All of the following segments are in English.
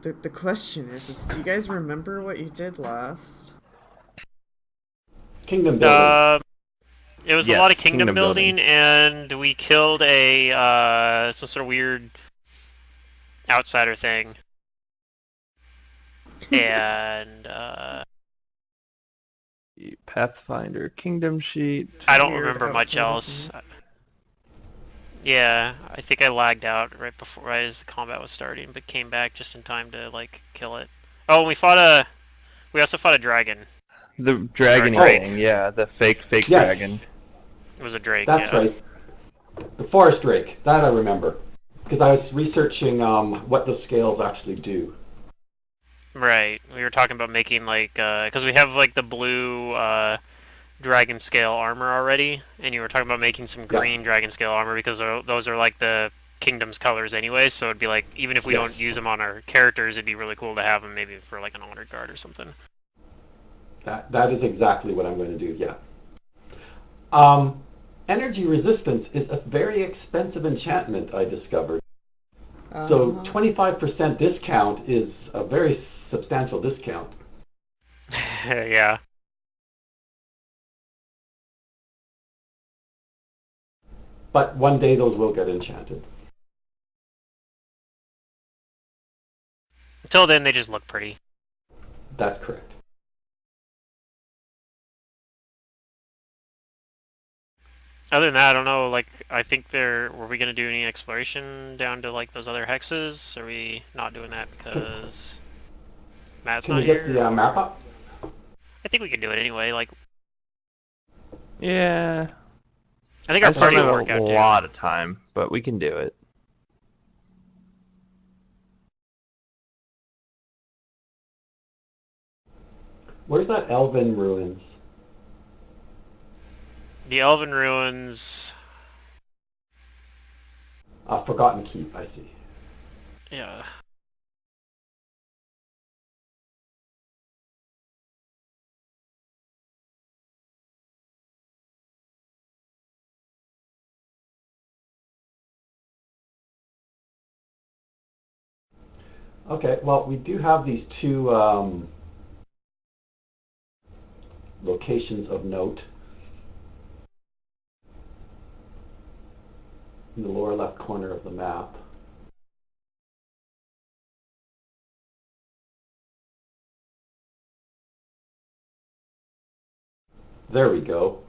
the question is do you guys remember what you did last? Kingdom building. It was a Yes, lot of kingdom kingdom building. building, and we killed a some sort of weird outsider thing. And Pathfinder kingdom sheet. I don't Weird remember much outsider else. thing. Yeah, I think I lagged out right as the combat was starting, but came back just in time to like kill it. Oh, and we also fought a dragon. The dragony Drake. thing, yeah, the fake dragon. Yes, It was a drake. that's Yeah. right. The forest drake. That I remember. Because I was researching what those scales actually do. Right. We were talking about making like because we have like the blue dragon scale armor already, and you were talking about making some green dragon scale armor because those are like the kingdom's colors anyway. So it'd be like even if we don't use them on our characters, it'd be really cool to have them maybe for like an honored guard or something. That is exactly what I'm going to do. Yeah. Energy resistance is a very expensive enchantment, I discovered. So 25% discount is a very substantial discount. Yeah. But one day those will get enchanted. Until then, they just look pretty. That's correct. Other than that, I don't know. Like, I think were we gonna do any exploration down to like those other hexes? Are we not doing that because Matt's Can not we get here? the map up? I think we can do it anyway. Like, Yeah. I think our I party spent will a work out too. lot of time, but we can do it. Where's that Elven ruins? The Elven Ruins. Forgotten Keep, I see. Yeah. Okay, well, we do have these two locations of note. In the lower left corner of the map. There we go.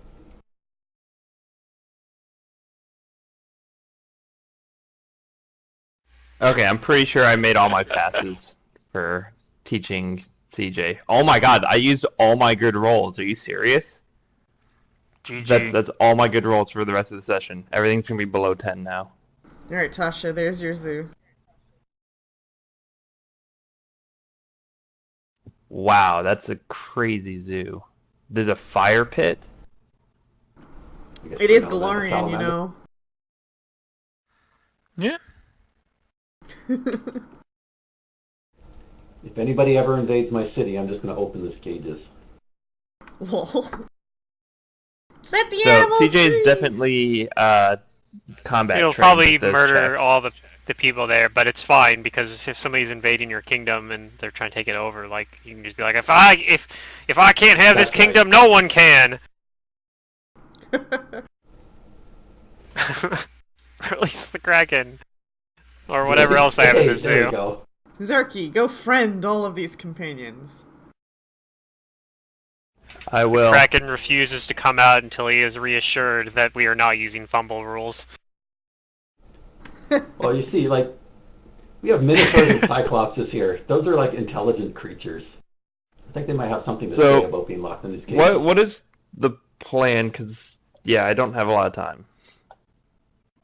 Okay, I'm pretty sure I made all my passes for teaching CJ. Oh my god, I used all my good rolls. Are you serious? GG. That's all my good rolls for the rest of the session. Everything's gonna be below 10 now. Alright, Tasha, there's your zoo. Wow, that's a crazy zoo. There's a fire pit? It is Galarian, you know. Yeah. If anybody ever invades my city, I'm just going to open this cages. Lol. Let the So animals CJ free! is definitely combat He'll trained probably with those murder checks. all the people there, but it's fine because if somebody's invading your kingdom and they're trying to take it over, like you can just be like, if I can't have this That's right. kingdom, no one can. Release the Kraken. Or whatever else I have in the There zoo. we go. Zarky, go friend all of these companions. I will. Kraken refuses to come out until he is reassured that we are not using fumble rules. Well, you see, like, we have Minotaurs and Cyclopses here. Those are, like, intelligent creatures. I think they might have something to say about being locked in these cages. What is the plan? Because, yeah, I don't have a lot of time.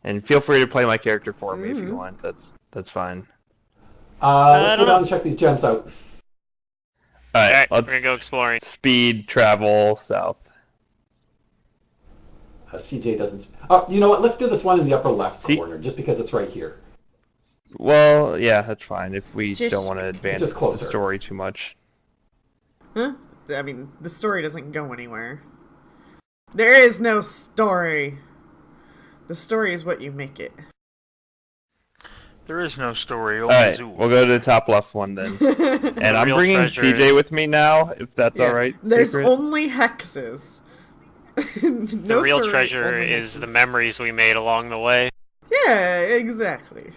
And feel free to play my character for me if you want. That's fine. Let's go don't know. down and check these gems out. Alright, We're let's gonna go exploring. speed travel south. CJ doesn't... Oh, you know what? Let's do this one in the upper left See? corner, just because it's right here. Well, yeah, that's fine if we Just- don't want to advance just the closer. story too much. Huh? I mean, the story doesn't go anywhere. There is no story. The story is what you make it. There is no story. All Only right, Zoo. we'll go to the top left one then. And I'm real bringing treasure CJ with me now, if that's Yeah, all right. there's Secret? only hexes. The No real story, treasure only is the hexes. memories we made along the way. Yeah, exactly.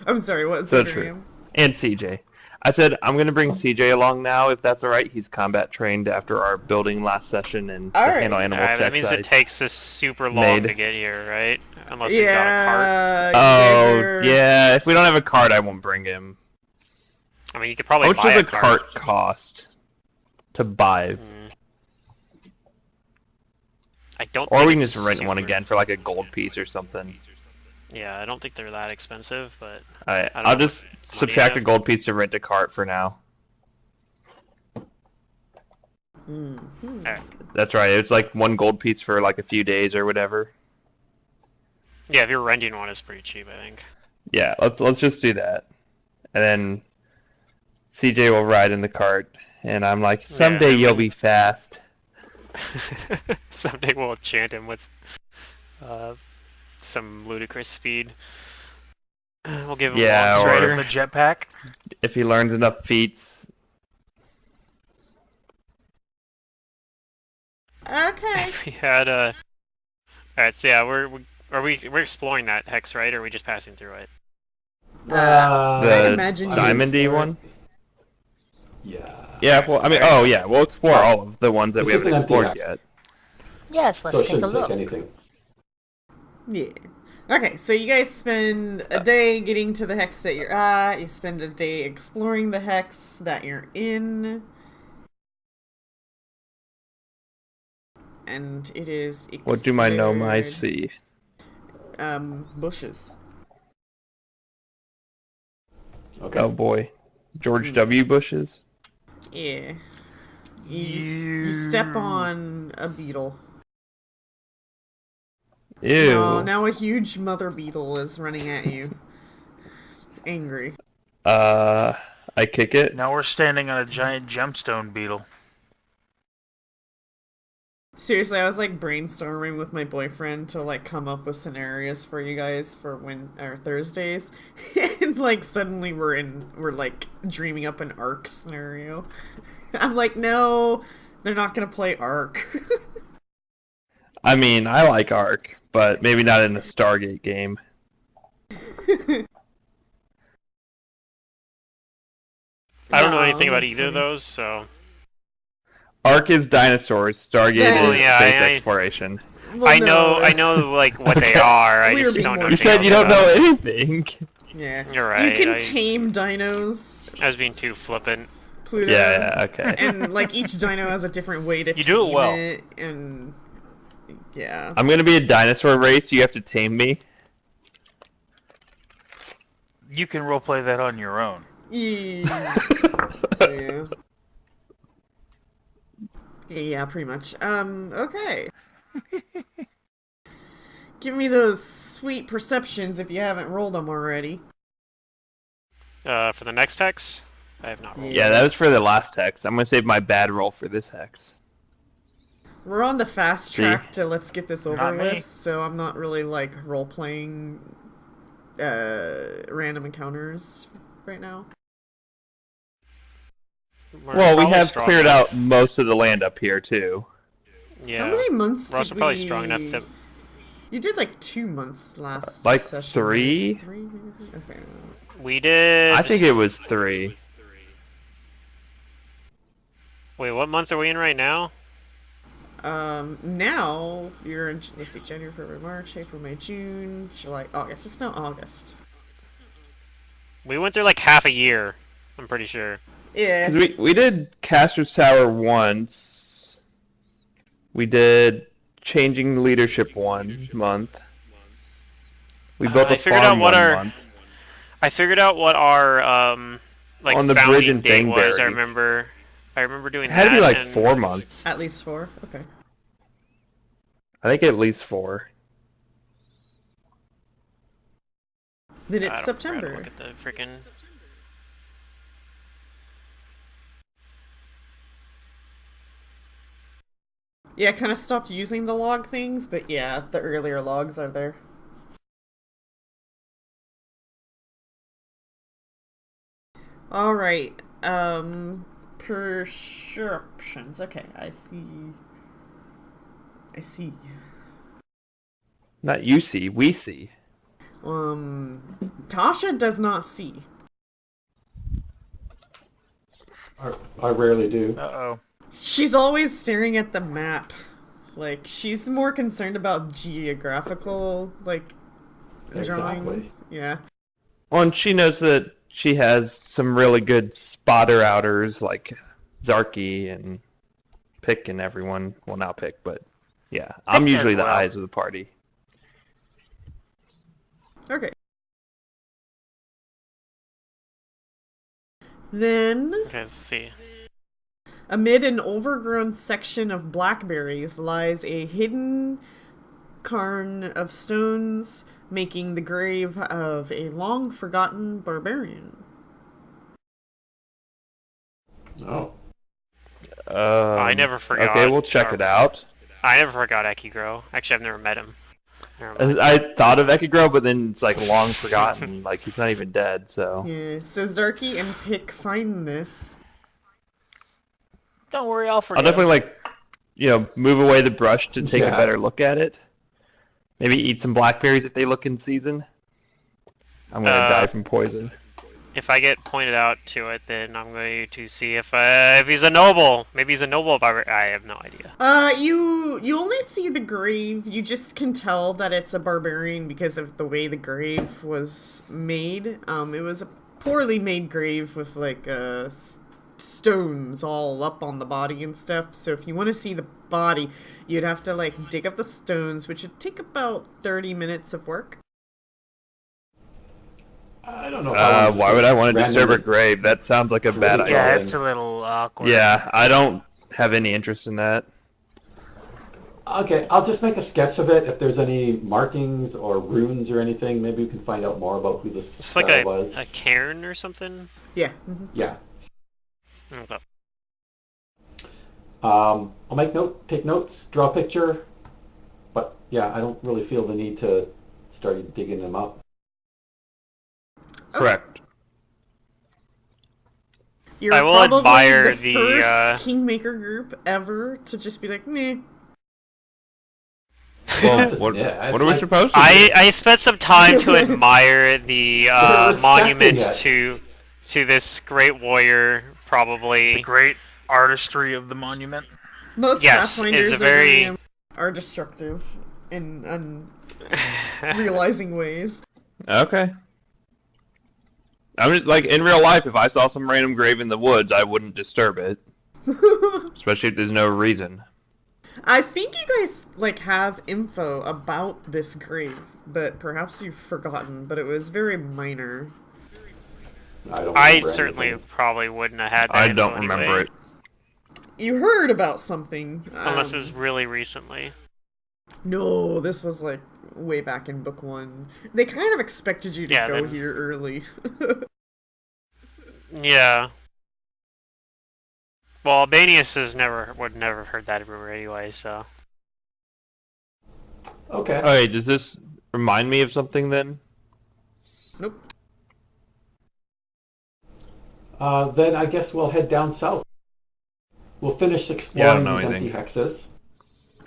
I'm sorry, what's So your true. name? And CJ. I said I'm gonna bring CJ along now, if that's all right. He's combat trained after our building last session and All the right. handle animal That checks means I it takes us super long made. to get here, right? Unless we've got a cart. Yeah, you guys Oh, are... yeah. If we don't have a cart, I won't bring him. I mean, you could How probably much buy does a a cart cost to buy? I don't Or think we can it's just rent one super- again for like a gold piece or something. Yeah, I don't think they're that expensive, but Alright, I don't I'll know just what money you subtract a have. gold piece to rent a cart for now. Alright. That's right, it's like one gold piece for like a few days or whatever. Yeah, if you're renting one, it's pretty cheap, I think. Yeah, let's just do that. And then CJ will ride in the cart, and I'm like, someday and you'll when- be fast. Someday we'll enchant him with some ludicrous speed. We'll give him Yeah, a long or- Right strider. in the jetpack. If he learns enough feats. Okay. We had a. Alright, so yeah, we're exploring that hex, right? Or are we just passing through it? I The imagine you diamondy explore it. one? Yeah. Yeah, well, I mean, Alright. oh yeah, we'll explore all of the ones that It's we just haven't an empty explored hex. yet. Yes, let's So it take a shouldn't look. take anything. Yeah. Okay, so you guys spend a day getting to the hex that you're at. You spend a day exploring the hex that you're in. And it is What do my nomai explored, see? bushes. Okay. Oh boy. George W. Bushes? Yeah. You step on a beetle. Ew. Now a huge mother beetle is running at you. Angry. I kick it. Now we're standing on a giant gemstone beetle. Seriously, I was like brainstorming with my boyfriend to like come up with scenarios for you guys for Thursdays, and like suddenly we're like dreaming up an Ark scenario. I'm like, no, they're not gonna play Ark. I mean, I like Ark, but maybe not in a Stargate game. I don't know No, anything about that's either of funny. those, so Ark is dinosaurs. Stargate Yeah. is Well, space I- exploration. Well, I no, know like what they Okay. are. I We were just being don't know. more You anything said you else don't know about anything. Yeah, You're You right, can I- tame dinos, it. I was being too flippant. Pluto. Yeah, okay. And like each dino has a different way to You tame do it well. it, and yeah. I'm gonna be a dinosaur race. You have to tame me. You can roleplay that on your own. Yeah. Yeah, pretty much. Okay. Give me those sweet perceptions if you haven't rolled them already. For the next hex, I have not rolled. Yeah, that was for the last hex. I'm gonna save my bad roll for this hex. We're on the fast See? track to let's get this over Not me. with, so I'm not really like role playing random encounters right now. We're Well, we probably have strong cleared enough. out most of the land up here too. Yeah. How many months We're also did probably we... strong enough to. You did like 2 months last Like session. 3? Right? 3 maybe? Okay. We did. I think it was 3. Wait, what month are we in right now? Now you're in, let's see, January, February, March, April, May, June, July, August. It's now August. We went through like half a year. I'm pretty sure. Yeah. 'Cause we did Caster's Tower once. We did changing leadership 1 month. We built I a figured farm out what 1 our- month. I figured out what our like On the bridge founding in date was. I Dingberry. remember doing It had that. to be like and 4 months. At least 4. Okay. I think at least 4. Then I it's don't remember. September. Look at the freaking. Yeah, I kind of stopped using the log things, but yeah, the earlier logs are there. All right. Perceptions. Okay, I see. I see. Not you see, we see. Tasha does not see. I rarely do. Uh-oh. She's always staring at the map. Like, she's more concerned about geographical, like, Exactly. drawings. Yeah. Well, and she knows that she has some really good spotter outers like Zarky and Pick and everyone. Well, not Pick, but yeah. I'm Pick usually does the well. eyes of the party. Okay. Then, Okay, let's see. amid an overgrown section of blackberries lies a hidden cairn of stones, making the grave of a long-forgotten barbarian. Oh. I never forgot. Okay, we'll check it out. I never forgot Ekigro. Actually, I've never met him. Never mind. I thought of Ekigro, but then it's like long forgotten. Like he's not even dead. So Yeah, so Zarky and Pick find this. Don't worry, I'll I'll forget. definitely move away the brush to take a Yeah. better look at it. Maybe eat some blackberries if they look in season. I'm gonna die from poison. If I get pointed out to it, then I'm going to see if he's a noble. Maybe he's a noble barbarian. I have no idea. You only see the grave. You just can tell that it's a barbarian because of the way the grave was made. It was a poorly made grave with like stones all up on the body and stuff. So if you want to see the body, you'd have to like dig up the stones, which would take about 30 minutes of work. I don't know. How Why would I want to disturb a randomly- grave? That sounds like a bad idea. Yeah, it's a little awkward. Yeah, I don't have any interest in that. Okay, I'll just make a sketch of it. If there's any markings or runes or anything, maybe we can find out more about who this It's like guy a was. cairn or something. Yeah. Yeah. Okay. I'll take notes, draw a picture, but yeah, I don't really feel the need to start digging them up. Correct. You're I will probably admire the the, first Kingmaker group ever to just be like, meh. Well, Just- what yeah, it's are we like- supposed to do? I spent some time to admire the They're respecting monument it. to this great warrior, probably. The great artistry of the monument. Most Yes, Pathfinders it's a very- are destructive in unrealizing ways. Okay. I'm just like in real life. If I saw some random grave in the woods, I wouldn't disturb it, especially if there's no reason. I think you guys like have info about this grave, but perhaps you've forgotten. But it was very minor. don't I remember certainly anything. probably wouldn't have had that I info don't remember anyway, it. You heard about something. unless it was really recently. No, this was like way back in book 1. They kind of expected you to Yeah, go then- here early. Yeah. Well, Albanius would never have heard that rumor anyway, so. Okay. Okay, does this remind me of something then? Nope. Then I guess we'll head down south. We'll finish Yeah, I exploring don't know these empty anything. hexes.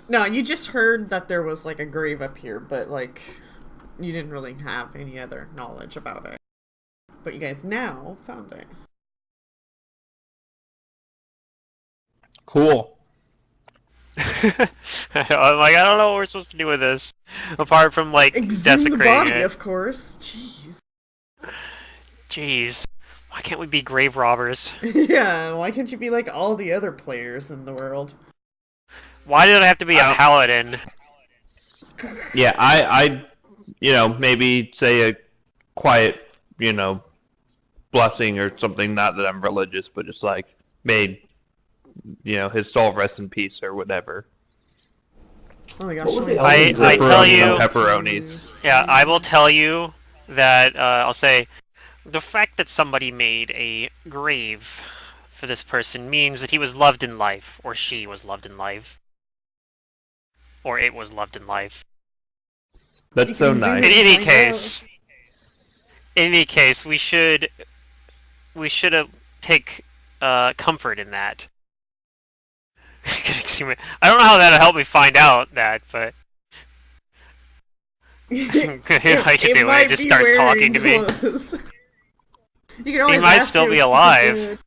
No, you just heard that there was like a grave up here, but like you didn't really have any other knowledge about it. But you guys now found it. Cool. I'm like, I don't know what we're supposed to do with this, apart from like Exhume the desecrating body, it. of course. Jeez. Jeez, why can't we be grave robbers? Yeah, why can't you be like all the other players in the world? Why did it have to be a I- paladin? Yeah, I maybe say a quiet, blessing or something. Not that I'm religious, but just like made, his soul rest in peace or whatever. Oh my gosh. What was how the many- elven I group? tell you- Pepperonis. Yeah, I will tell you that I'll say the fact that somebody made a grave for this person means that he was loved in life, or she was loved in life, or it was loved in life. That's You so can zoom In nice. in. any Find case, we should we should have take comfort in that. I don't know how that'll help me find out that, but I could do it. It just starts talking to me. You can always He might ask still it be if alive. it did.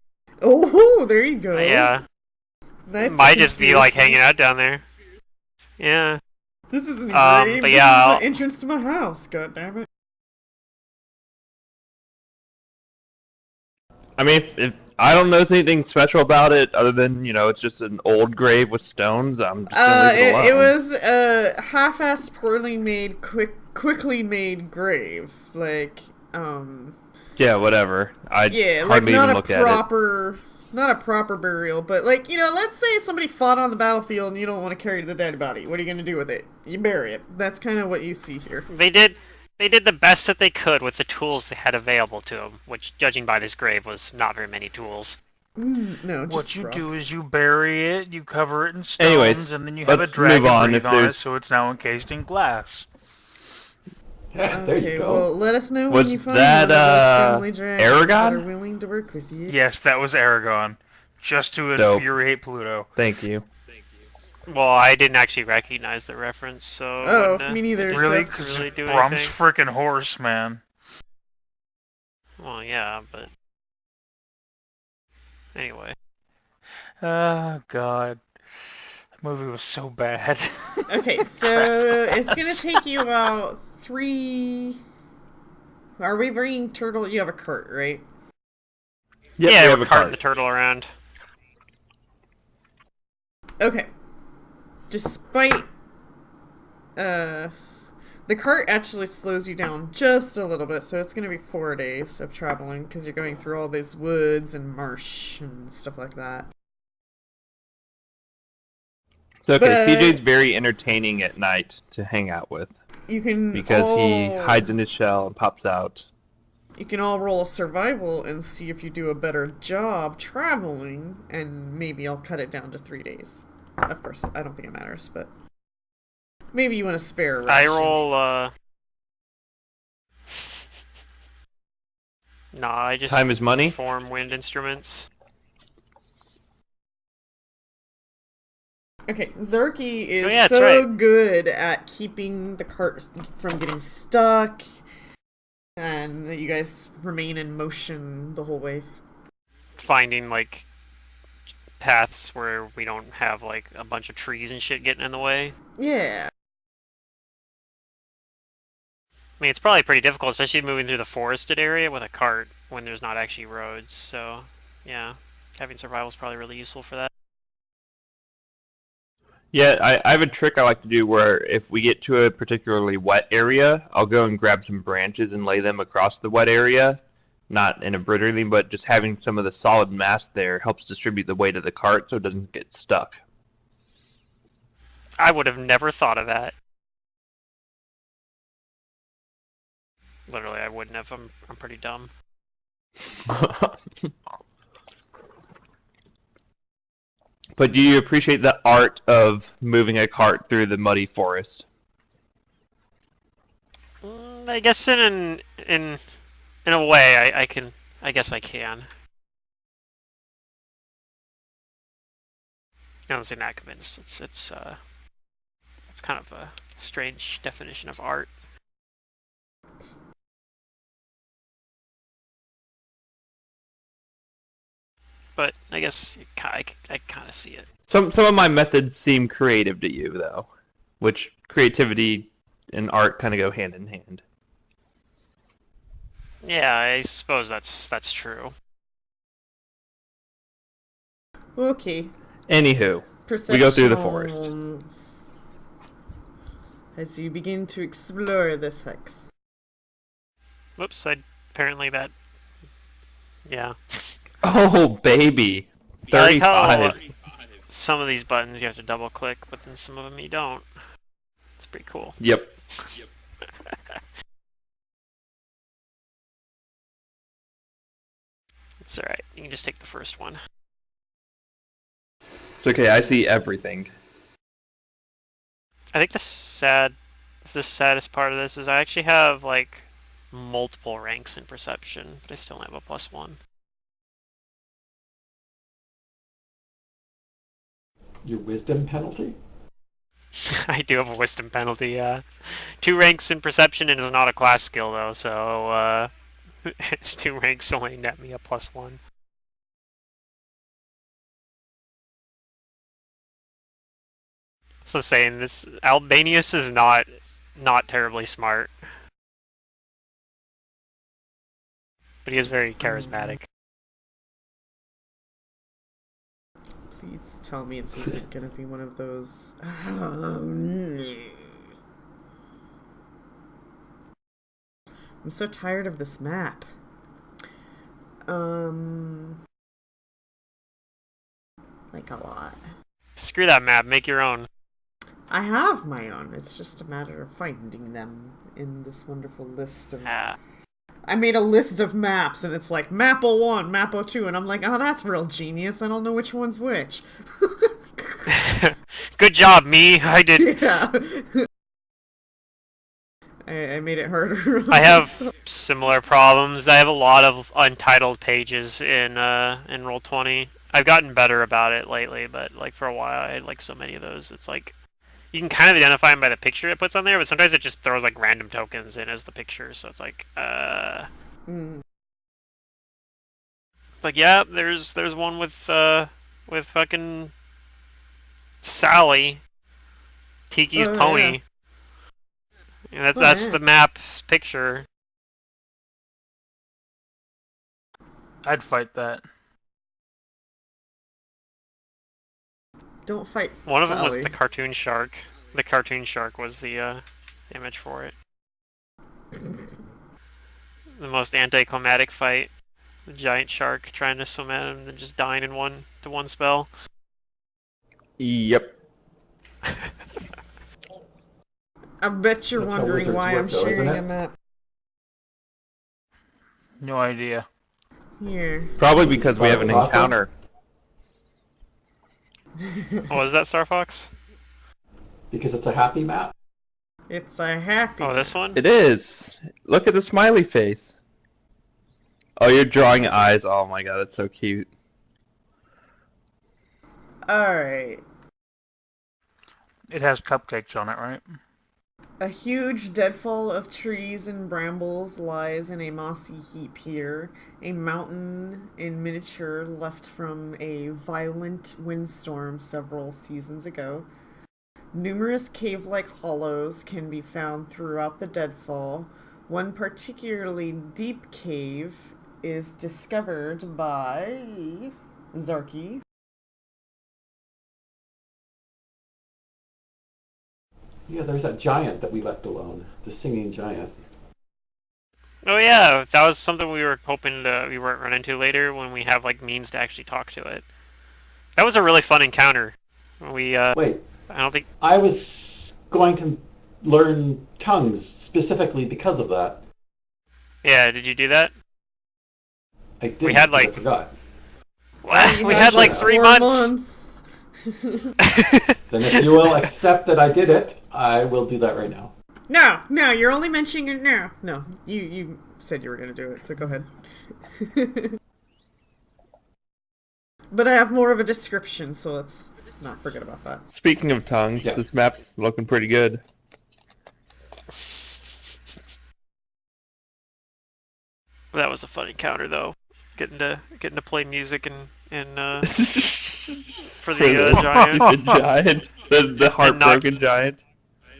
Oh, there you go. Yeah, That's might just be like conspiracy. hanging out down there. Yeah. This isn't a grave. But This yeah, is the entrance to my house. God damn it. I mean, if I don't know anything special about it other than it's just an old grave with stones. I'm just gonna leave it alone. It was a half-assed, poorly made, quickly made grave. Like, Yeah, whatever. I yeah, like hardly not even a look at it. not a proper burial, but like, let's say somebody fought on the battlefield and you don't want to carry the dead body. What are you gonna do with it? You bury it. That's kind of what you see here. they did the best that they could with the tools they had available to them, which, judging by this grave, was not very many tools. No, just What you do rocks. is you bury it, you cover it in stones, Anyways, and then you have a let's dragon move on breathe if on it, there's- so it's now encased in glass. Yeah, there Okay, you go. well, let us know Was when you find that, one of those friendly dragons that Aragon? are willing to work with you. Yes, that was Aragon. Just to Dope. infuriate Pluto. Thank you. Well, I didn't actually recognize the reference, so it Oh, wouldn't, me neither. it Really? didn't Because really do Brum's anything. freaking horse, man. Well, yeah, but anyway. Oh, God. That movie was so bad. Okay, so it's gonna take you about 3. Are we bringing turtle? You have a cart, right? Yep, Yeah, we we're have a carting the cart. turtle around. Okay. Despite the cart actually slows you down just a little bit, so it's gonna be 4 days of traveling because you're going through all these woods and marsh and stuff like that. It's okay, But- CJ's very entertaining at night to hang out with You can because he all- hides in his shell and pops out. You can all roll a survival and see if you do a better job traveling, and maybe I'll cut it down to 3 days. Of course, I don't think it matters, but maybe you want to spare a I ration. roll, Nah, I just Time is money. form wind instruments. Okay, Zarky is Oh, yeah, that's so right. good at keeping the cart from getting stuck, and you guys remain in motion the whole way. Finding, like, paths where we don't have, like, a bunch of trees and shit getting in the way. Yeah. I mean, it's probably pretty difficult, especially moving through the forested area with a cart when there's not actually roads, so, yeah. Having survival is probably really useful for that. Yeah, I have a trick I like to do where if we get to a particularly wet area, I'll go and grab some branches and lay them across the wet area. Not in a bridge or anything, but just having some of the solid mass there helps distribute the weight of the cart so it doesn't get stuck. I would have never thought of that. Literally, I wouldn't have. I'm pretty dumb. But do you appreciate the art of moving a cart through the muddy forest? I guess in a way, I can. I guess I can. I'm not convinced. It's kind of a strange definition of art. But I guess I kind of see it. Some of my methods seem creative to you, though, which creativity and art kind of go hand in hand. Yeah, I suppose that's true. Okay. Anywho, we go through the forest. Perceptions. As you begin to explore this hex. Whoops! Apparently that. Yeah. Oh, baby. I like how 35. some of these buttons you have to double click, but then some of them you don't. It's pretty cool. Yep. It's alright. You can just take the first one. It's okay, I see everything. I think the saddest part of this is I actually have like multiple ranks in perception, but I still only have a +1. Your wisdom penalty? I do have a wisdom penalty, yeah. 2 ranks in perception and is not a class skill though, so 2 ranks only net me a +1. So saying this Albanius is not terribly smart. But he is very charismatic. Please tell me this isn't gonna be one of those. I'm so tired of this map. Like a lot. Screw that map, make your own. I have my own. It's just a matter of finding them in this wonderful list of. Ah. I made a list of maps, and it's like Mapple 1, Mapple 2, and I'm like, oh, that's real genius. I don't know which one's which. Good job, me. I did. Yeah. I made it harder. I have similar problems. I have a lot of untitled pages in Roll20. I've gotten better about it lately, but like for a while I had like so many of those. It's like you can kind of identify them by the picture it puts on there, but sometimes it just throws like random tokens in as the picture. So it's like, like yeah, there's one with fucking Sally, Tiki's pony. Yeah, that's the map's picture. I'd fight that. Don't fight. One of them Sally. was the cartoon shark. The cartoon shark was the image for it. The most anticlimactic fight. The giant shark trying to swim at him and just dying in one spell. Yep. I bet you're That's how wondering wizards why work, I'm though, isn't sharing it? a map. No idea. Here. Probably because we That have an was awesome. encounter. What was that, Star Fox? Because it's a happy map? It's a happy. Oh, this one? It is. Look at the smiley face. Oh, you're drawing eyes. Oh my god, that's so cute. Alright. It has cupcakes on it, right? A huge deadfall of trees and brambles lies in a mossy heap here, a mountain in miniature left from a violent windstorm several seasons ago. Numerous cave-like hollows can be found throughout the deadfall. One particularly deep cave is discovered by Zarky. Yeah, there's that giant that we left alone. The singing giant. Oh yeah, that was something we were hoping we weren't run into later when we have like means to actually talk to it. That was a really fun encounter. We Wait, I don't think I was going to learn tongues specifically because of that. yeah, did you do that? I did. had, like- I forgot. We had like 3 months. Then if you will accept that I did it, I will do that right now. No, you're only mentioning it now. No, you said you were going to do it, so go ahead. But I have more of a description, so let's not forget about that. Speaking of tongues, Yeah. this map's looking pretty good. That was a fun encounter though. Getting to play music and for the giant. The giant. The heartbroken giant.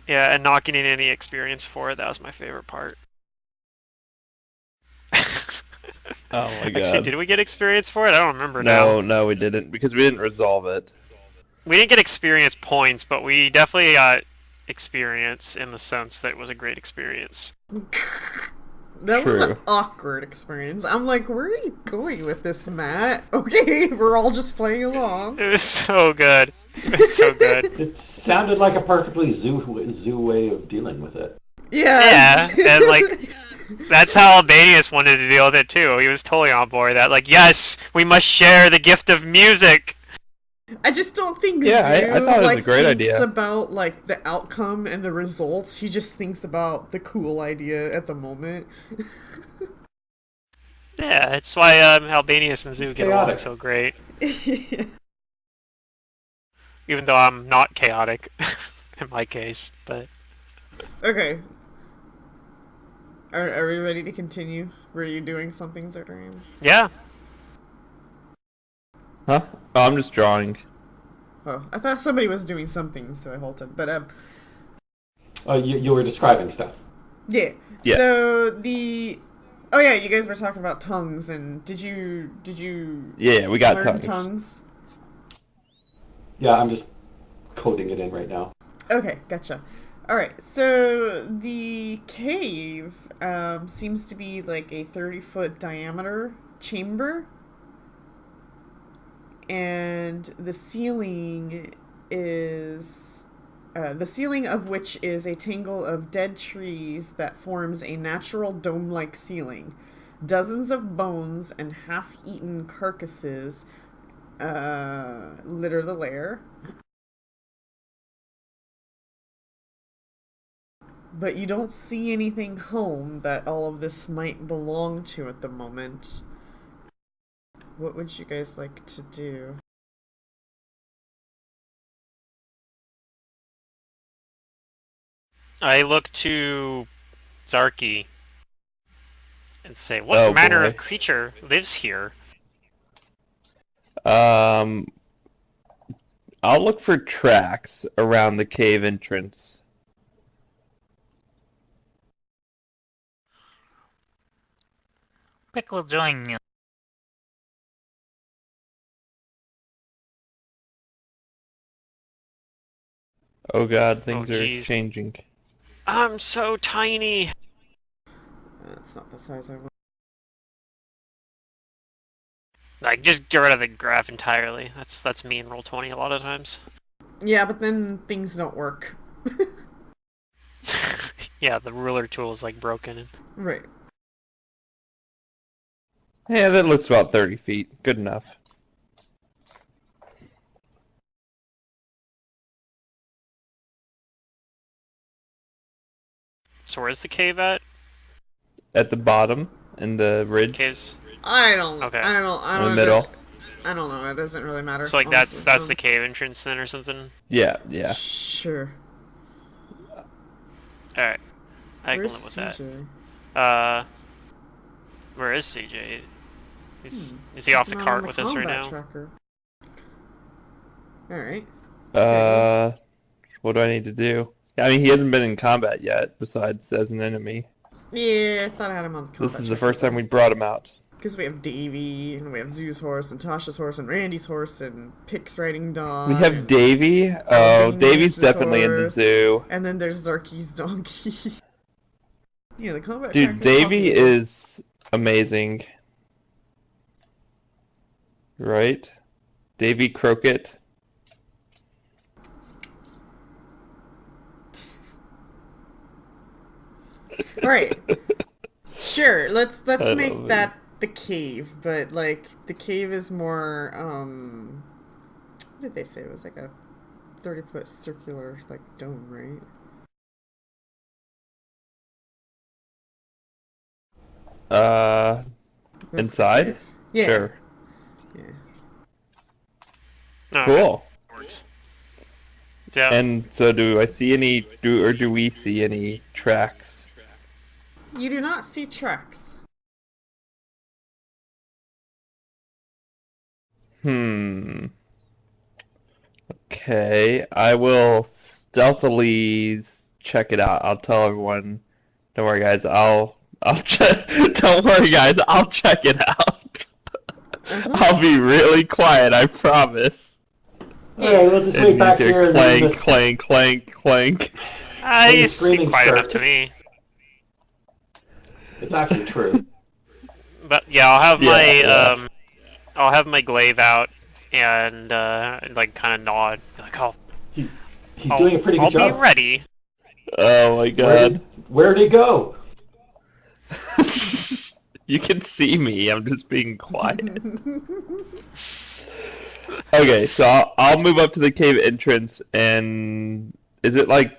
Yeah, and not getting any experience for it. That was my favorite part. Oh my god. Actually, did we get experience for it? I don't remember now. No, we didn't, because we didn't resolve it. We didn't get experience points, but we definitely got experience in the sense that it was a great experience. That was an True. awkward experience. I'm like, where are you going with this, Matt? Okay, we're all just playing along. It was so good. It was so good. It sounded like a perfectly zoo way of dealing with it. Yes. Yeah, and like that's how Albanius wanted to deal with it too. He was totally on board with that. Like, yes, we must share the gift of music. I just don't think Yeah, I Zoo thought it was like a great thinks idea. about like the outcome and the results. He just thinks about the cool idea at the moment. Yeah, it's why Albanius and Zoo It's get along chaotic. so great. even though I'm not chaotic in my case. But Okay. Are we ready to continue? Were you doing something, Zerdarium? yeah, Huh? Oh, I'm just drawing. Oh, I thought somebody was doing something, so I halted. But You were describing stuff. yeah. Yeah. So oh yeah, you guys were talking about tongues, and did you Yeah, we got learn tongues. tongues? Yeah, I'm just coding it in right now. Okay, gotcha. All right, so the cave seems to be like a 30-foot diameter chamber, and the ceiling of which is a tangle of dead trees that forms a natural dome-like ceiling. Dozens of bones and half-eaten carcasses litter the lair. But you don't see anything home that all of this might belong to at the moment. What would you guys like to do? I look to Zarky and say, "What Oh, manner boy. of creature lives here?" I'll look for tracks around the cave entrance. Pick will join you. Oh god, Oh, things are jeez. changing. I'm so tiny. That's not the size I want. Like, just get rid of the graph entirely. That's me in Roll20 a lot of times. Yeah, but then things don't work. Yeah, the ruler tool is like broken. Right. Yeah, that looks about 30 feet. Good enough. So where's the cave at? At the bottom, in the ridge, Caves. I don't. Okay. I don't. I in don't. the middle. I don't know. It doesn't really matter. So like honestly. that's the cave entrance then or something. Yeah, yeah. Sure. All right, I can Where's live with that. CJ? Where is CJ? Is he He's off the not cart on with us right combat now? tracker. All right. What do I need to do? I mean, he hasn't been in combat yet, besides as an enemy. Yeah, I thought I had him on the combat This is the tracker, first time we brought him out. because we have Davey, and we have Zoo's horse, and Tasha's horse, and Randy's horse, and Pick's riding dog. We have and Davy. Oh, Davy's definitely in the horse. zoo. And then there's Zarky's donkey. Yeah, the combat Dude, tracker's Davy popular. is amazing. Right? Davy Crockett. Right. Sure, let's I make love that the cave, but like the cave is more what did they say? It was like a 30-foot circular like dome, right? That's the Inside? cave. Yeah. Sure. Yeah. No, Cool. works. Yeah. And so do I see any, do we see any tracks? You do not see tracks. Okay, I will stealthily check it out. I'll tell everyone. Don't worry, guys. I'll check. Don't worry, guys. I'll check it out. I'll be really quiet. I promise. Alright, we'll just wait And back you here hear and then clank, just... clank, clank, clank. When the You seem screaming quiet enough to starts. me. It's actually true. But yeah, I'll have Yeah. I'll have my glaive out and like kind of nod, like, "Oh, He's doing a pretty good I'll job. be ready." Oh my god. Where'd he go? You can see me. I'm just being quiet. Okay, so I'll move up to the cave entrance, and is it like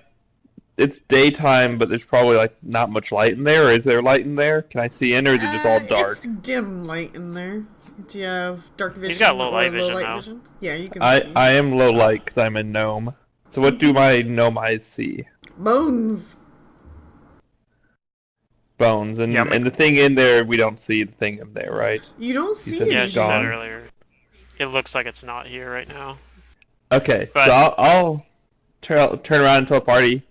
it's daytime, but there's probably like not much light in there, or is there light in there? Can I see in, or is it just all dark? It's dim light in there. Do you have dark vision He's got low or light low vision, light though. vision? Yeah, you can I see. am low light because I'm a gnome. So what do my gnome eyes see? Bones. Bones, and Yeah, and the thing in there, we don't see the thing in there, right? You don't You see said Yeah, it's she said gone. anything. earlier. It looks like it's not here right now. Okay, But- so I'll turn around and tell the party.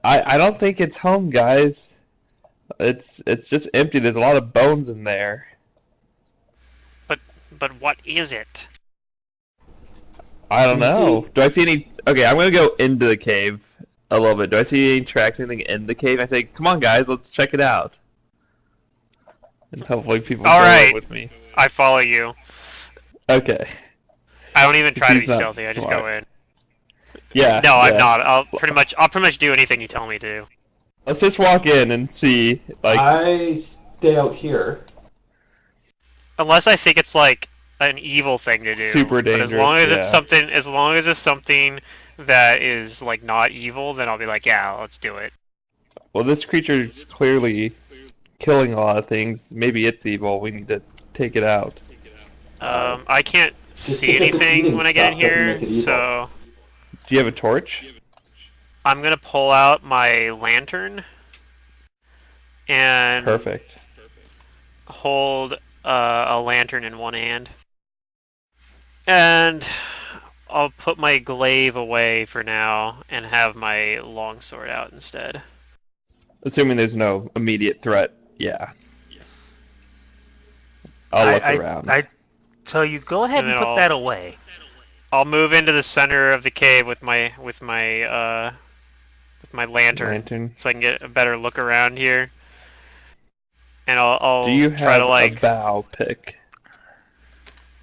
I don't think it's home, guys. It's just empty. There's a lot of bones in there. But what is it? I don't You know. see- Do I see any? Okay, I'm gonna go into the cave a little bit. Do I see any tracks, anything in the cave? I say, come on, guys, let's check it out. And hopefully people All go right. with me. I follow you. Okay. I don't even try to be He's not stealthy. I just go smart. in. Yeah. No, I'm yeah. not. I'll pretty much do anything you tell me to. Let's just walk in and see. Like, I stay out here. Unless I think it's like an evil thing to do. Super But as long dangerous, as it's something that is like not evil, then I'll be like, yeah, let's do it. well, this creature is clearly killing a lot of things. Maybe it's evil. We need to take it out. I can't Just see because it's anything eating when I get in stuff doesn't here, make it evil. so Do you have a torch? I'm gonna pull out my lantern and Perfect. hold a lantern in one hand, and I'll put my glaive away for now and have my longsword out instead. Assuming there's no immediate threat. Yeah. I'll look around. I tell you, go ahead And and then put I'll- that away. I'll move into the center of the cave with my lantern, so I can get a better look around here. And I'll Do you try have to a bow pick?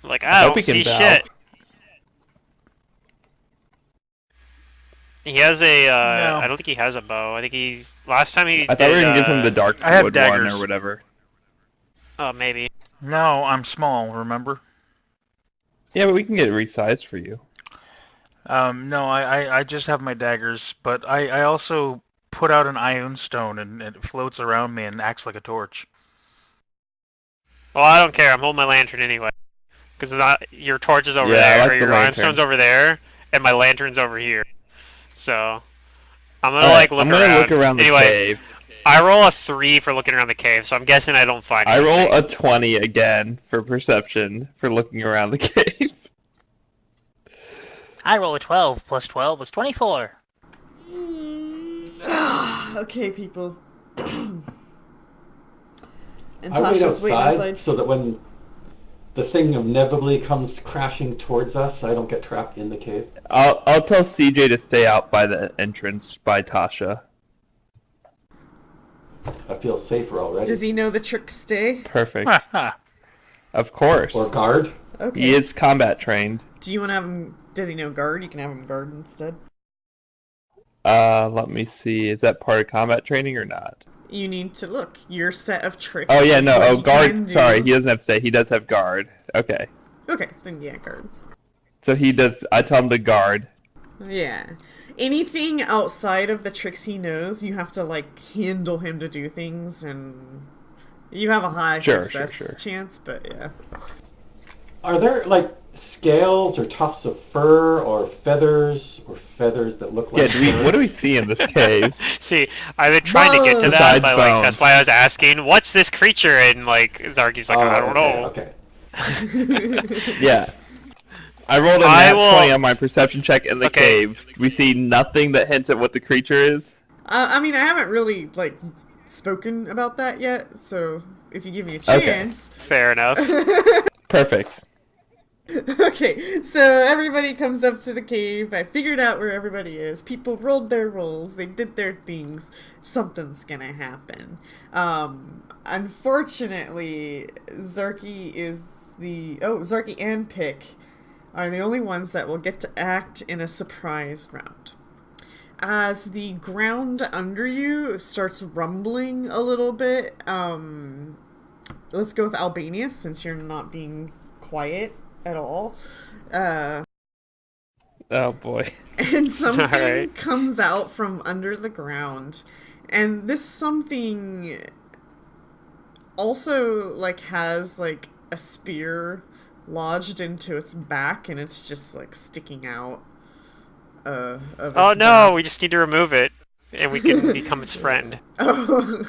I hope don't he can see bow. shit. He has a No. I don't think he has a bow. I think he's last time he I thought did, we were gonna give him the dark I have wood one daggers. or whatever. Oh, maybe. No, I'm small, remember? Yeah, but we can get it resized for you. No, I just have my daggers, but I also put out an Ioun stone and it floats around me and acts like a torch. Well, I don't care. I'm holding my lantern anyway. Because your torch is over Yeah, I there, like or the your lantern. ironstone's over there, and my lantern's over here. So, I'm gonna Alright, look I'm gonna around. look around the Anyway, cave. I roll a 3 for looking around the cave, so I'm guessing I don't find I anything. roll a 20 again for perception for looking around the cave. I roll a 12 plus 12 was 24. Okay, people. And I wait Tasha's waiting outside outside. so that when the thing inevitably comes crashing towards us, I don't get trapped in the cave. I'll tell CJ to stay out by the entrance by Tasha. I feel safer already. Does he know the trick stay? Perfect. Ha ha. Of course. Or guard? Okay. He is combat trained. Do you want to have him? Does he know guard? You can have him guard instead. Let me see. Is that part of combat training or not? You need to look. Your set of tricks. Oh yeah, is no. what Oh, he can guard. do. Sorry, he doesn't have to stay. He does have guard. Okay. Okay, then yeah, guard. So he does. I tell him to guard. Yeah. Anything outside of the tricks he knows, you have to like handle him to do things, and you have a high Sure, success chance. But yeah. Are there like scales or tufts of fur or feathers that look Yeah. like fur? What do we see in this cave? See, I've been trying to get to that, Besides but bones. that's why I was asking, what's this creature? And Zarky's like, Oh, I don't know. Okay. Yeah. I rolled a I nat will- 20 on my perception check in the Okay. cave. We see nothing that hints at what the creature is. I mean, I haven't really like spoken about that yet. So if you give me a Okay. chance. Fair enough. Perfect. Okay, so everybody comes up to the cave. I figured out where everybody is. People rolled their rolls. They did their things. Something's gonna happen. Unfortunately, Zarky and Pick are the only ones that will get to act in a surprise round. As the ground under you starts rumbling a little bit, let's go with Albanius since you're not being quiet at all. Oh boy. And something Alright. comes out from under the ground. And this something also like has like a spear lodged into its back, and it's just like sticking out of its Oh no, back. we just need to remove it, and we can become its friend. Oh.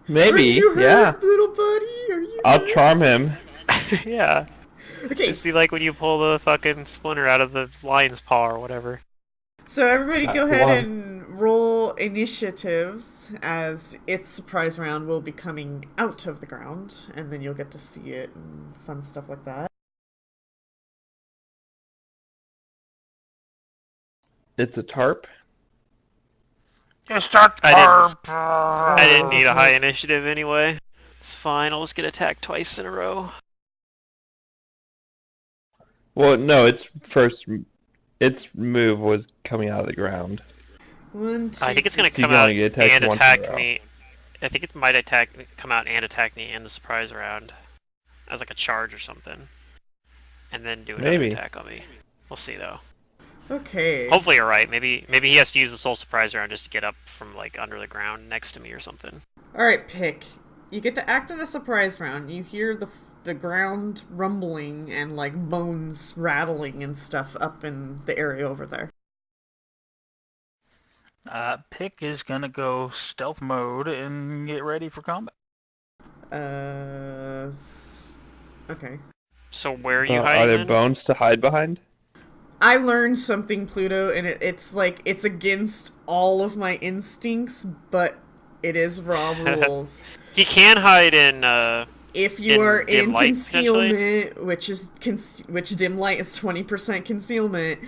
Are Maybe, you yeah. hurt, little buddy? Are you I'll hurt? charm him. Yeah. Okay, Just be like when you pull the fucking splinter out of the lion's paw or whatever. so everybody That's go the ahead one. and roll initiatives, as its surprise round will be coming out of the ground, and then you'll get to see it and fun stuff like that. It's a tarp. Just a I Oh, didn't it's a need a high tarp. initiative anyway. It's fine, I'll just get attacked twice in a row. Well, no, its move was coming out of the ground. 1, 2, I think it's gonna 3. You come can out only get attacked and once in a attack row. me. I think it might come out and attack me in the surprise round. As like a charge or something. And then do another Maybe. attack on me. We'll see though. Okay. Hopefully you're right. Maybe he has to use the soul surprise round just to get up from like under the ground next to me or something. Alright, Pick. You get to act in a surprise round. You hear the ground rumbling and like bones rattling and stuff up in the area over there. Pick is gonna go stealth mode and get ready for combat. Okay. So where are you Are hiding there in? bones to hide behind? I learned something, Pluto, and it's like it's against all of my instincts, but it is raw rules. He can hide in If you In are dim in light, concealment, which dim light is 20% concealment,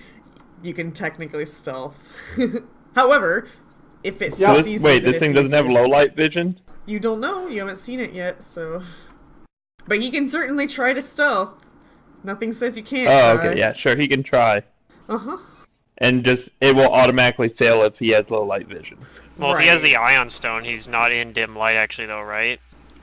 you can technically stealth. However, if it Yeah. So sees wait, you, then this it thing sees doesn't have you. low light vision? You don't know. You haven't seen it yet, so. But he can certainly try to stealth. Nothing says you can't Oh, try. okay, yeah, sure, he can try. Uh-huh. And just, it will automatically fail if he has low light vision. well, if he has Right. the ion stone, he's not in dim light actually though, right?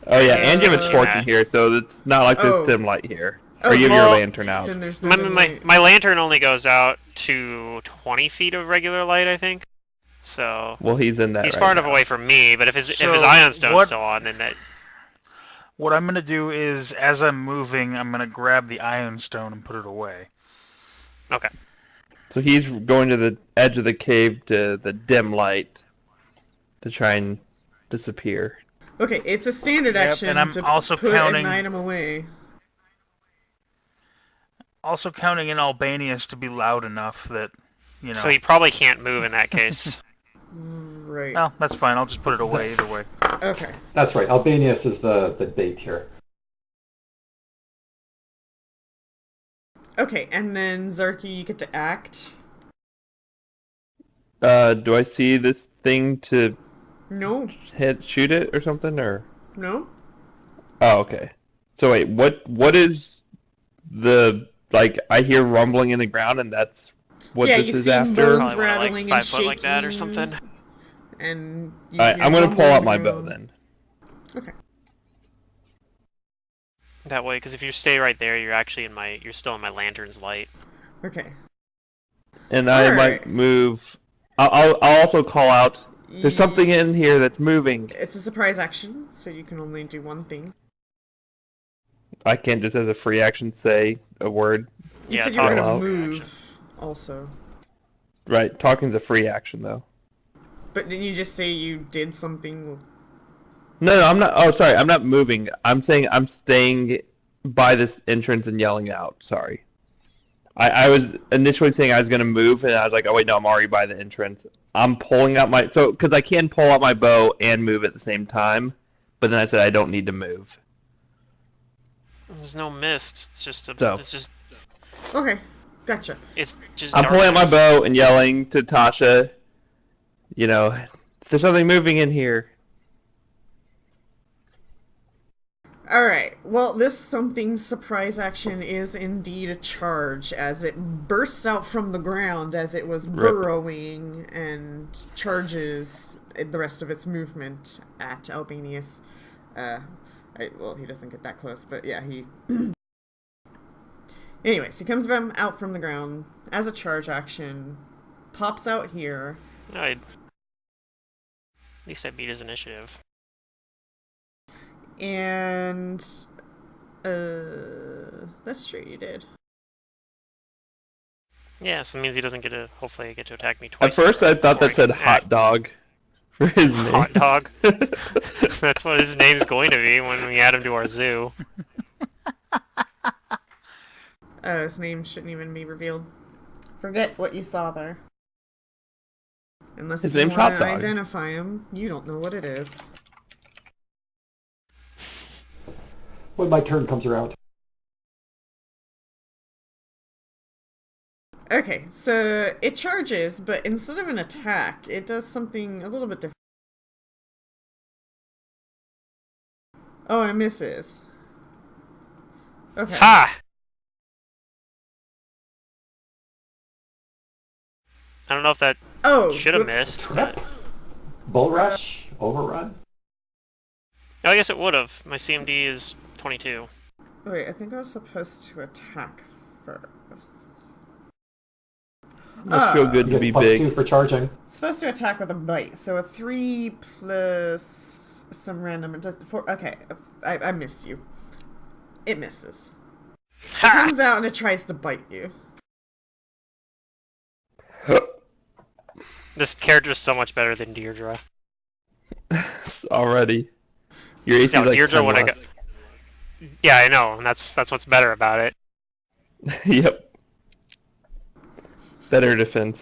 Oh yeah, He's and you have a switching torch that. in here, so it's not like Oh. there's dim light here. Oh, Or you have well, your lantern out. Then there's no My, dim my, light. my lantern only goes out to 20 feet of regular light, I think. So Well, he's in that he's right far enough now. away from me. But if his So ion stone's what- still on, then that What I'm gonna do is, as I'm moving, I'm gonna grab the iron stone and put it away. okay. So he's going to the edge of the cave to the dim light to try and disappear. Okay, it's a standard Yep, action and I'm to also put counting- an item away. Also counting in Albanius to be loud enough that, you know. So he probably can't move in that case. Right. Well, that's fine. I'll just put it away either way. Okay. That's right. Albanius is the bait here. Okay, and then Zarky, you get to act. Do I see this thing to No. shoot it or something, or? No. Oh, okay. So wait, what is the, like, I hear rumbling in the ground and that's what Yeah, this you is see after? bones Probably wanna, rattling like and 5 foot like that or shaking. something. And you Alright, hear I'm gonna pull rumbling out in my the bow ground. then. Okay. That way, because if you stay right there, you're still in my lantern's light. Okay. And I Alright. might move. I'll also call out. There's something in here that's moving. It's a surprise action, so you can only do one thing. I can't just as a free action say a word. You Yeah, said you were talk gonna about- move, also. Right, talking's a free action though. But didn't you just say you did something? No, I'm not. Oh, sorry, I'm not moving. I'm saying I'm staying by this entrance and yelling out. Sorry. I was initially saying I was gonna move, and I was like, oh wait, no, I'm already by the entrance. I'm pulling out my because I can pull out my bow and move at the same time, but then I said I don't need to move. There's no mist. It's just So. it's just Okay, gotcha. I'm pulling out my darkness. bow and yelling to Tasha, you know, there's something moving in here. Alright, well, this something surprise action is indeed a charge, as it bursts out from the ground as it was Rip. burrowing and charges the rest of its movement at Albanius. Well, he doesn't get that close, but yeah, he... Anyways, he comes out from the ground as a charge action, pops out here. At least I beat his initiative. And That's true, you did. Yeah, so it means he doesn't get to, hopefully, get to attack me twice. At first, in a row I thought before that said can hot act. dog for his name. Hot dog. That's what his name's going to be when we add him to our zoo. His name shouldn't even be revealed. Forget what you saw there. Unless His you name's want Hot to Dog. identify him, you don't know what it is. When my turn comes around. Okay, so it charges, but instead of an attack, it does something a little bit different. Oh, and it misses. Okay. Ha! I don't know if that Oh, should have whoops. missed. Trip? But... Bull rush? Overrun? Oh, I guess it would have. My CMD is 22. Wait, I think I was supposed to attack first. Must feel good He to gets be plus big. 2 for charging. Supposed to attack with a bite, so a 3 plus some random. Okay, I miss you. It misses. It Ha! comes out and it tries to bite you. This character's so much better than Deirdre. Already. Your AC No, is like Deirdre 10 when I less. got. Yeah, I know, and that's what's better about it. Yep. Better defense.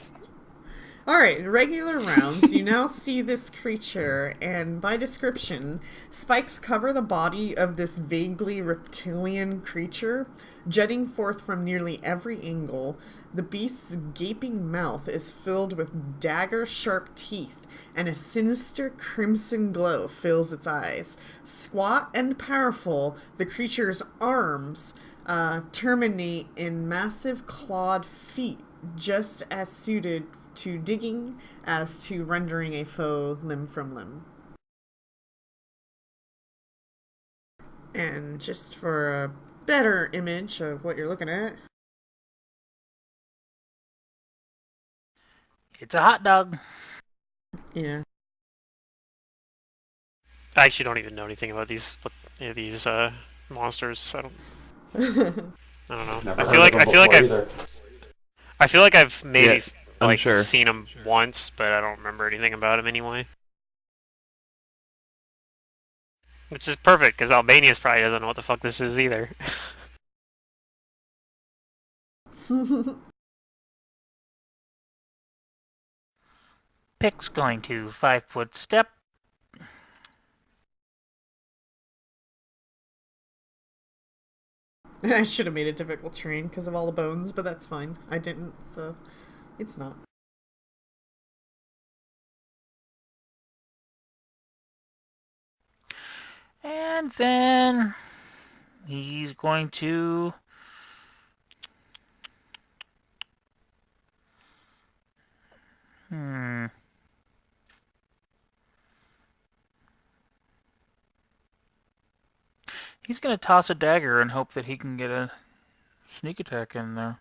Alright, regular rounds, you now see this creature, and by description, spikes cover the body of this vaguely reptilian creature, jutting forth from nearly every angle. The beast's gaping mouth is filled with dagger-sharp teeth, and a sinister crimson glow fills its eyes. Squat and powerful, the creature's arms terminate in massive clawed feet, just as suited to digging as to rendering a foe limb from limb. And just for a better image of what you're looking at, It's a hot dog. yeah. I actually don't even know anything about these monsters. I don't know. Never I heard feel like of them I feel like before I've either. I feel like I've maybe Yeah, I'm like sure. seen them once, but I don't remember anything about them anyway. Which is perfect because Albania's probably doesn't know what the fuck this is either. Pick's going to 5-foot step. I should have made it difficult terrain because of all the bones, but that's fine. I didn't, so it's not. And then he's going to He's going to toss a dagger and hope that he can get a sneak attack in there.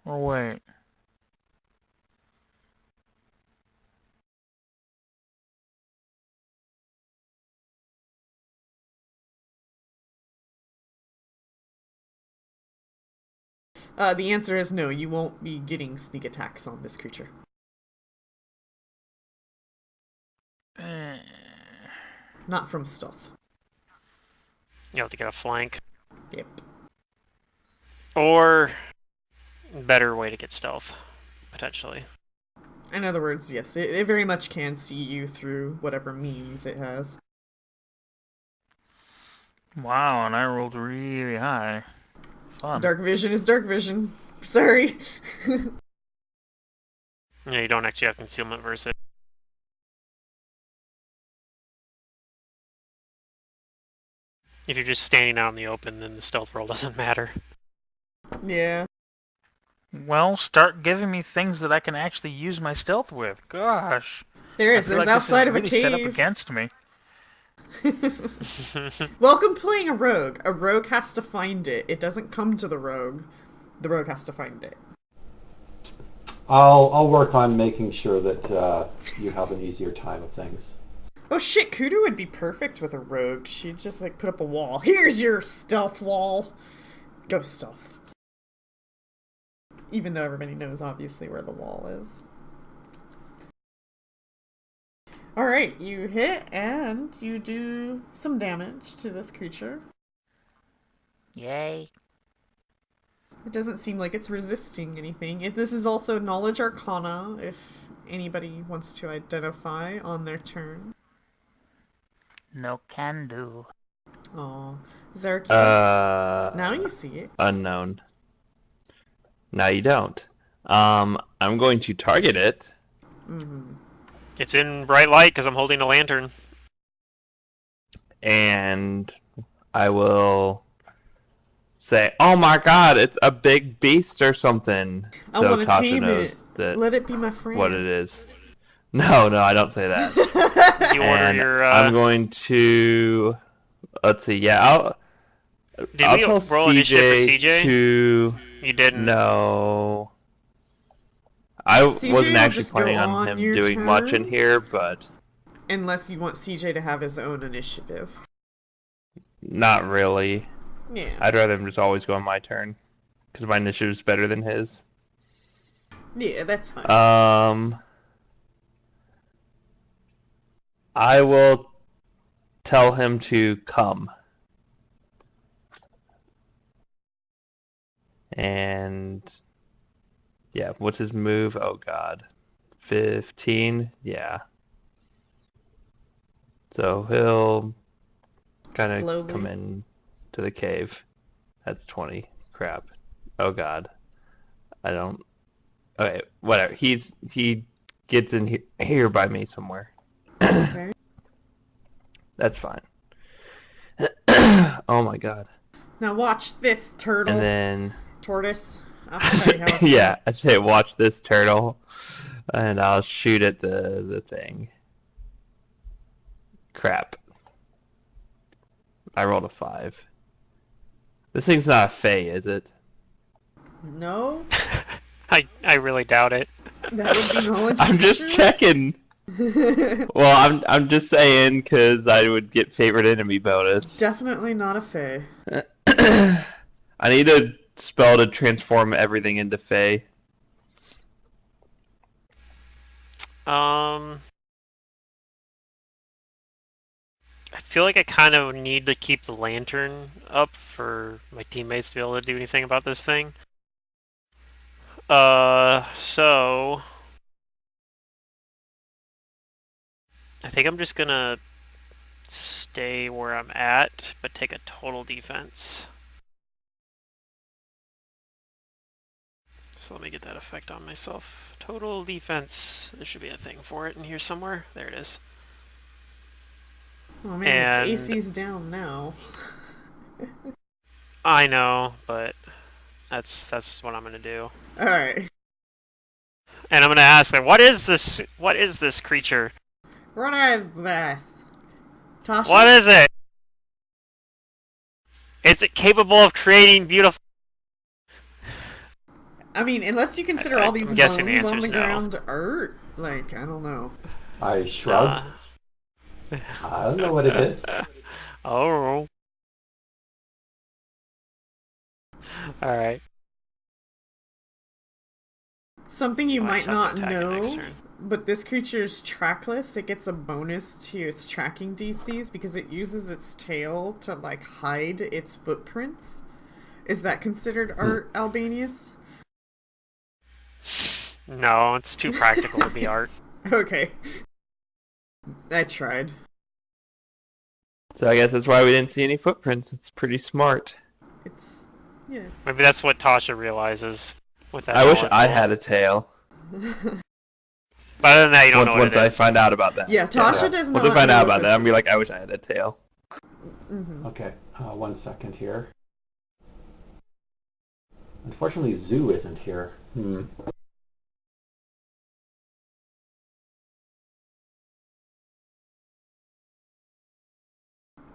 Or wait. The answer is no, you won't be getting sneak attacks on this creature. Not from stealth. You have to get a flank. Yep. Or better way to get stealth, potentially. In other words, yes, it very much can see you through whatever means it has. Wow, and I rolled really high. Fun. Dark vision is dark vision. Sorry. Yeah, you don't actually have concealment versus it. If you're just standing out in the open, then the stealth roll doesn't matter. Yeah. Well, start giving me things that I can actually use my stealth with. Gosh. There I is. feel There's like this is outside of a really set up cave. against me. Welcome playing a rogue. A rogue has to find it. It doesn't come to the rogue. The rogue has to find it. I'll work on making sure that you have an easier time of things. Oh shit, Kudu would be perfect with a rogue. She'd just like put up a wall. Here's your stealth wall. Go stealth. Even though everybody knows obviously where the wall is. Alright, you hit and you do some damage to this creature. Yay. It doesn't seem like it's resisting anything. This is also Knowledge Arcana, if anybody wants to identify on their turn. No can do. Oh, Zarky. Now you see it. Unknown. Now you don't. I'm going to target it. Mm-hmm. It's in bright light because I'm holding a lantern. And I will say, "Oh my God, it's a big beast or something." I So want to Tasha tame knows it. that Let it be my friend. what it is. No, I don't say that. You order And your. I'm going to. Let's see. Yeah, I'll Did we tell roll initiative for CJ? to. You didn't. No. I CJ wasn't will actually just go planning on on him your doing much in turn. here, but Unless you want CJ to have his own initiative. not really. Yeah. I'd rather him just always go on my turn, because my initiative is better than his. Yeah, that's fine. I will tell him to come. And yeah, what's his move? Oh God. 15? Yeah. So he'll kind of Slowly. come in to the cave. That's 20. Crap. Oh God. I don't. Okay, whatever. He gets in here by me somewhere. Okay. That's fine. Oh my God. Now watch this, turtle. And then Tortoise. I'll tell you how it's yeah, I say watch this turtle, and I'll shoot at the thing. Crap. I rolled a 5. This thing's not a Fey, is it? No? I really doubt it. That would be knowledge. I'm just checking. Well, I'm just saying because I would get favorite enemy bonus. Definitely not a Fey. I need a spell to transform everything into Fey. I feel like I kind of need to keep the lantern up for my teammates to be able to do anything about this thing. So I think I'm just gonna stay where I'm at, but take a total defense. So let me get that effect on myself. Total defense. There should be a thing for it in here somewhere. There it is. Oh man, its And- AC's down now. I know, but that's what I'm gonna do. Alright. And I'm gonna ask them, what is this? What is this creature? What is this? Tasha? What is it? Is it capable of creating beautiful? I mean, unless you consider I'm all these guessing the bones on answer's the no. ground art, like, I don't know. I shrug. I don't know what it is. Oh. All right. Something you I'll might have not to attack it next know, turn. but this creature's trackless. It gets a bonus to its tracking DCs because it uses its tail to, like, hide its footprints. Is that considered art, Albanius? No, it's too practical to be art. Okay. I tried. So I guess that's why we didn't see any footprints. It's pretty smart. It's... yeah, it's... Maybe that's what Tasha realizes with that. I wish knowledge I roll. had a tail. But other than that, you don't know what Once it I is. find out about that. Yeah, Tasha Yeah. does Once not I find know out what about that, this I'm gonna be is. like, I wish I had a tail. Mhm. Okay, 1 second here. Unfortunately, Zoo isn't here.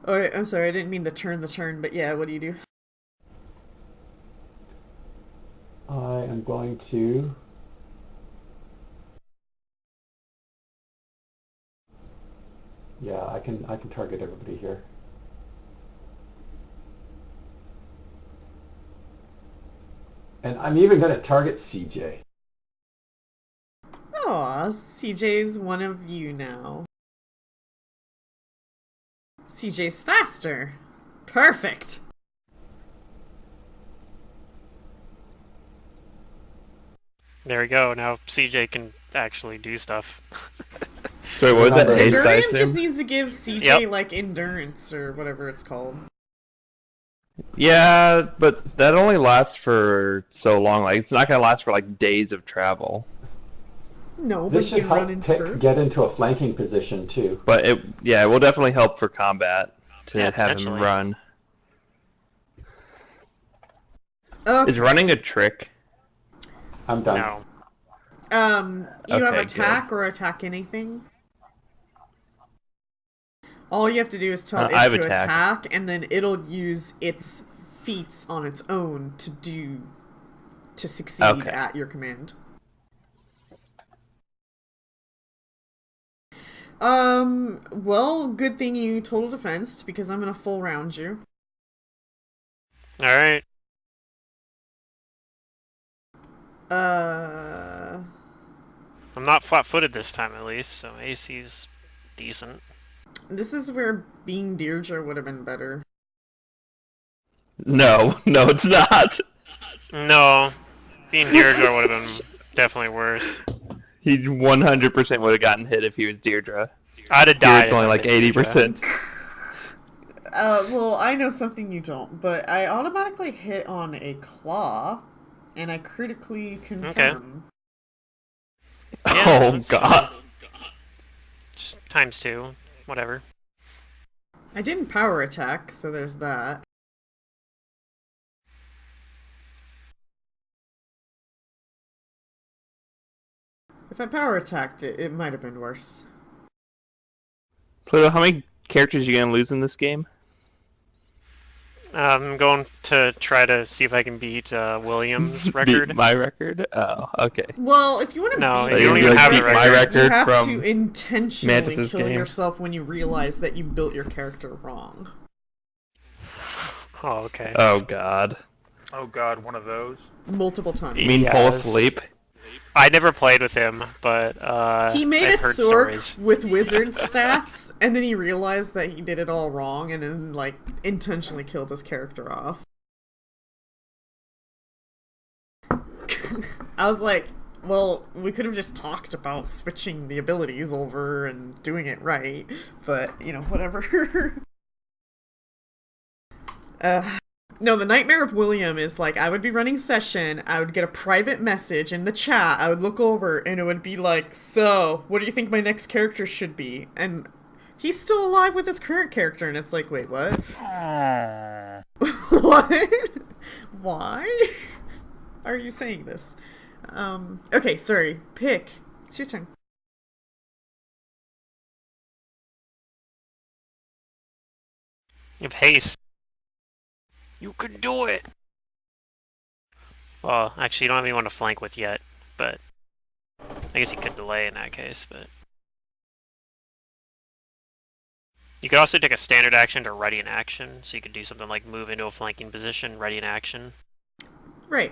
Oh, I'm sorry, I didn't mean to turn the turn, but yeah, what do you do? I am going to... Yeah, I can target everybody here. And I'm even going to target CJ. Aw, CJ's one of you now. CJ's faster. Perfect. There we go. Now CJ can actually do stuff. So what was that? Remember, Haste, I Zendurium just assume? needs to give CJ Yep. like endurance or whatever it's called. Yeah, but that only lasts for so long. Like, it's not gonna last for like days of travel. No, but this he should can run help in Pick spurts. get into a flanking position too. But it will definitely help for combat to Yeah, have him potentially. run. Okay. Is running a trick? I'm done. No. You have Okay, attack or attack anything. All you have to do is tell I it have to attack. attack, and then it'll use its feats on its own to succeed Okay. at your command. Well, good thing you total defensed because I'm gonna full round you. All right. I'm not flat-footed this time, at least, so AC's decent. This is where being Deirdre would have been better. No, it's not. No, being Deirdre would have been definitely worse. He 100% would have gotten hit if he was Deirdre. I'd have Here died. it's if only I'd like been Deirdre. 80%. Well, I know something you don't, but I automatically hit on a claw, and I critically confirm. Yeah, Oh that's, god. Just ×2, whatever. I didn't power attack, so there's that. If I power attacked it, it might have been worse. Pluto, how many characters are you gonna lose in this game? I'm going to try to see if I can beat William's record. Beat my record? Oh, okay. Well, if you want to No, beat you don't even William's have the my record. you record have from to intentionally Mantis's kill game. yourself when you realize that you built your character wrong. Oh, okay. Oh god. Oh god, one of those. Multiple times. You mean Yes. fall asleep? I never played with him, but He made I've a heard Sork stories. with wizard stats, and then he realized that he did it all wrong, and then, like, intentionally killed his character off. I was like, well, we could have just talked about switching the abilities over and doing it right, but, you know, whatever. No, the nightmare of William is like, I would be running session, I would get a private message in the chat, I would look over, and it would be like, so, what do you think my next character should be? And he's still alive with his current character, and it's like, wait, what? Aww. What? Why are you saying this? Okay, sorry, pick. It's your turn. You have haste. You can do it! Well, actually, you don't have anyone to flank with yet, but I guess you could delay in that case, but... You could also take a standard action to ready an action, so you could do something like move into a flanking position, ready an action. Right.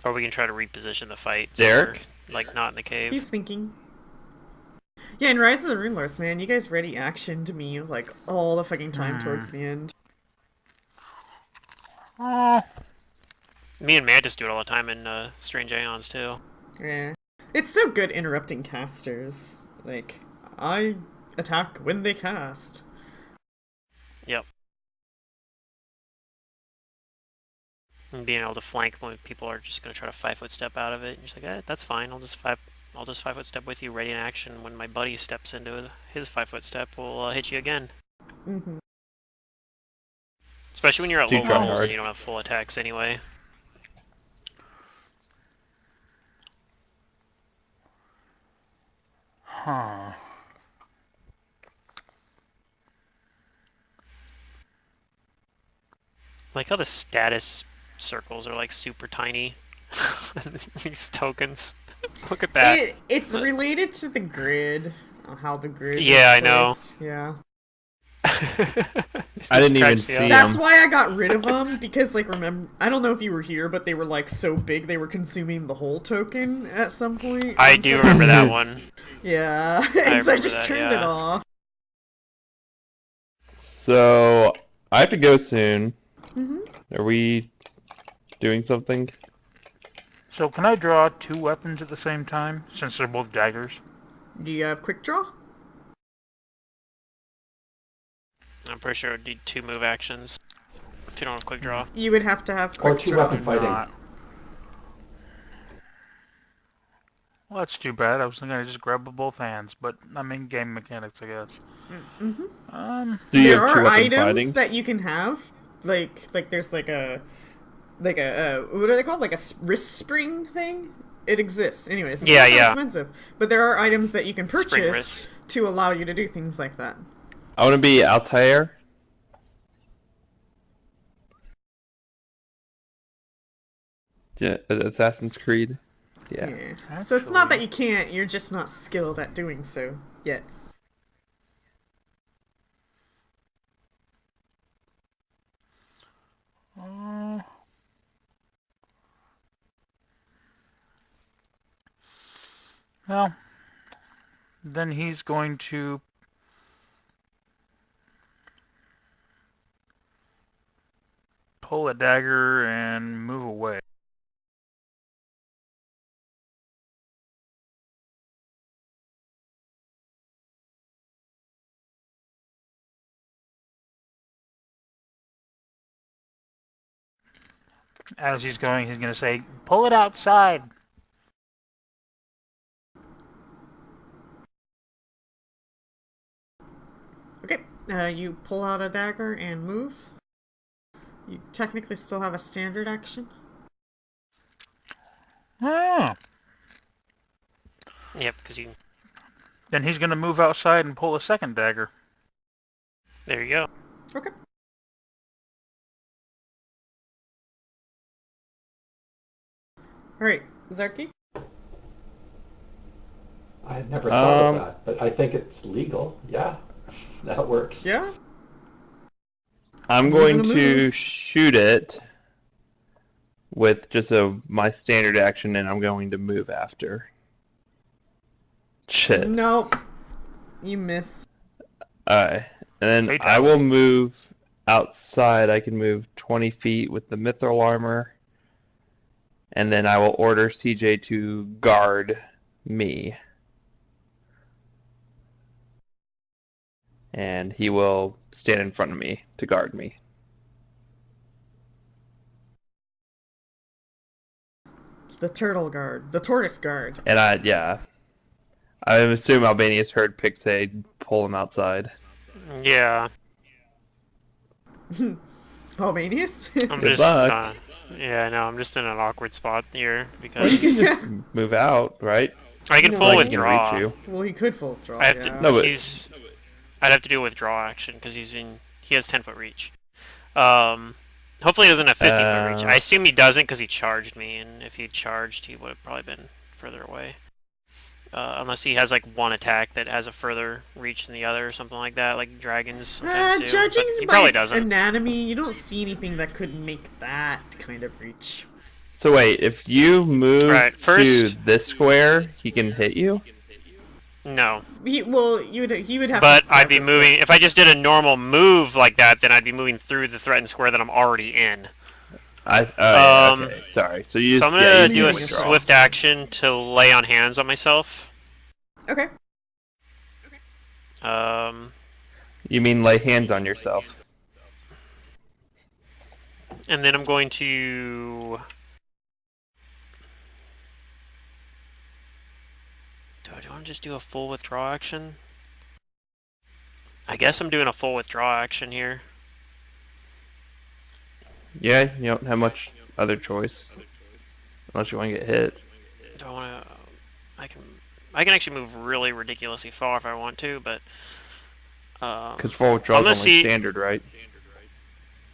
Or we can try to reposition the fight. Derek? Like, not in the cave. He's thinking. Yeah, in Rise of the Runelords, man, you guys ready action to me, like, all the fucking time towards the end. Me and Mantis do it all the time in Strange Aeons, too. Yeah. It's so good interrupting casters. Like, I attack when they cast. Yep. And being able to flank when people are just gonna try to 5-foot step out of it. You're just like, that's fine. I'll just 5-foot step with you, ready in action. When my buddy steps into his 5-foot step, we'll hit you again. Mm-hmm. Especially when you're at So low you try levels hard. and you don't have full attacks anyway. Huh. Like how the status circles are like super tiny. These tokens. Look at that. It's related to the grid, how the grid Yeah, is I know. placed. Yeah. I didn't even see them. That's why I got rid of them, because, like, remember, I don't know if you were here, but they were, like, so big they were consuming the whole token at some point. I do remember that one. Yeah, and so I just turned it yeah. off. So I have to go soon. Mm-hmm. Are we doing something? So can I draw 2 weapons at the same time, since they're both daggers? Do you have quick draw? I'm pretty sure it would need 2 move actions. If you don't have quick draw. You would have to have Or quick 2 draw. weapon fighting. Not. Well, that's too bad. I was thinking I'd just grab with both hands, but I mean game mechanics, I guess. Mm-hmm. Do you There have 2 are weapon items fighting? that you can have, like there's like a what are they called? Like a wrist spring thing. It exists. Anyways, it's Yeah, not that yeah. expensive, but there are items that you can Spring purchase wrist. to allow you to do things like that. I want to be Altair. Yeah, Assassin's Creed. Yeah. So it's not that you can't, you're just not skilled at doing so yet. Well, then he's going to pull a dagger and move away. As he's going to say, "Pull it outside." Okay, you pull out a dagger and move. You technically still have a standard action. Ah. Yep, because you. Then he's going to move outside and pull a second dagger. There you go. Okay. Alright, Zarky? I had never thought of that, but I think it's legal. Yeah, that works. Yeah? I'm Moving going to to move. shoot it with just my standard action, and I'm going to move after. Shit. Nope. You miss. Alright. And then I Fatality. will move outside. I can move 20 feet with the mithril armor. And then I will order CJ to guard me. And he will stand in front of me to guard me. The turtle guard. The tortoise guard. And I assume Albania's heard Pixay pull him outside. Yeah. Albanius? I'm Good just. luck. Yeah, no, I'm just in an awkward spot here Well, you because can just move out, right? I can No, full I Like he can withdraw. reach you. Well, he could full draw. I have yeah. to. No, but- I'd have to do a withdraw action because he has 10-foot reach. Hopefully he doesn't have 50-foot reach. I assume he doesn't because he charged me, and if he charged, he would have probably been further away. Unless he has like one attack that has a further reach than the other or something like that, like dragons sometimes do. Judging But he by probably its doesn't. anatomy, you don't see anything that could make that kind of reach. So wait, if you move Right, to first- this square, he can hit you? No, He would have. but to I'd be focus moving. If I just did a normal move like that, then I'd be moving through the threatened square that I'm already in. Okay, sorry. So you So I'm just, gonna you do a can withdraw. swift action to lay on hands on myself. it. Okay. You mean lay hands on yourself? And then I'm going to. Do I want to just do a full withdraw action? I guess I'm doing a full withdraw action here. Yeah, you don't have much other choice. Unless you want to get hit. Do I want to? I can actually move really ridiculously far if I want to, but. Because full withdrawal I'm is gonna only see- standard, right?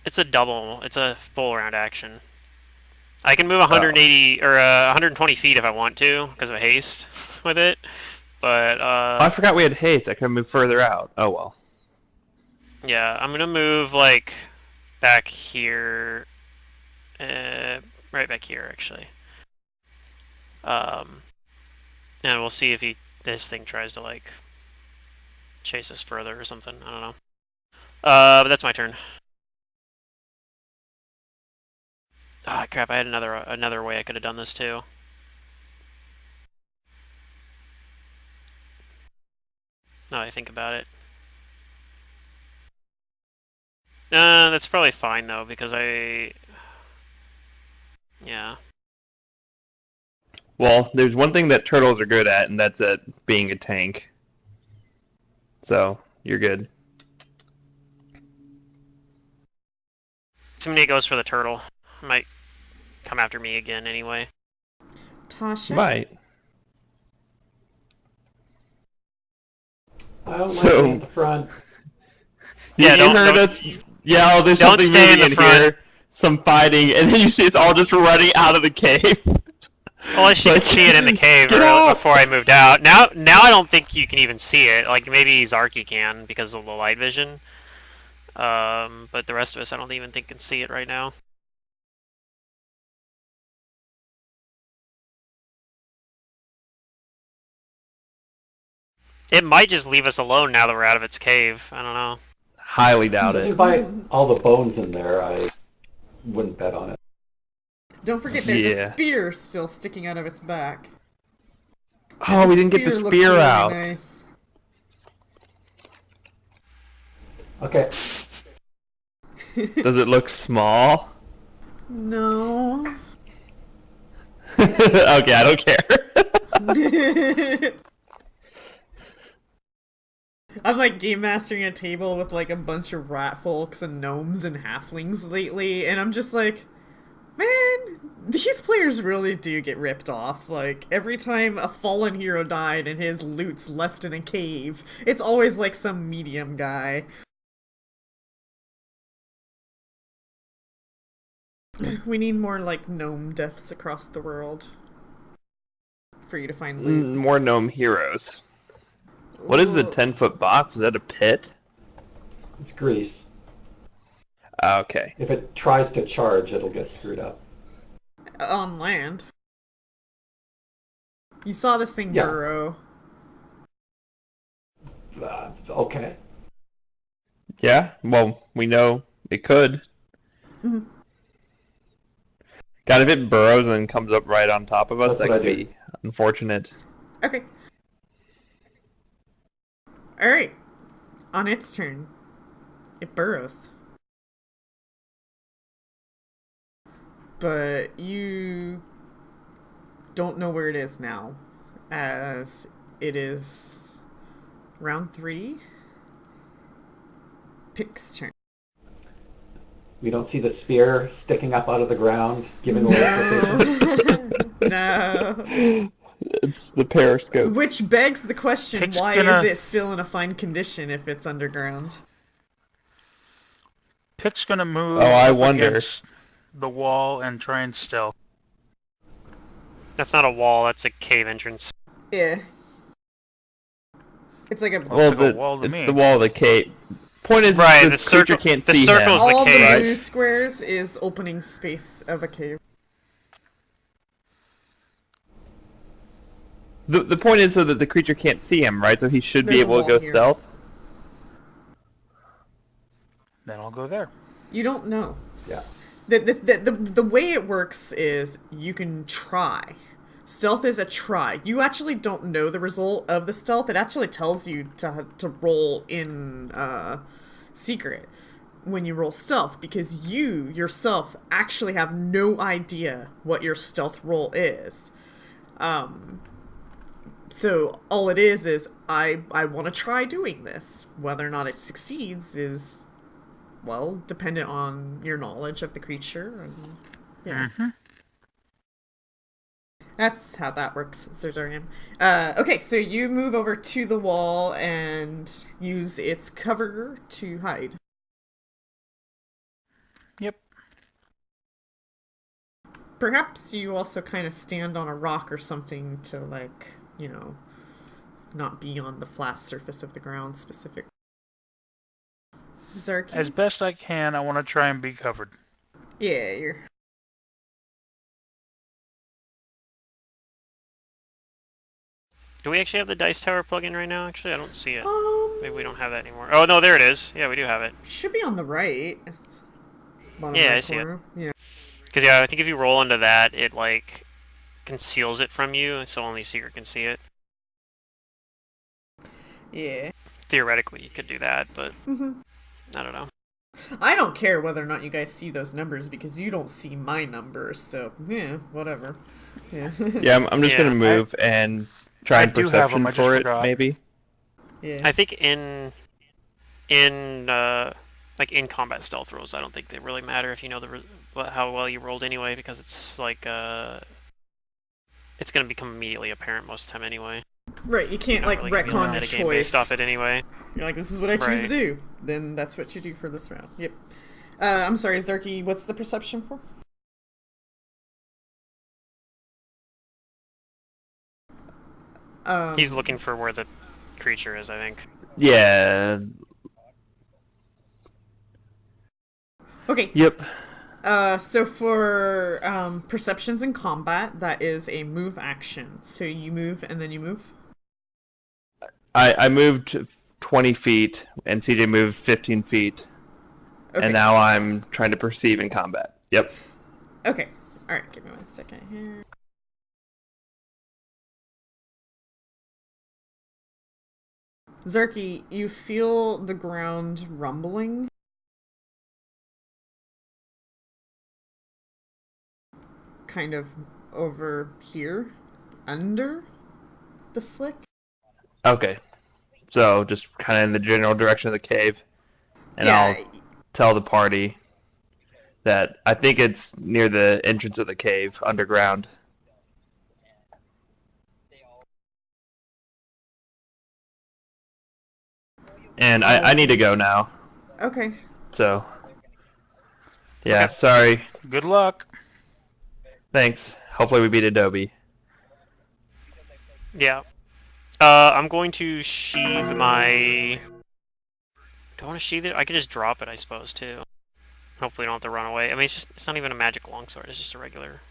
It's a double. It's a full round action. I can move 180 or 120 feet if I want to because of haste with it. But I forgot we had haste. I could move further out. Oh well. yeah, I'm gonna move like back here, right back here actually. And we'll see if this thing tries to like chase us further or something. I don't know. But that's my turn. Ah, crap! I had another way I could have done this too. Now that I think about it. That's probably fine though because yeah. Well, there's one thing that turtles are good at, and that's at being a tank. So you're good. Too many goes for the turtle. Might come after me again anyway. Tasha? Right. I don't like being at the front. Yeah, you heard us yell, there's don't something stay in moving the front. here, some fighting, and then you see it's all just running out of the cave. Well, I should see it in the cave before I moved out. Now I don't think you can even see it. Like maybe Zarky can because of the light vision. But the rest of us, I don't even think can see it right now. It might just leave us alone now that we're out of its cave. I don't know. Highly doubt Judging it. by all the bones in there, I wouldn't bet on it. Don't forget there's a spear still sticking out of its back. Oh, we didn't get the looks spear really out. Nice. Okay. Does it look small? No. Okay, I don't care. I'm like game mastering a table with like a bunch of rat folks and gnomes and halflings lately, and I'm just like, man, these players really do get ripped off. Like, every time a fallen hero died and his loot's left in a cave, it's always like some medium guy. We need more like gnome deaths across the world for you to find loot. More gnome heroes. What is the 10-foot box? Is that a pit? It's grease. Okay. If it tries to charge, it'll get screwed up. On land. You saw this thing burrow. Okay. Yeah, well, we know it could. Mm-hmm. God, if it burrows and comes up right on top of us, that could be unfortunate. Okay. Alright. On its turn, it burrows. But you don't know where it is now, as it is round 3. Pick's turn. We don't see the spear sticking up out of the ground, giving away location. No. It's the periscope. Which begs the question, why is it still in a fine condition if it's underground? Pick's gonna move against the wall and try and stealth. That's not a wall, that's a cave entrance. Yeah. It's like a wall to it's me. the wall of the cave. Point is, right, the creature can't see him. All the cave. the blue squares is opening space of a cave. The point is so that the creature can't see him, right? So he should be able to go stealth. Then I'll go there. You don't know. Yeah. The way it works is you can try. Stealth is a try. You actually don't know the result of the stealth. It actually tells you to roll in secret when you roll stealth, because you yourself actually have no idea what your stealth roll is. So all it is I want to try doing this. Whether or not it succeeds is, well, dependent on your knowledge of the creature. And, yeah. Mm-hmm. That's how that works, Sir Dorian. Okay, so you move over to the wall and use its cover to hide. perhaps you also kind of stand on a rock or something to, like, not be on the flat surface of the ground specifically. Zarky? As best I can, I want to try and be covered. Yeah, you're... Do we actually have the dice tower plug-in right now? Actually, I don't see it. Maybe we don't have that anymore. Oh, no, there it is. Yeah, we do have it. Should be on the right. Bottom Yeah, right I see it. corner. Yeah. Because, yeah, I think if you roll into that, it, like, conceals it from you, so only Secret can see it. Yeah. Theoretically, you could do that, but Mm-hmm. I don't know. I don't care whether or not you guys see those numbers because you don't see my numbers, so yeah, whatever. Yeah. Yeah, I'm just Yeah, gonna move and try I and do have 'em, perception I just for it, forgot. maybe. Yeah. I think in like in combat stealth rolls, I don't think they really matter if you know how well you rolled anyway, because it's like it's gonna become immediately apparent most of the time anyway. Right, you can't like Really gonna be retcon your metagame based choice. off it anyway. You're like, this is what I choose to Right. do. Then that's what you do for this round. Yep. I'm sorry, Zarky, what's the perception for? He's looking for where the creature is, I think. Yeah. Okay. Yep. So for perceptions in combat, that is a move action. So you move and then you move? I moved 20 feet, and CJ moved 15 feet, Okay. and now I'm trying to perceive in combat. Yep. Okay. Alright, give me 1 second here. Zarky, you feel the ground rumbling. Kind of over here, under the slick. Okay. So just kind of in the general direction of the cave, and Yeah. I'll tell the party that I think it's near the entrance of the cave, underground. And I need to go now, Okay. so... Yeah, Okay. sorry. Good luck. Thanks. Hopefully we beat Adobe. Yeah. I'm going to sheathe my... Do I want to sheathe it? I could just drop it, I suppose, too. Hopefully I don't have to run away. I mean, it's not even a magic longsword. It's just a regular,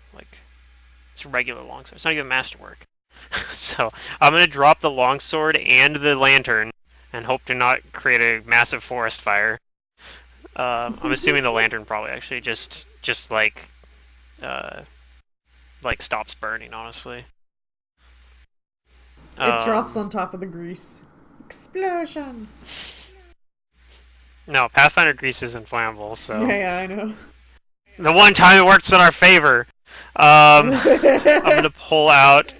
it's a regular longsword. It's not even masterwork. So, I'm going to drop the longsword and the lantern and hope to not create a massive forest fire. I'm assuming the lantern probably actually just stops burning, honestly. It drops on top of the grease. Explosion! No, Pathfinder grease isn't flammable, so... Yeah, I know. The one time it works in our favor. I'm gonna pull out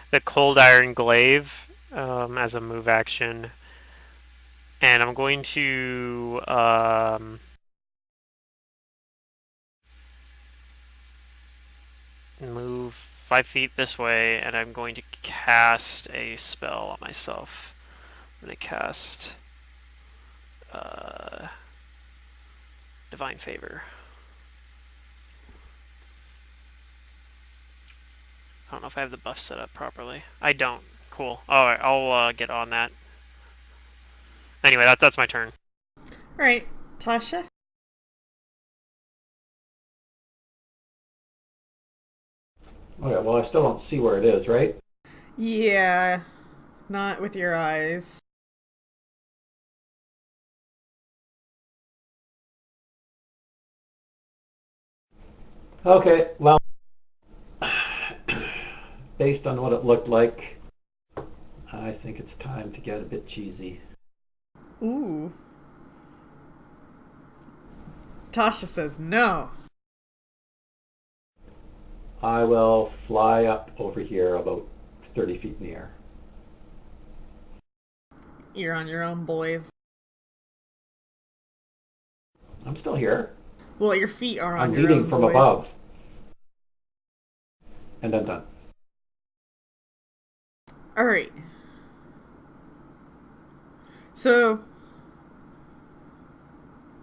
the cold iron glaive as a move action, and I'm going to move 5 feet this way, and I'm going to cast a spell on myself. I'm gonna cast Divine Favor. I don't know if I have the buff set up properly. I don't. Cool. Alright, I'll get on that. Anyway, that's my turn. Alright, Tasha? Okay, well, I still don't see where it is, right? Yeah, not with your eyes. Okay, well, based on what it looked like, I think it's time to get a bit cheesy. Ooh. Tasha says no. I will fly up over here about 30 feet in the air. You're on your own, boys. I'm still here. Well, your feet are on I'm your leading own, from boys. above. And I'm done. Alright. So,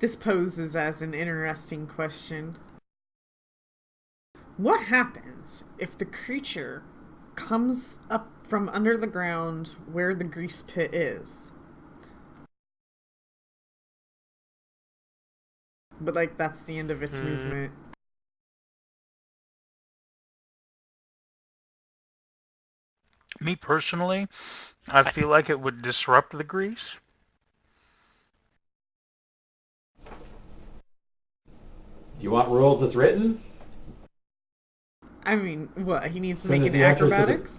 this poses as an interesting question. What happens if the creature comes up from under the ground where the grease pit is? But, like, that's the end of its movement. Me personally, I feel like it would disrupt the grease. Do you want rules as written? I mean, what? He needs to Soon make as an he enters the- acrobatics?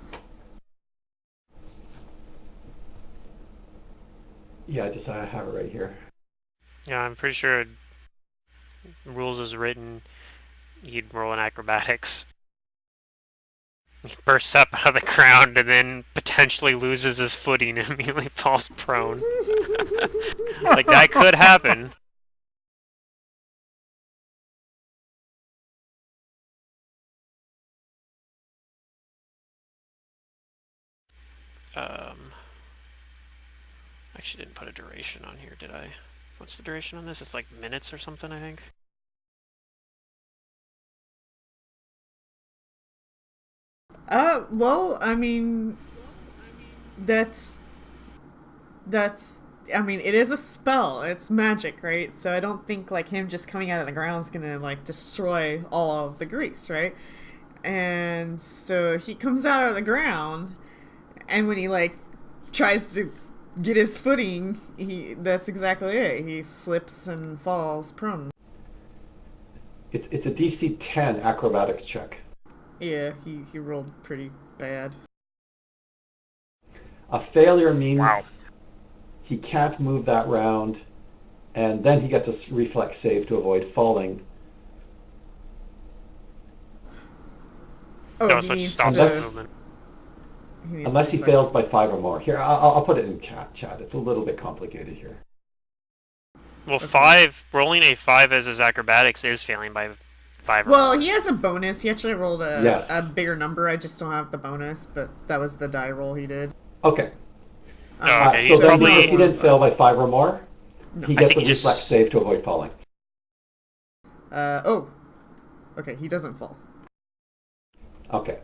Yeah, I have it right here. Yeah, I'm pretty sure rules as written, you'd roll an acrobatics. He bursts up out of the ground and then potentially loses his footing and immediately falls prone. Like, that could happen. Actually didn't put a duration on here, did I? What's the duration on this? It's like minutes or something, I think. Well, I mean, that's I mean, it is a spell. It's magic, right? So I don't think like him just coming out of the ground is gonna like destroy all of the grease, right? And so he comes out of the ground, and when he like tries to get his footing, that's exactly it. He slips and falls prone. It's a DC 10 acrobatics check. Yeah, he rolled pretty bad. A failure means Wow. he can't move that round, and then he gets a reflex save to avoid falling. Oh, No, he so it needs stops to. his movement. Unless he fails by 5 or more. Here, I'll put it in chat. It's a little bit complicated here. Well, Okay. rolling a 5 as his acrobatics is failing by 5 or Well, more. he has a bonus. He actually rolled Yes. a bigger number. I just don't have the bonus, but that was the die roll he did. Okay. Oh, okay, So he's then probably- because he didn't fail by 5 or more, No. he I gets think a he just- reflex save to avoid falling. Oh. Okay, he doesn't fall. Okay.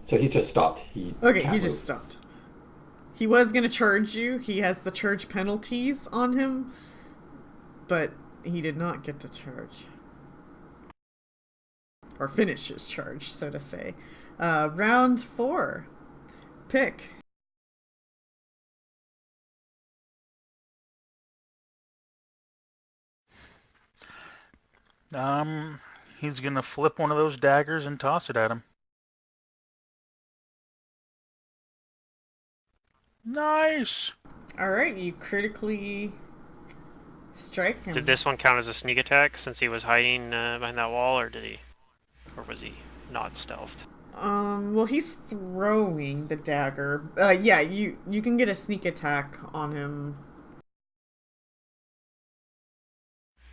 So he's just stopped. Okay, can't he just move. stopped. He was gonna charge you. He has the charge penalties on him, but he did not get to charge. Or finish his charge, so to say. Round 4. Pick. He's gonna flip one of those daggers and toss it at him. Nice. Alright, you critically strike him. Did this one count as a sneak attack since he was hiding behind that wall, or was he not stealthed? Well, he's throwing the dagger. Yeah, you can get a sneak attack on him.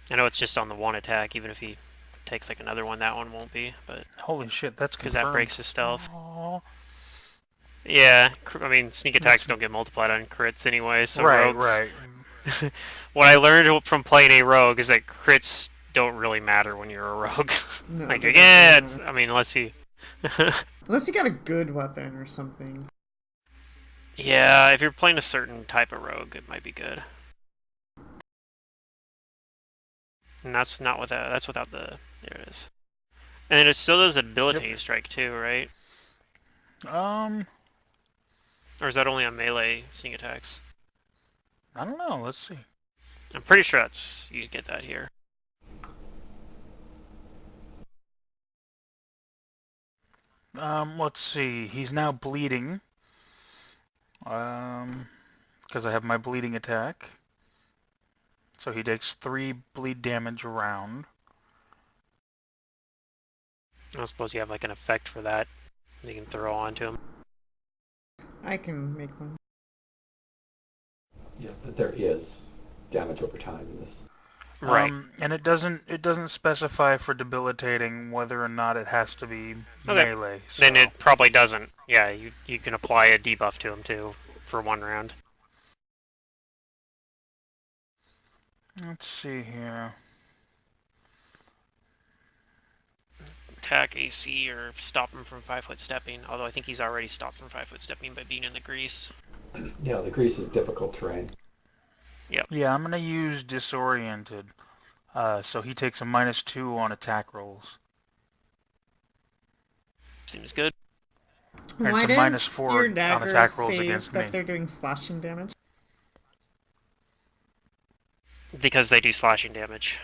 I know it's just on the one attack, even if he takes like another one, that one won't be, but Holy shit, that's because confirmed. that breaks his stealth. Aw. Yeah, I mean, sneak attacks don't get multiplied on crits anyway, so right, rogues... right. What I learned from playing a rogue is that crits don't really matter when you're a rogue. No, Like, they yeah, don't. I mean, unless you... Unless you got a good weapon or something. Yeah, if you're playing a certain type of rogue, it might be good. And that's not without... That's without the... There it is. And then it still does a debilitating strike too, right? Or is that only on melee sneak attacks? I don't know. Let's see. I'm pretty sure that's... You get that here. Let's see. He's now bleeding. Because I have my bleeding attack. So he takes 3 bleed damage a round. I suppose you have like an effect for that you can throw onto him. I can make one. Yeah, but there is damage over time in this. Right. And it doesn't specify for debilitating whether or not it has to be Okay. melee. So. Then it probably doesn't. Yeah, you can apply a debuff to him too for 1 round. Let's see here. attack AC or stop him from 5-foot stepping. Although I think he's already stopped from 5-foot stepping by being in the grease. Yeah, the grease is difficult terrain. Yep. Yeah, I'm gonna use disoriented. So he takes a -2 on attack rolls. Seems good. And Why it's a does -4 your on daggers attack rolls say against that me. they're doing slashing damage? Because they do slashing damage.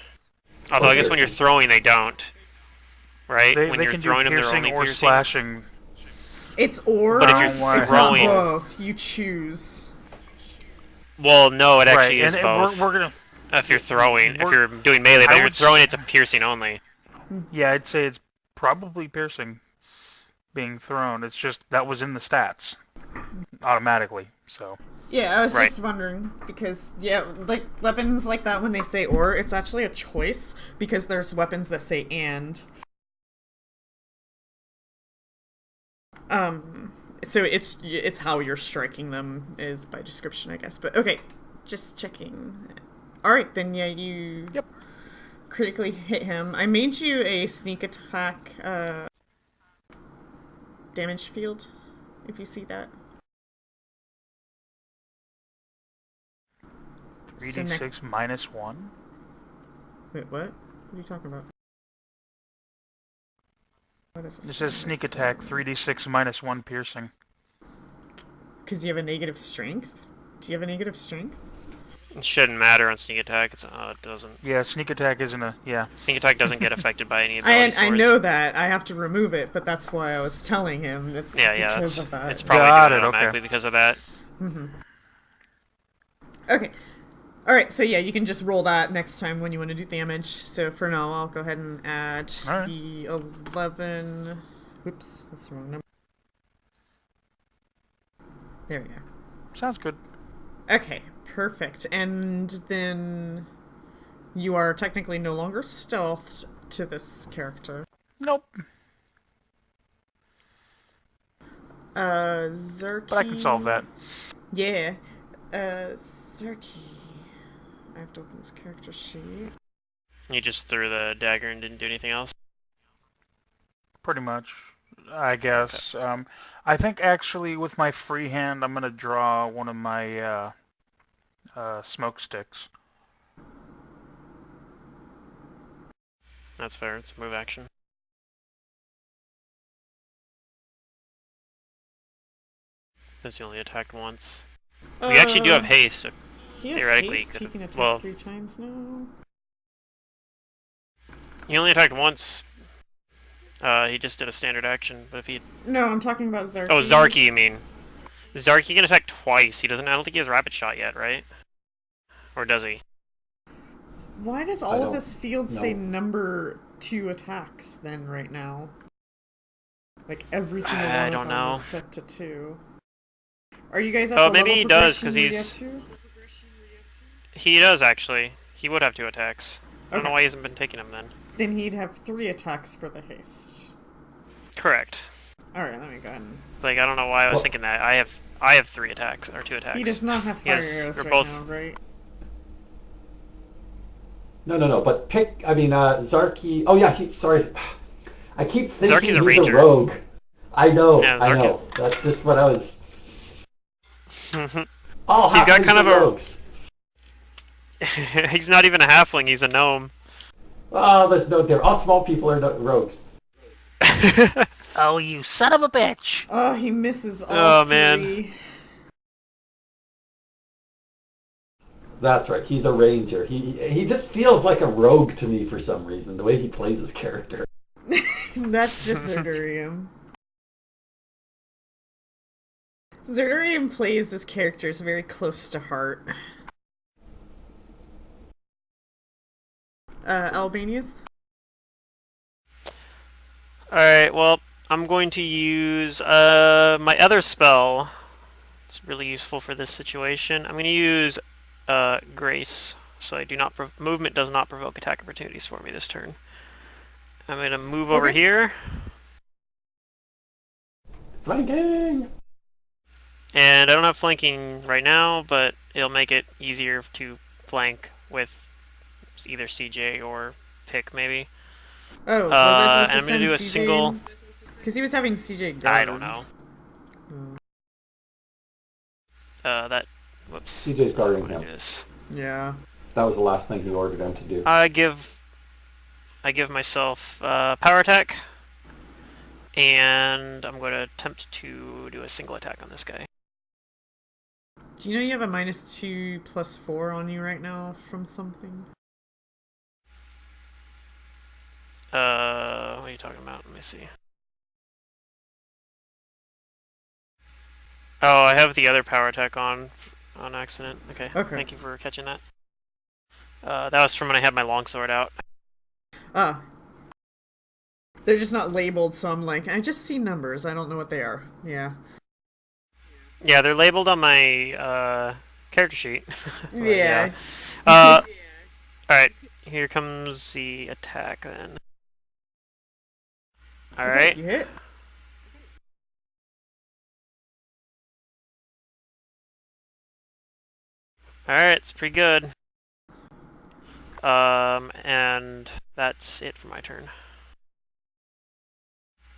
Although Or I guess when you're piercing. throwing, they don't. Right? They when you're can do throwing them, they're piercing only or piercing. slashing. It's or. But if I you're don't want- It's not throwing, both. You choose. well, no, it actually Right, is and both. we're gonna. If you're throwing, if we're- you're doing melee, but I if you're would- throwing, it's a piercing only. Yeah, I'd say it's probably piercing being thrown. It's just that was in the stats automatically. So Yeah, I was Right. just wondering because like weapons like that when they say or, it's actually a choice because there's weapons that say and. So it's how you're striking them is by description, I guess. But okay, just checking. All right, then you critically hit him. I made you a sneak attack damage field, if you see that. 3d6 -1. Wait, what? What are you talking about? What is It says sneak attack 3d6 -1 piercing. Because you have a negative strength? Do you have a negative strength? It shouldn't matter on sneak attack. It doesn't. Yeah, sneak attack isn't a Sneak attack doesn't get affected by any ability I scores. know that. I have to remove it, but that's why I was telling him. It's because of that. It's probably Got doing it, it okay. automatically because of that. Okay. Alright, so yeah, you can just roll that next time when you want to do damage. So for now, I'll go ahead and add Alright. the 11... Oops, that's the wrong number. There we go. Sounds good. Okay, perfect. And then you are technically no longer stealthed to this character. Nope. Zerky... But I can solve that. Yeah. Zerky... I have to open this character sheet. You just threw the dagger and didn't do anything else. Pretty much, I guess. I think actually with my free hand, I'm gonna draw one of my smoke sticks. That's fair. It's a move action. Since you only attacked once. We actually do have haste. So He has theoretically, haste. He could- can attack well- 3 times now. he only attacked once. He just did a standard action. But if he... No, I'm talking about Zarky. Oh, Zarky, you mean. Zarky can attack twice. He doesn't... I don't think he has rapid shot yet, right? Or does he? Why does all of his fields say number 2 attacks then right now? Like every single I one don't of them know. is set to 2. Are you guys at Oh, the maybe level he does, progression 'cause you he's- get to? He does, actually. He would have 2 attacks. I don't know Okay. why he hasn't been taking them then. Then he'd have 3 attacks for the haste. Correct. Alright, let me go ahead and... It's like, I don't know why I was Well- thinking that. I have 3 attacks, or 2 attacks. He does not have fire Yes, arrows we're right both- now, right? No, but pick, Zarky, oh yeah, sorry. I keep thinking Zarky's a he's ranger. a rogue. I know, Yeah, I Zarky- know. That's just what I was... He's Oh, got halflings kind are of a- rogues. He's not even a halfling, he's a gnome. Oh, there's no there. All small people are rogues. Oh, you son of a bitch! Oh, he misses all Oh, 3. man. That's right. He's a ranger. He just feels like a rogue to me for some reason. The way he plays his character. That's just Zerdurium. Zerdurium plays his characters very close to heart. Albanius? Alright, well, I'm going to use my other spell. It's really useful for this situation. I'm going to use Grace, so I do not movement does not provoke attack opportunities for me this turn. I'm going to move over Okay. here, Flanking! and I don't have flanking right now, but it'll make it easier to flank with either CJ or Pick, maybe. Oh, was I supposed And to I'm gonna send do a CJ? single. Because he was having CJ guard. I don't know. That. Whoops. CJ's So guarding I wanna him. do this. Yeah. That was the last thing he ordered him to do. I give myself power attack, and I'm going to attempt to do a single attack on this guy. Do you know you have a -2/+4 on you right now from something? What are you talking about? Let me see. Oh, I have the other power attack on accident. Okay. Thank you for catching that. That was from when I had my longsword out. Ah. They're just not labeled, so I'm like, I just see numbers. I don't know what they are. Yeah. Yeah, they're labeled on my character sheet. But, yeah. Alright, here comes the attack then. Alright. You hit. Alright, it's pretty good. And that's it for my turn.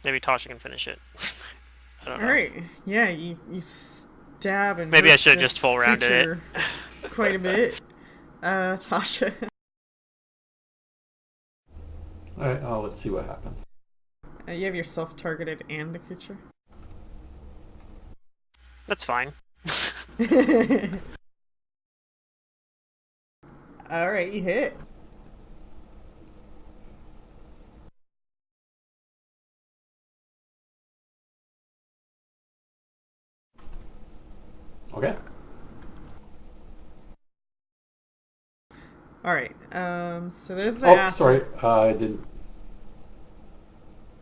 Maybe Tasha can finish it. I don't know. Alright. Yeah, you stab and Maybe I hurt should have this just full rounded it. quite a bit. Tasha. Alright, let's see what happens. You have yourself targeted and the creature. That's fine. Alright, you hit. Okay. Alright, so there's the Oh, sorry, I didn't.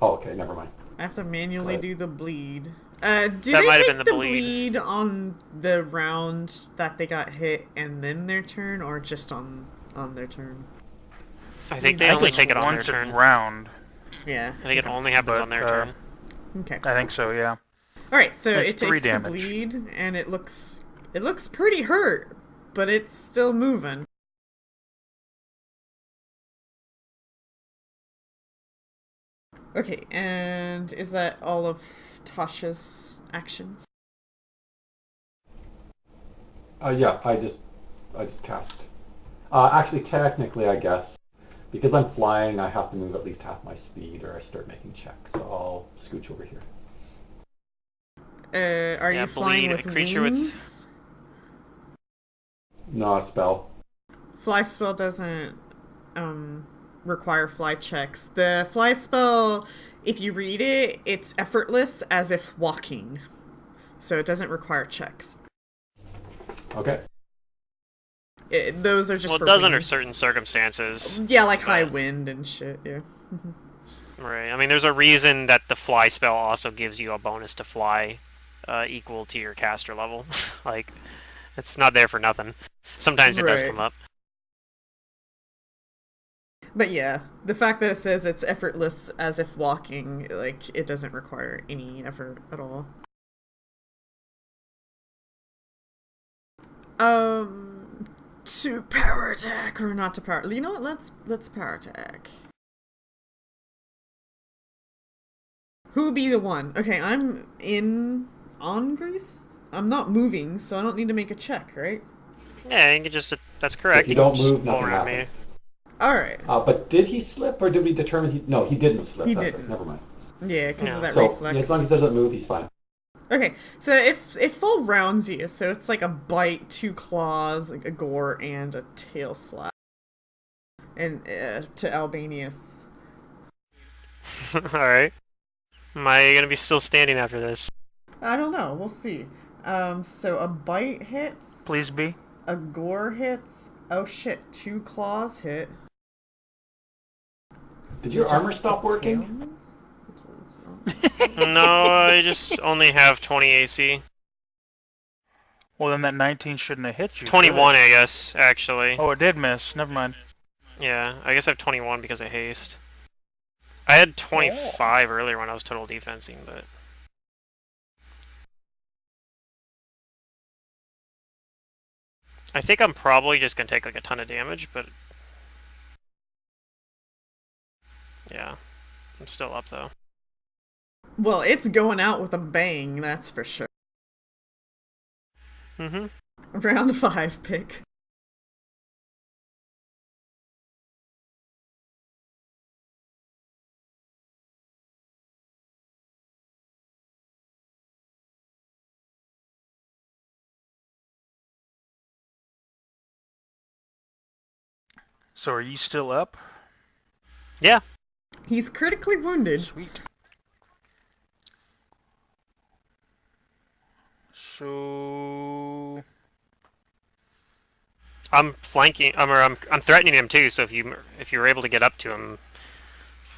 Oh, okay, never mind. I have to manually do the bleed. Do That they might have take been the the bleed. bleed on the round that they got hit and then their turn, or just on their turn? I think they I only think take it it's on their once a turn. round. Yeah. I think it only happens on their turn. Okay. I think so, yeah. Alright, so There's it 3 takes the damage. bleed, and it looks pretty hurt, but it's still moving. Okay, and is that all of Tasha's actions? Yeah, I just cast. Actually, technically, I guess, because I'm flying, I have to move at least half my speed, or I start making checks. So I'll scooch over here. Are Yeah, you flying bleed, with a creature wings? No, a spell. Fly spell doesn't require fly checks. The fly spell, if you read it, it's effortless as if walking. So it doesn't require checks. Okay. Those are just Well, for it does under wings. certain circumstances. Yeah, like high wind and shit, yeah. Right. I mean, there's a reason that the fly spell also gives you a bonus to fly equal to your caster level. Like, it's not there for nothing. Sometimes it does Right. come up. But yeah, the fact that it says it's effortless as if walking, like, it doesn't require any effort at all. To power attack or not to power? You know what? Let's power attack. Who'll be the one? Okay, I'm on Grease. I'm not moving, so I don't need to make a check, right? Yeah, you can just. That's correct. If you don't can just move, pull nothing around happens. All right. But did he slip, or did we determine he? No, he didn't slip. He That's didn't. Right. Never mind. Yeah, because of that So reflex. as long as he doesn't move, he's fine. Okay, so if it full rounds you, so it's like a bite, 2 claws, like a gore, and a tail slap. And to Albanius. Alright. Am I gonna be still standing after this? I don't know, we'll see. So a bite hits, Please be. a gore hits, oh shit, 2 claws hit. Did So your just armor stop the working? tails? No, I just only have 20 AC. Well, then that 19 shouldn't have hit you. should 21, it? I guess, actually. Oh, it did miss. Never mind. Yeah, I guess I have 21 because of haste. I had 25 earlier when I was total defensing, but... I think I'm probably just gonna take like a ton of damage, but... Yeah. I'm still up, though. Well, it's going out with a bang, that's for sure. Mm-hmm. Round 5 pick. So are you still up? Yeah. He's critically wounded. Sweet. So I'm flanking. I'm threatening him too. So if you were able to get up to him,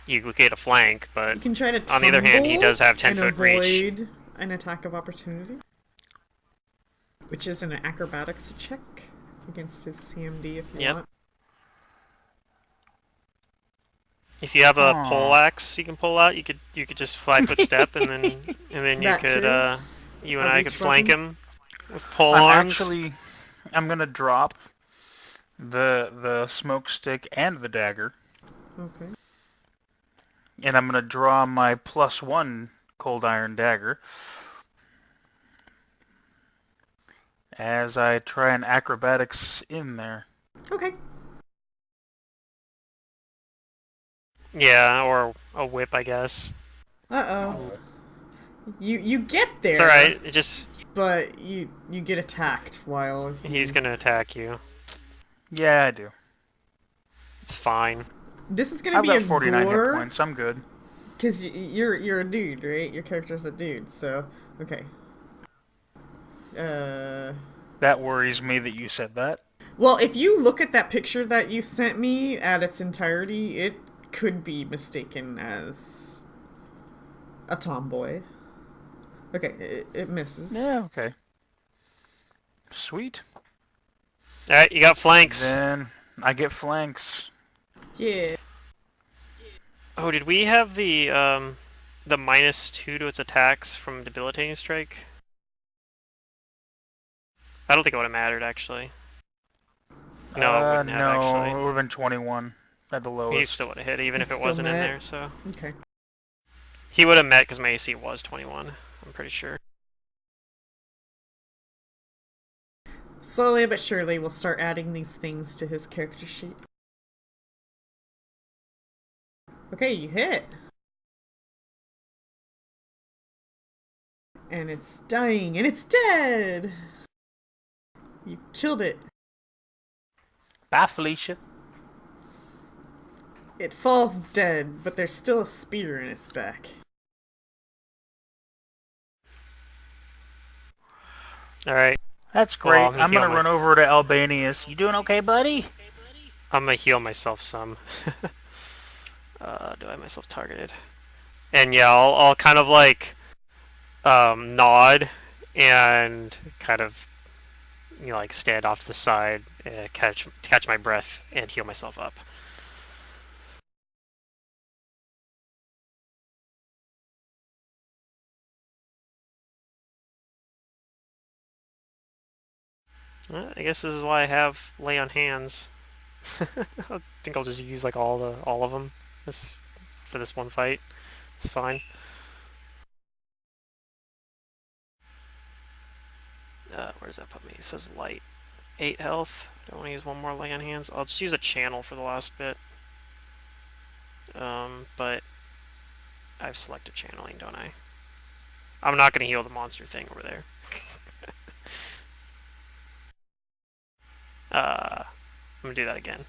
you would get a flank. But You can try to on the other hand, he tumble does have and 10-foot reach. avoid an attack of opportunity, which is an acrobatics check against his CMD if you Yep. want. If you have a Aw. pole axe, you can pull out. You could just 5-foot step, and then you That could too? you and A I reach could flank weapon? him with pole arms. I'm gonna drop the smoke stick and the dagger, Okay. and I'm gonna draw my +1 cold iron dagger as I try and acrobatics in there. Okay. Yeah, or a whip, I guess. Uh-oh. You get there. It's all right. It just But you get attacked while he's gonna attack you. Yeah, I do. It's fine. This is gonna I've be got a 49 hit gore points. I'm good. because you're a dude, right? Your character's a dude, so okay. That worries me that you said that. Well, if you look at that picture that you sent me at its entirety, it could be mistaken as a tomboy. Okay, it misses. Yeah, okay. Sweet. All right, you got flanks. Then I get flanks. Yeah. Oh, did we have the -2 to its attacks from debilitating strike? I don't think it would have mattered actually. No, it wouldn't have No, actually. it would have been 21 at the He lowest. still would have hit even He if it still wasn't in met. there. So Okay. he would have met because my AC was 21. I'm pretty sure. Slowly but surely, we'll start adding these things to his character sheet. Okay, you hit. And it's dying, and it's dead! You killed it. Bye, Felicia. It falls dead, but there's still a spear in its back. All right, That's great. I'm gonna I'm heal gonna my- run over to Albanius. You doing okay, buddy? I'm gonna heal myself some. Do I have myself targeted? And yeah, I'll kind of like nod and kind of like stand off to the side, catch my breath, and heal myself up. I guess this is why I have lay on hands. I think I'll just use like all of them for this one fight. It's fine. Where does that put me? It says light. 8 health. Don't want to use one more lay on hands. I'll just use a channel for the last bit. But I've selected channeling, don't I? I'm not going to heal the monster thing over there. I'm going to do that again.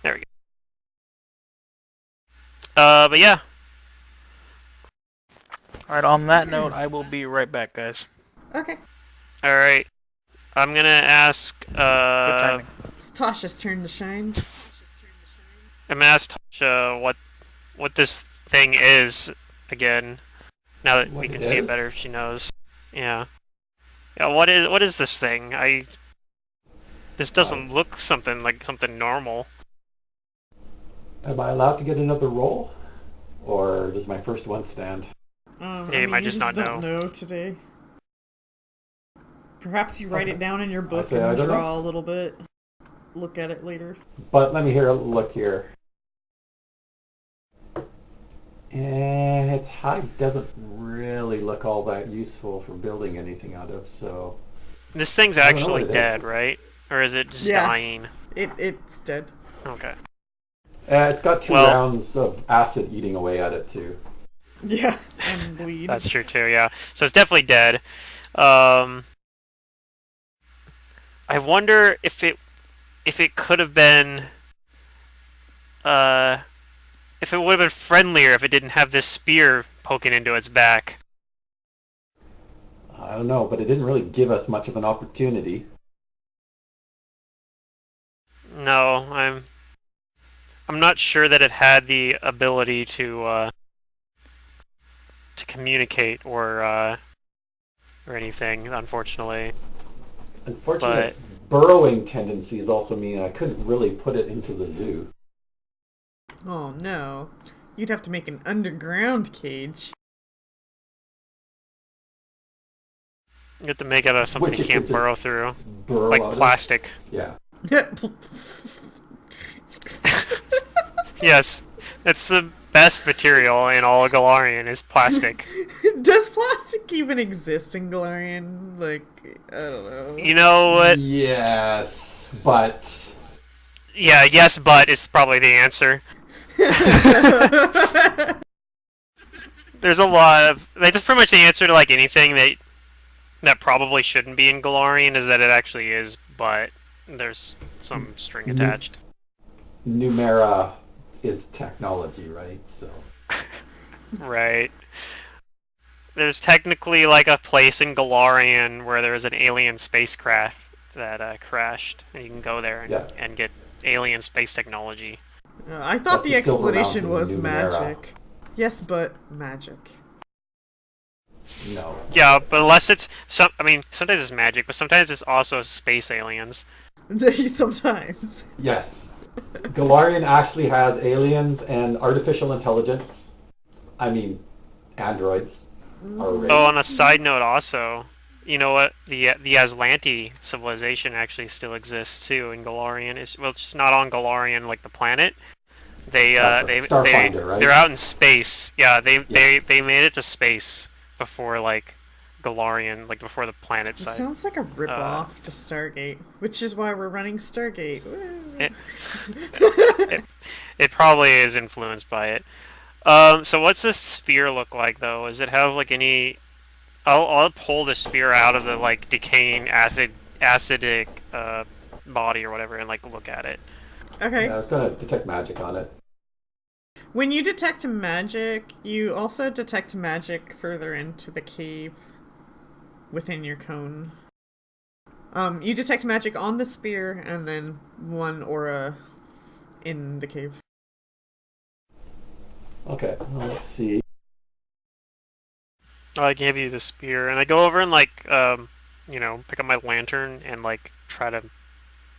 There we go. But yeah. Alright, on that note, I will be right back, guys. Okay. Alright. I'm going to ask... Good timing. It's Tasha's turn to shine. I'm going to ask Tasha what this thing is again. Now that we What can it see it is? better, if she knows. Yeah. Yeah, what is this thing? This doesn't look something normal. Am I allowed to get another roll? Or does my first one stand? Yeah, I you might you just not don't know today. Perhaps you write Okay. it down in your book say I and don't draw know. a little bit. Look at it later. But let me hear a look here. And its hide doesn't really look all that useful for building anything out of, so... This thing's I don't know actually what it dead, is. right? Or is it just Yeah. dying? It's dead. Okay. It's got 2 Well- rounds of acid eating away at it, too. Yeah, and bleed. That's true too, yeah. So it's definitely dead. I wonder if it could have been if it would have been friendlier if it didn't have this spear poking into its back. I don't know, but it didn't really give us much of an opportunity. No, I'm not sure that it had the ability to communicate or anything, unfortunately. Unfortunately, But- its burrowing tendencies also mean I couldn't really put it into the zoo. Oh no. You'd have to make an underground cage. You have to make it out of something Which you it can't could just burrow through. Burrow Like out of. plastic. Yeah. Yes. That's the best material in all of Galarian is plastic. Does plastic even exist in Galarian? Like, I don't know. You know what? Yes, but Yeah, yes, but is probably the answer. There's a lot of like that's pretty much the answer to like anything that probably shouldn't be in Galarian is that it actually is, but there's some string attached. Numera is technology, right? So Right. There's technically like a place in Galarian where there's an alien spacecraft that crashed, and you can go there and get alien space technology. I thought That's the the Silver explanation Mountain was in Numenera. magic. Yes, but magic. no. Yeah, but unless it's I mean, sometimes it's magic, but sometimes it's also space aliens. Sometimes. Yes. Galarian actually has aliens and artificial intelligence. I mean, androids. Already. Oh, on a side note, also, you know what? The Aslanti civilization actually still exists too in Galarian. It's just not on Galarian like the planet. They That's right. Starfinder, right? they're out in space. Yeah, Yeah. they made it to space before like Galarian, like before the planet It side. sounds like a rip-off to Stargate, which is why we're running Stargate. Woo. It probably is influenced by it. So what's this spear look like though? Does it have like any? I'll pull the spear out of the like decaying acidic body or whatever and like look at it. Okay. Yeah, I was gonna detect magic on it. When you detect magic, you also detect magic further into the cave within your cone. You detect magic on the spear and then one aura in the cave. Okay, well, let's see. I give you the spear and I go over and like pick up my lantern and like try to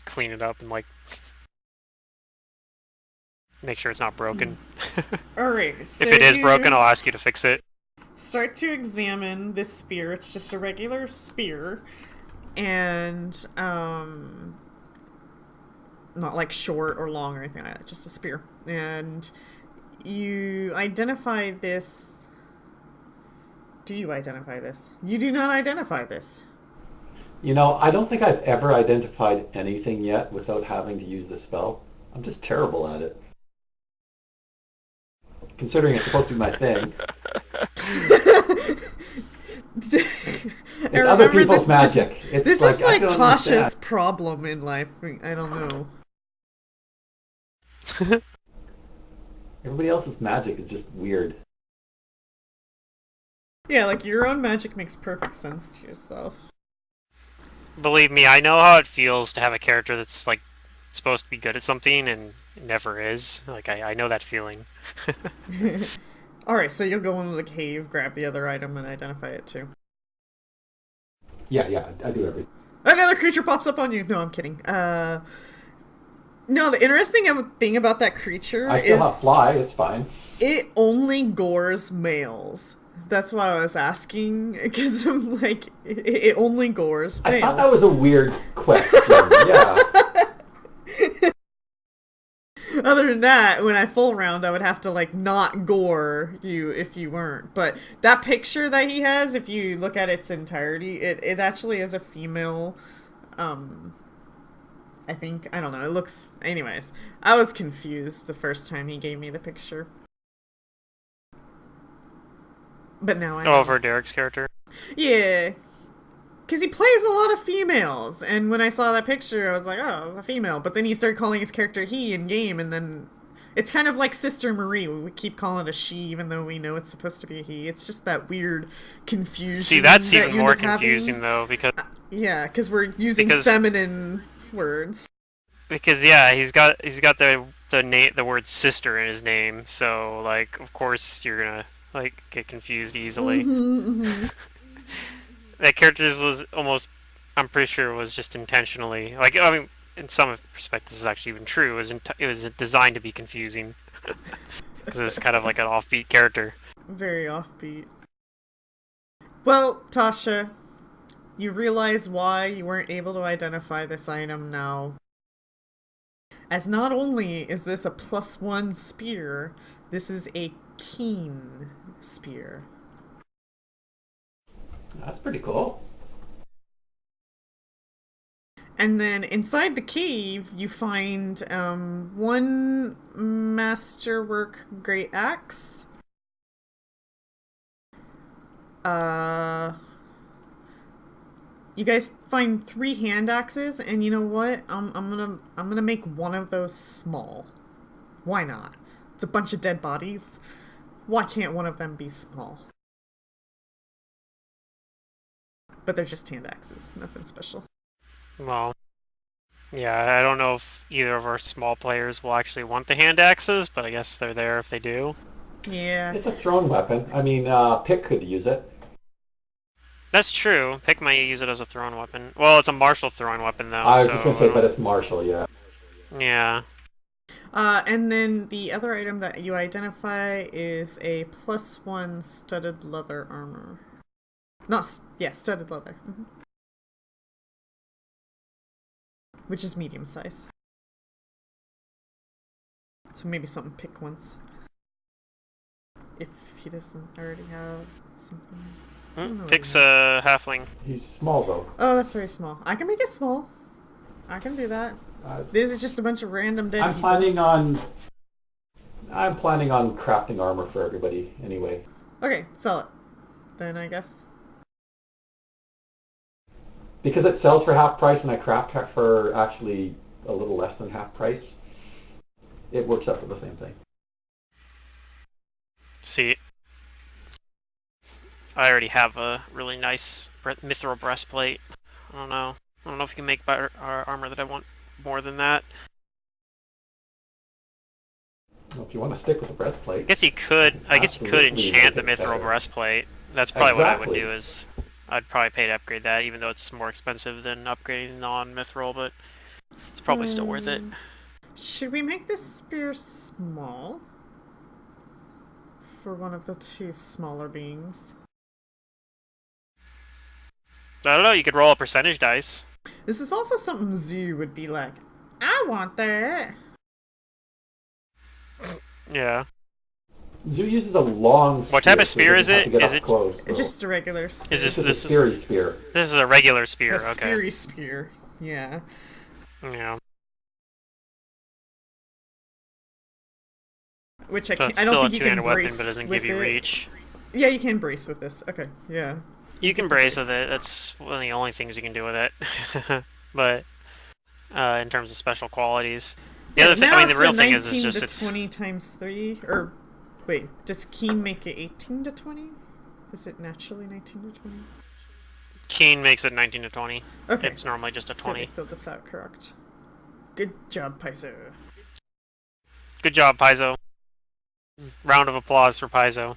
clean it up and like make sure it's not broken. Alright, so If it is you broken, I'll ask you to fix it. start to examine this spear. It's just a regular spear. And, not like short or long or anything like that, just a spear. And you identify this. Do you identify this? You do not identify this. You know, I don't think I've ever identified anything yet without having to use the spell. I'm just terrible at it. Considering it's supposed to be my thing. It's other people's magic. It's This like, is like I don't Tasha's understand. problem in life. I don't know. Everybody else's magic is just weird. Yeah, like your own magic makes perfect sense to yourself. Believe me, I know how it feels to have a character that's like supposed to be good at something and never is. Like I know that feeling. Alright, so you'll go into the cave, grab the other item, and identify it too. Yeah, I do everything. Another creature pops up on you. No, I'm kidding. No, the interesting thing about that creature I still is have fly, it's fine. it only gores males. That's why I was asking, because I'm like, it only gores males. I thought that was a weird question. Yeah. Other than that, when I full round, I would have to like not gore you if you weren't. But that picture that he has, if you look at its entirety, it actually is a female. I think, I don't know. It looks. Anyways, I was confused the first time he gave me the picture. But now I know. Oh, for Derek's character. Yeah. Because he plays a lot of females. And when I saw that picture, I was like, oh, it's a female. But then he started calling his character he in game. And then it's kind of like Sister Marie. We keep calling it a she, even though we know it's supposed to be a he. It's just that weird confusion. See, that's that even you more end up having. confusing, though, because... Yeah, because we're using feminine words. Because, yeah, he's got the word sister in his name. So, like, of course you're gonna, like, get confused easily. That character was almost, I'm pretty sure, was just intentionally, like, I mean, in some respects this is actually even true, it was designed to be confusing. Because it's kind of like an offbeat character. Very offbeat. Well, Tasha, you realize why you weren't able to identify this item now. As not only is this a +1 spear, this is a keen spear. That's pretty cool. And then inside the cave, you find one masterwork great axe. You guys find 3 hand axes, and you know what? I'm gonna make one of those small. Why not? It's a bunch of dead bodies. Why can't one of them be small? But they're just hand axes, nothing special. Well, yeah, I don't know if either of our small players will actually want the hand axes, but I guess they're there if they do. Yeah. It's a thrown weapon. I mean, Pick could use it. That's true. Pick might use it as a thrown weapon. Well, it's a martial thrown weapon, though. I was just going to say, but it's martial, yeah. Yeah. And then the other item that you identify is a +1 studded leather armor. Studded leather. Mm-hmm. Which is medium size. So maybe something Pick wants. If he doesn't already have something. Pick's a halfling. He's small, though. Oh, that's very small. I can make it small. I can do that. This is just a bunch of random dead people. I'm planning on crafting armor for everybody anyway. Okay, sell it. Then I guess. Because it sells for half price and I craft it for actually a little less than half price, it works out for the same thing. See, I already have a really nice mithril breastplate. I don't know if you can make better armor that I want more than that. Well, if you want to stick with the breastplate, I guess you could enchant the mithril breastplate. That's probably what I would do. Is I'd probably pay to upgrade that, even though it's more expensive than upgrading non-mithril, but it's probably still worth it. Should we make this spear small? For one of the 2 smaller beings. I don't know, you could roll a percentage dice. This is also something Zoo would be like, I want that. Yeah. Zoo uses a long spear. What type of spear is it? Is it close? It's just a regular spear. This is a speary spear. This is a regular spear, a okay. Speary spear, yeah. Yeah. Which So I don't think you can brace weapon, but doesn't with give you it. reach. Yeah, you can brace with this. Okay, yeah. You can brace with it. That's one of the only things you can do with it. But in terms of special qualities, the other thing, I mean, the real thing is it's just 19 to 20 times 3, or wait, does Keen make it 18 to 20? Is it naturally 19 to 20? Keen makes it 19 to 20. Okay, It's normally just a 20. So I filled this out correct. Good job, Paizo. Good job, Paizo. Round of applause for Paizo.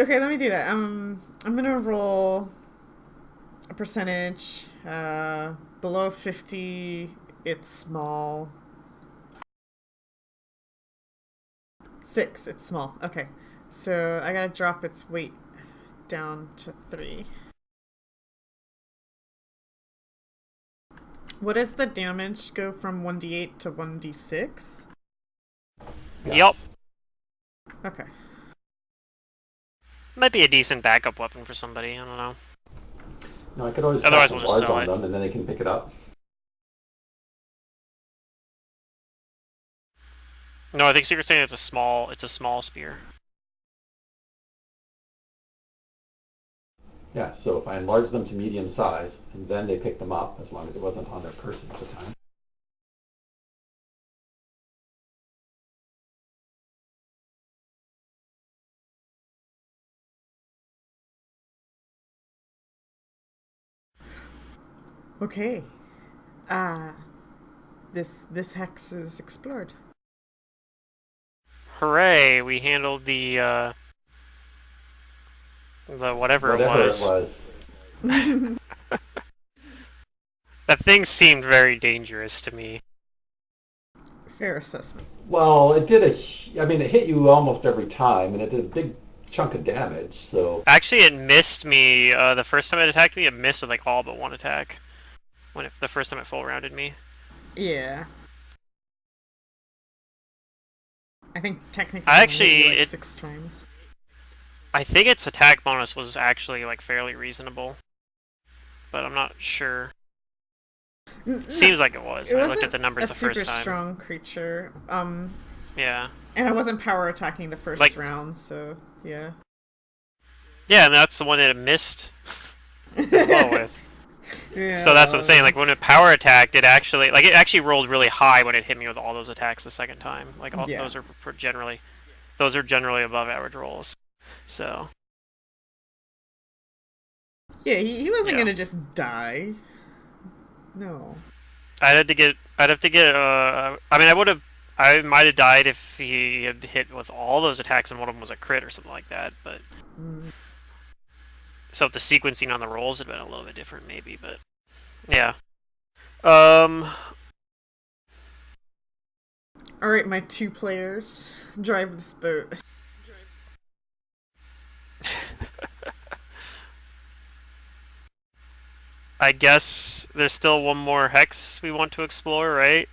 Okay, let me do that. I'm gonna roll a percentage. Below 50, it's small. 6, it's small. Okay, so I gotta drop its weight down to 3. What does the damage go from 1d8 to 1d6? Yup. Okay. Might be a decent backup weapon for somebody. I don't know. No, I could always Otherwise cast we'll a just large sell on it. them, and then they can pick it up. No, I think Secret's saying it's a small spear. Yeah, so if I enlarge them to medium size, and then they pick them up, as long as it wasn't on their person at the time. Okay. This hex is explored. Hooray! We handled the whatever it Whatever was. it was. That thing seemed very dangerous to me. Fair assessment. Well, it did I mean, it hit you almost every time, and it did a big chunk of damage, so... Actually, it missed me the first time it attacked me. It missed with like all but one attack. The first time it full rounded me. Yeah. I think technically Actually, maybe like it- 6 times. I think its attack bonus was actually like fairly reasonable, but I'm not sure. Seems like it was. It When I wasn't looked at the numbers a the super first time. strong creature. Yeah. And I wasn't power attacking the first Like- round, so yeah. Yeah, and that's the one that it missed as well with. Yeah, So that's what I'm saying. well, Like when it power attacked, it actually rolled really high when it hit me with all those attacks the second time. Like Yeah. those are generally above average rolls. So yeah, he wasn't Yeah. gonna just die. No. I'd have to get. I mean, I might have died if he had hit with all those attacks and one of them was a crit or something like that. But Mm. so if the sequencing on the rolls had been a little bit different, maybe. But yeah. Um. All right, my 2 players drive this boat. I guess there's still one more hex we want to explore, right?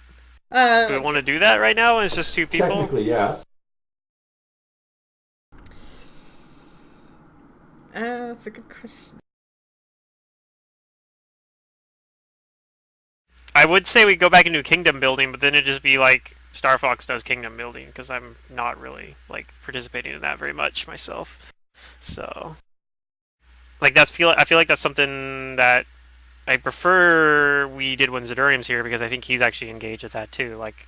Do we want to do that right now? It's just 2 people. Technically, yes. That's a good question. I would say we go back into kingdom building, but then it'd just be like Star Fox does kingdom building because I'm not really like participating in that very much myself. So, like I feel like that's something that I prefer we did when Zidurium's here because I think he's actually engaged with that too. Like,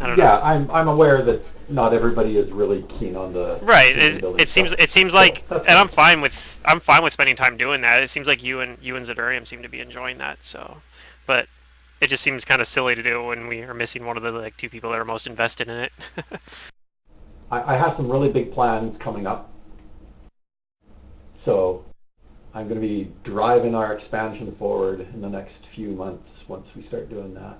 I don't know. Yeah, I'm aware that not everybody is really keen on the Right. kingdom building It seems stuff. like, that's and fine. I'm fine with spending time doing that. It seems like you and Zidurium seem to be enjoying that. So, but it just seems kind of silly to do when we are missing one of the like 2 people that are most invested in it. I have some really big plans coming up. So I'm going to be driving our expansion forward in the next few months once we start doing that.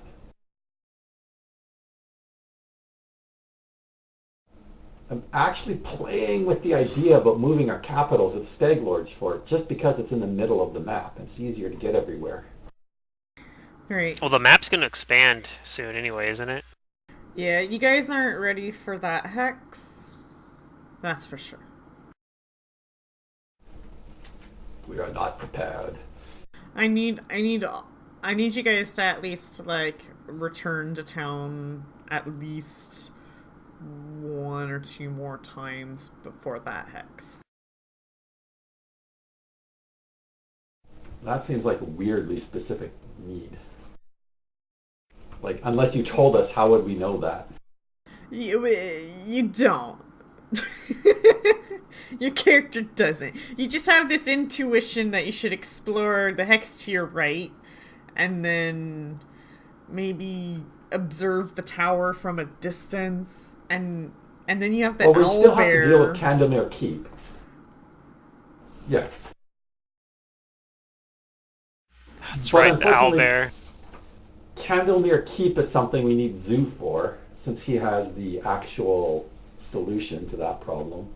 I'm actually playing with the idea about moving our capital to the Stag Lord's Fort just because it's in the middle of the map and it's easier to get everywhere. All right. Well, the map's going to expand soon anyway, isn't it? Yeah, you guys aren't ready for that hex. That's for sure. We are not prepared. I need you guys to at least like return to town at least 1 or 2 more times before that hex. That seems like a weirdly specific need. Like, unless you told us, how would we know that? You don't. Your character doesn't. You just have this intuition that you should explore the hex to your right, and then maybe observe the tower from a distance, and then you have the Well, we still have to deal owlbear. with Candlemere Keep. Yes. That's But right, the unfortunately, owlbear. Candlemere Keep is something we need Zoo for, since he has the actual solution to that problem.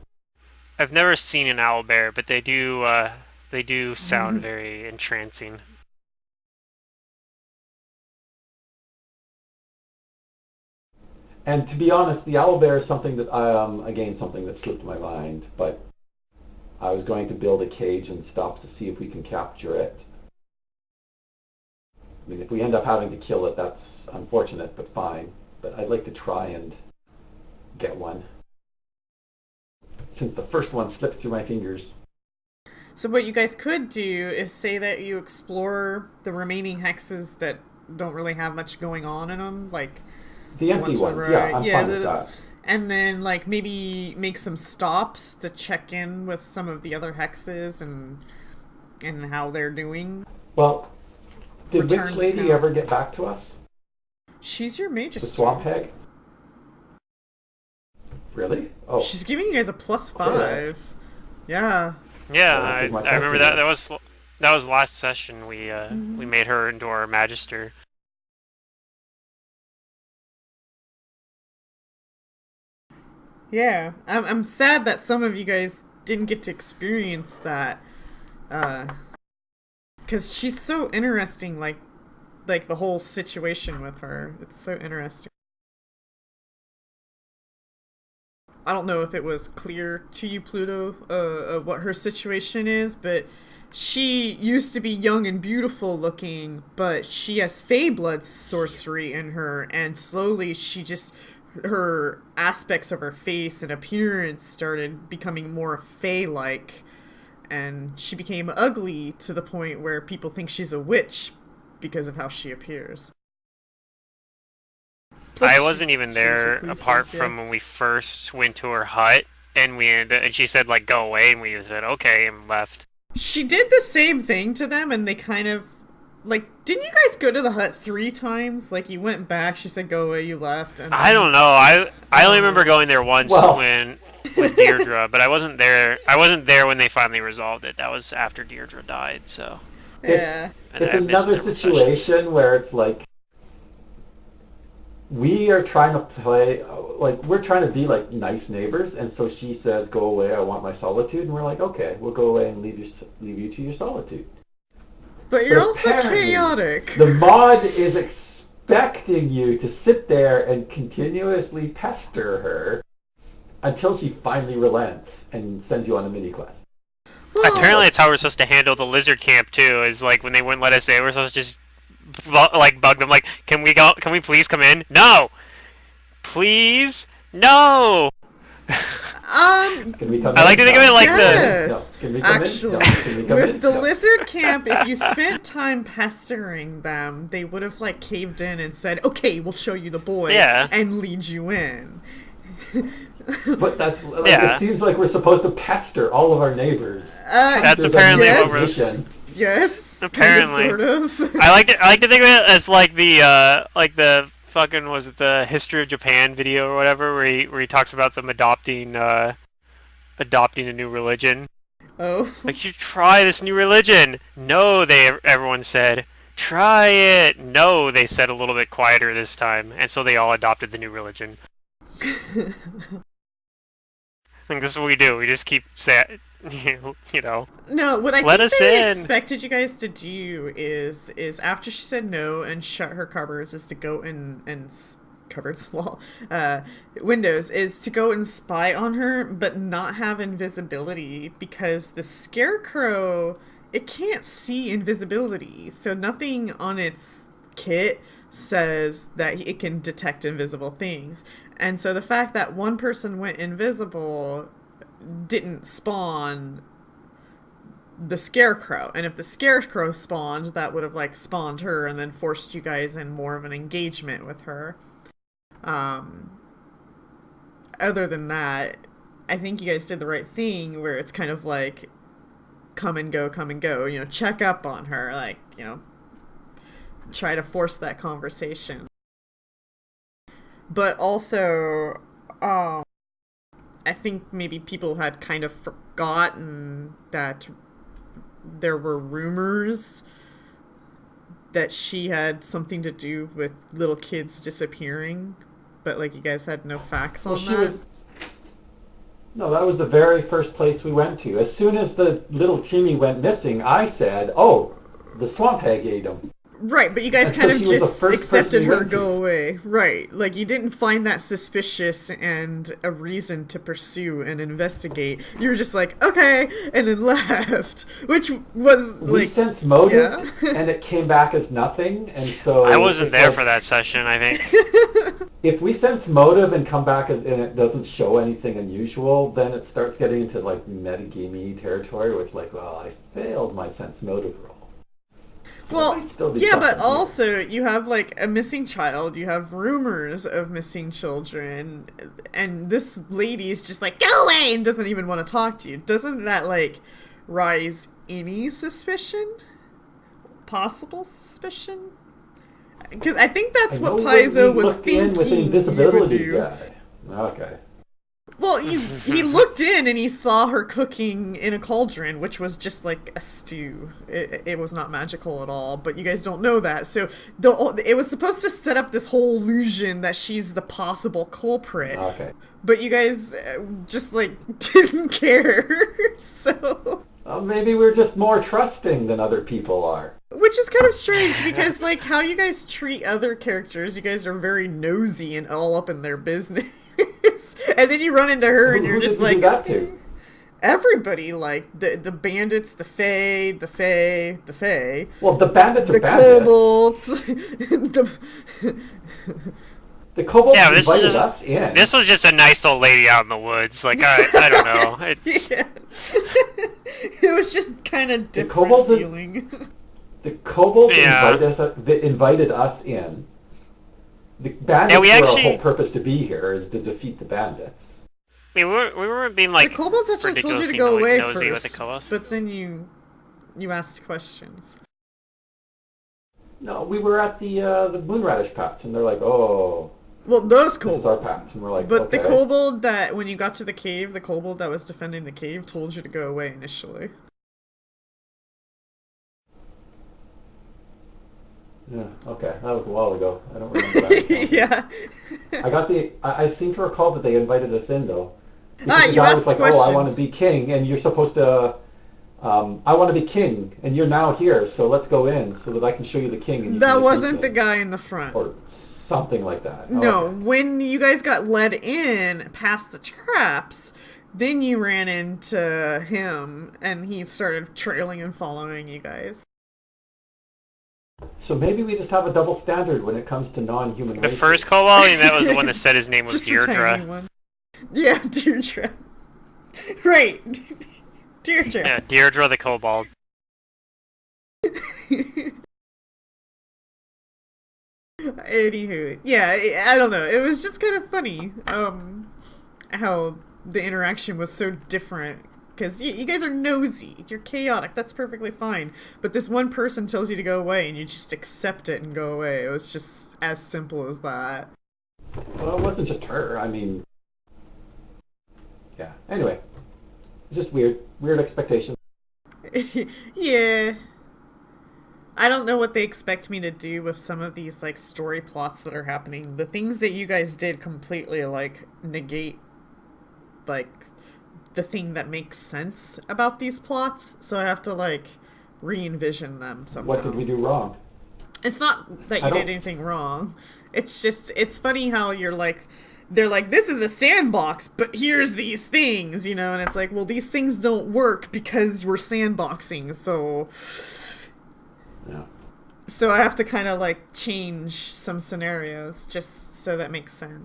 I've never seen an owlbear, but they do sound very entrancing. And to be honest, the owlbear is something that again something that slipped my mind, but I was going to build a cage and stuff to see if we can capture it. I mean, if we end up having to kill it, that's unfortunate, but fine. But I'd like to try and get one, since the first one slipped through my fingers. So what you guys could do is say that you explore the remaining hexes that don't really have much going on in them, like the empty ones. Yeah, I'm fine with that. And then like maybe make some stops to check in with some of the other hexes and how they're doing. Well, did Return Witch to Lady town. ever get back to us? She's your mages. The Swamp Hag? Really? Oh. She's giving you guys a +5. Okay. Yeah. Yeah, Well, I my remember test that. That was last session. We made her into our Magister. Yeah. I'm sad that some of you guys didn't get to experience that. Because she's so interesting, like the whole situation with her. It's so interesting. I don't know if it was clear to you, Pluto, what her situation is, but she used to be young and beautiful looking, but she has Fey blood sorcery in her, and slowly her aspects of her face and appearance started becoming more Fey-like, and she became ugly to the point where people think she's a witch because of how she appears. Plus, I wasn't even there reclusive, apart yeah. from when we first went to her hut, and and she said like go away, and we said okay and left. She did the same thing to them, and they kind of like. Didn't you guys go to the hut 3 times? Like you went back, she said go away, you left. And I don't know. I only remember going there once with Deirdre, but I wasn't there. I wasn't there when they finally resolved it. That was after Deirdre died. So Yeah. It's I missed another several situation sessions. where it's like we are trying to play, like we're trying to be like nice neighbors, and so she says, "Go away, I want my solitude," and we're like, "Okay, we'll go away and leave you to your solitude." But you're But also apparently, chaotic. The mod is expecting you to sit there and continuously pester her until she finally relents and sends you on a mini quest. Well, Apparently, it's how we're supposed to handle the lizard camp too. Is like when they wouldn't let us in, we're supposed to just like bug them. Like, can we go? Can we please come in? No, please, no. Can we come in? I like to think of it like yes. No. Can we come Actually, in? No. Can we come with in? the No. lizard camp, if you spent time pestering them, they would have like caved in and said, "Okay, we'll show you the boy," Yeah. and lead you in. But that's like, Yeah. it seems like we're supposed to pester all of our neighbors. That's There's a apparently yes. what we're. mission. Yes, Apparently. kind of, sort of. I like to think of it as like the fucking, was it the History of Japan video or whatever, where he talks about them adopting a new religion. Oh. Like, you try this new religion. No, everyone said. Try it. No, they said a little bit quieter this time, and so they all adopted the new religion. I think this is what we do. We just keep saying, you know. No, what I Let think us they in. expected you guys to do is after she said no and shut her cupboards, is to go cupboards wall windows, is to go and spy on her, but not have invisibility, because the scarecrow, it can't see invisibility, so nothing on its kit says that it can detect invisible things. And so the fact that one person went invisible didn't spawn the scarecrow, and if the scarecrow spawned, that would have like spawned her and then forced you guys in more of an engagement with her. Other than that, I think you guys did the right thing, where it's kind of like come and go, you know, check up on her, like, you know, try to force that conversation. But also, I think maybe people had kind of forgotten that there were rumors that she had something to do with little kids disappearing, but like you guys had no facts on that. No, that was the very first place we went to. As soon as the little Timmy went missing, I said, "Oh, the swamp hag ate him." Right, but you guys And kind so of she was the just first accepted person we her went to. go away. Right. Like, you didn't find that suspicious and a reason to pursue and investigate. You were just like, okay, and then left. Which was, We like... sensed motive, yeah. and it came back as nothing, and so... I wasn't it's there like, for that session, I think. If we sense motive and come back and it doesn't show anything unusual, then it starts getting into, like, metagamey territory, where it's like, well, I failed my sense motive roll. So Well, there might still be yeah, something but here. also you have like a missing child, you have rumors of missing children, and this lady's just like, go away, and doesn't even want to talk to you. Doesn't that like rise any suspicion? Possible suspicion? Because I think that's I what know Paizo we was looked in with the thinking you would invisibility do. guy. Okay. Well, he looked in and he saw her cooking in a cauldron, which was just like a stew. It was not magical at all, but you guys don't know that. So it was supposed to set up this whole illusion that she's the possible culprit. Okay. But you guys just like didn't care. So Well, maybe we're just more trusting than other people are. which is kind of strange because like how you guys treat other characters, you guys are very nosy and all up in their business. And then you run into her and you're Who just did we like, do that okay. to? Everybody, like the bandits, the fae, Well, the bandits are the bandits. kobolds, The kobolds Yeah, this was invited just- us in. This was just a nice old lady out in the woods. Like, I don't know. It's, yeah. It was just kind of different kobolds are- feeling. The kobolds Yeah. invited us in. The bandits Yeah, we were our actually- whole purpose to be here is to defeat the bandits. we weren't being like the kobolds actually told you to ridiculously go away nosy with the first, kobolds. but then you asked questions. No, we were at the moonradish patch, and they're like, "Oh, Well, those this is our kobolds. patch," and we're like, But "Okay." the kobold that, when you got to the cave, the kobold that was defending the cave told you to go away initially. Yeah, okay, that was a while ago. I don't remember that. Yeah. I seem to recall that they invited us in though. Because Ah, the you guy asked was like, "Oh, I want to questions. be king," and you're supposed to. I want to be king, and you're now here, so let's go in so that I can show you the king. And you That can wasn't the king. guy in the front. Or something like that. No, Okay. when you guys got led in past the traps, then you ran into him, and he started trailing and following you guys. So maybe we just have a double standard when it comes to non-human The races. first kobold, and that was the one that said his name was Just a tiny Deirdre. one. Yeah, Deirdre. Right. Deirdre. Yeah, Deirdre the kobold. Anywho, yeah, I don't know. It was just kind of funny, how the interaction was so different. Because you guys are nosy, you're chaotic, that's perfectly fine. But this one person tells you to go away, and you just accept it and go away. It was just as simple as that. Well, it wasn't just her. I mean, yeah. Anyway, it's just weird expectations. Yeah. I don't know what they expect me to do with some of these, like, story plots that are happening. The things that you guys did completely, like, negate, like, the thing that makes sense about these plots. So I have to, like, re-envision them somehow. What did we do wrong? It's not that I you don't- did anything wrong. It's just, it's funny how you're like, they're like, this is a sandbox, but here's these things, you know? And it's like, well, these things don't work because we're sandboxing, so... Yeah. So I have to kind of like change some scenarios just so that makes sense.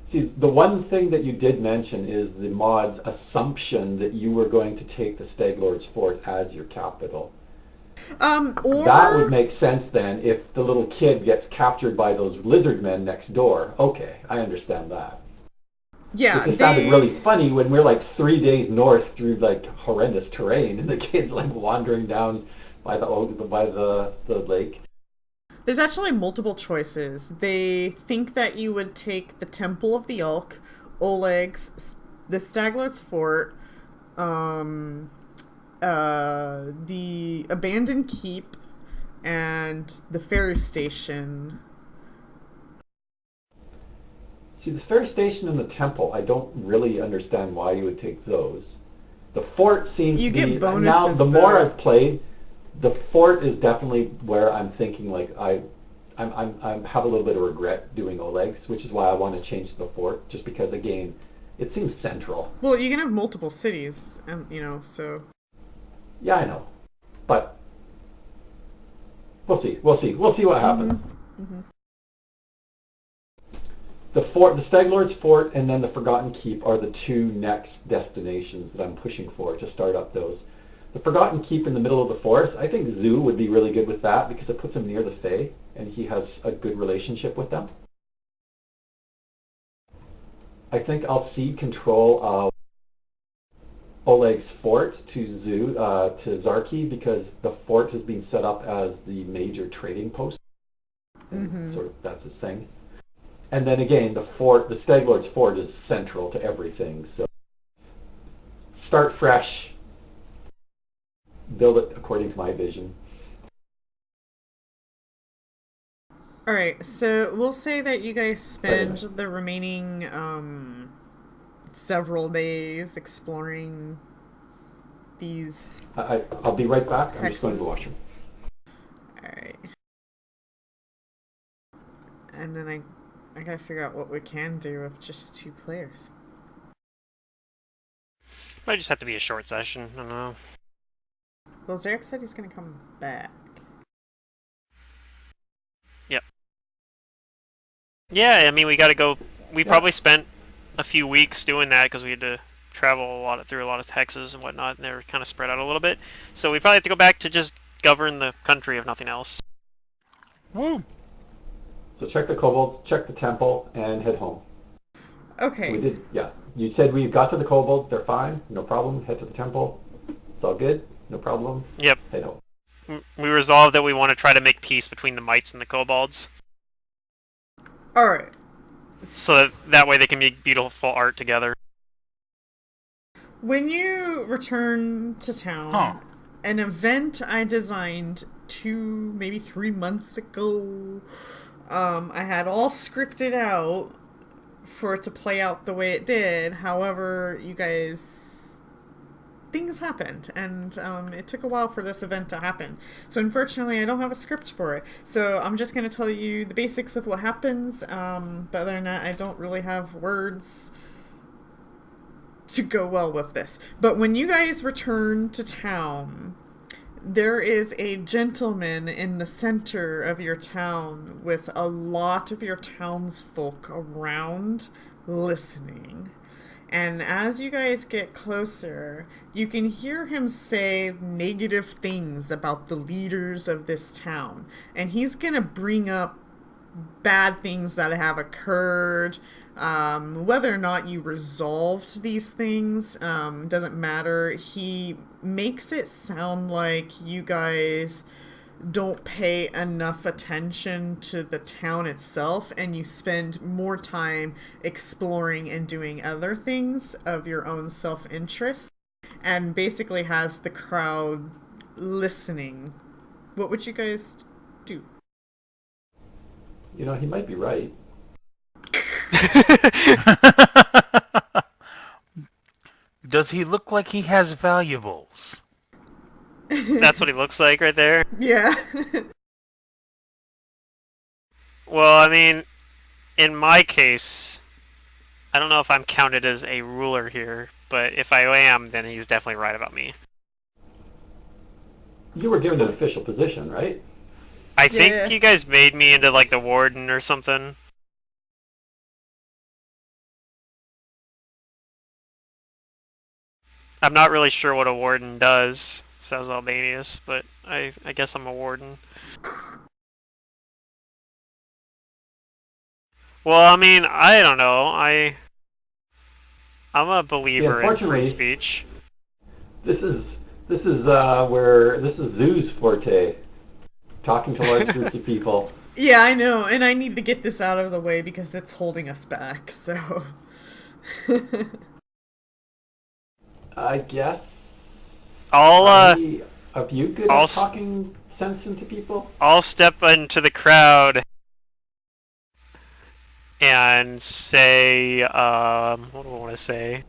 See, the one thing that you did mention is the mod's assumption that you were going to take the Stag Lord's Fort as your capital. Or... That would make sense then if the little kid gets captured by those lizard men next door. Okay, I understand that. Yeah, It just sounded really funny when we're like 3 days north through like horrendous terrain and the kid's like wandering down by the lake. There's actually multiple choices. They think that you would take the Temple of the Elk, Oleg's, the Staglord's Fort, the Abandoned Keep, and the ferry station. See, the ferry station and the temple, I don't really understand why you would take those. The fort seems You to get be now. bonuses, The more though. I've played, the fort is definitely where I'm thinking like I have a little bit of regret doing Oleg's, which is why I want to change the fort, just because again, it seems central. Well, you can have multiple cities, and so. Yeah, I know, but we'll see. We'll see what happens. Mm-hmm. The fort, the Stag Lord's Fort, and then the Forgotten Keep are the two next destinations that I'm pushing for to start up those. The Forgotten Keep in the middle of the forest, I think Zoo would be really good with that because it puts him near the Fae, and he has a good relationship with them. I think I'll cede control of Oleg's fort to Zoo to Zarki because the fort has been set up as the major trading post. Mm-hmm. Sort of that's his thing. And then again, the fort, the Stag Lord's Fort, is central to everything. So start fresh, build it according to my vision. All right, so we'll say that you guys spend the remaining several days exploring these. I'll be right back. I'm just going to the washroom. All right, and then I gotta figure out what we can do with just 2 players. Might just have to be a short session. I don't know. Well, Zarek said he's gonna come back. Yep. Yeah, I mean, we gotta go. We probably spent a few weeks doing that because we had to travel through a lot of hexes and whatnot, and they were kind of spread out a little bit. So we probably have to go back to just govern the country, if nothing else. Woo! So check the kobolds, check the temple, and head home. Okay. So we did, yeah. You said we got to the kobolds, they're fine, no problem. Head to the temple, it's all good, no problem. Yep. Head home. We resolved that we want to try to make peace between the mites and the kobolds. All right. So that way they can make beautiful art together. When you return to town, an event I designed 2, maybe 3 months ago, I had all scripted out for it to play out the way it did. However, you guys, things happened, and it took a while for this event to happen. So unfortunately, I don't have a script for it. So I'm just going to tell you the basics of what happens, but other than that, I don't really have words to go well with this. But when you guys return to town, there is a gentleman in the center of your town with a lot of your townsfolk around listening. And as you guys get closer, you can hear him say negative things about the leaders of this town. And he's going to bring up bad things that have occurred. Whether or not you resolved these things doesn't matter. He makes it sound like you guys don't pay enough attention to the town itself, and you spend more time exploring and doing other things of your own self-interest, and basically has the crowd listening. What would you guys do? You know, he might be right. Does he look like he has valuables? That's what he looks like right there. Yeah. Well, I mean, in my case, I don't know if I'm counted as a ruler here, but if I am, then he's definitely right about me. You were given an official position, right? I think you guys made me into like the warden or something. I'm not really sure what a warden does. Sounds Albanius, but I guess I'm a warden. Well, I mean, I don't know. I'm a believer in free speech. This is where this is Zoo's forte. Talking to large groups of people. Yeah, I know, and I need to get this out of the way because it's holding us back, so... I guess... Are you good at talking sense into people? I'll step into the crowd and say, what do I want to say?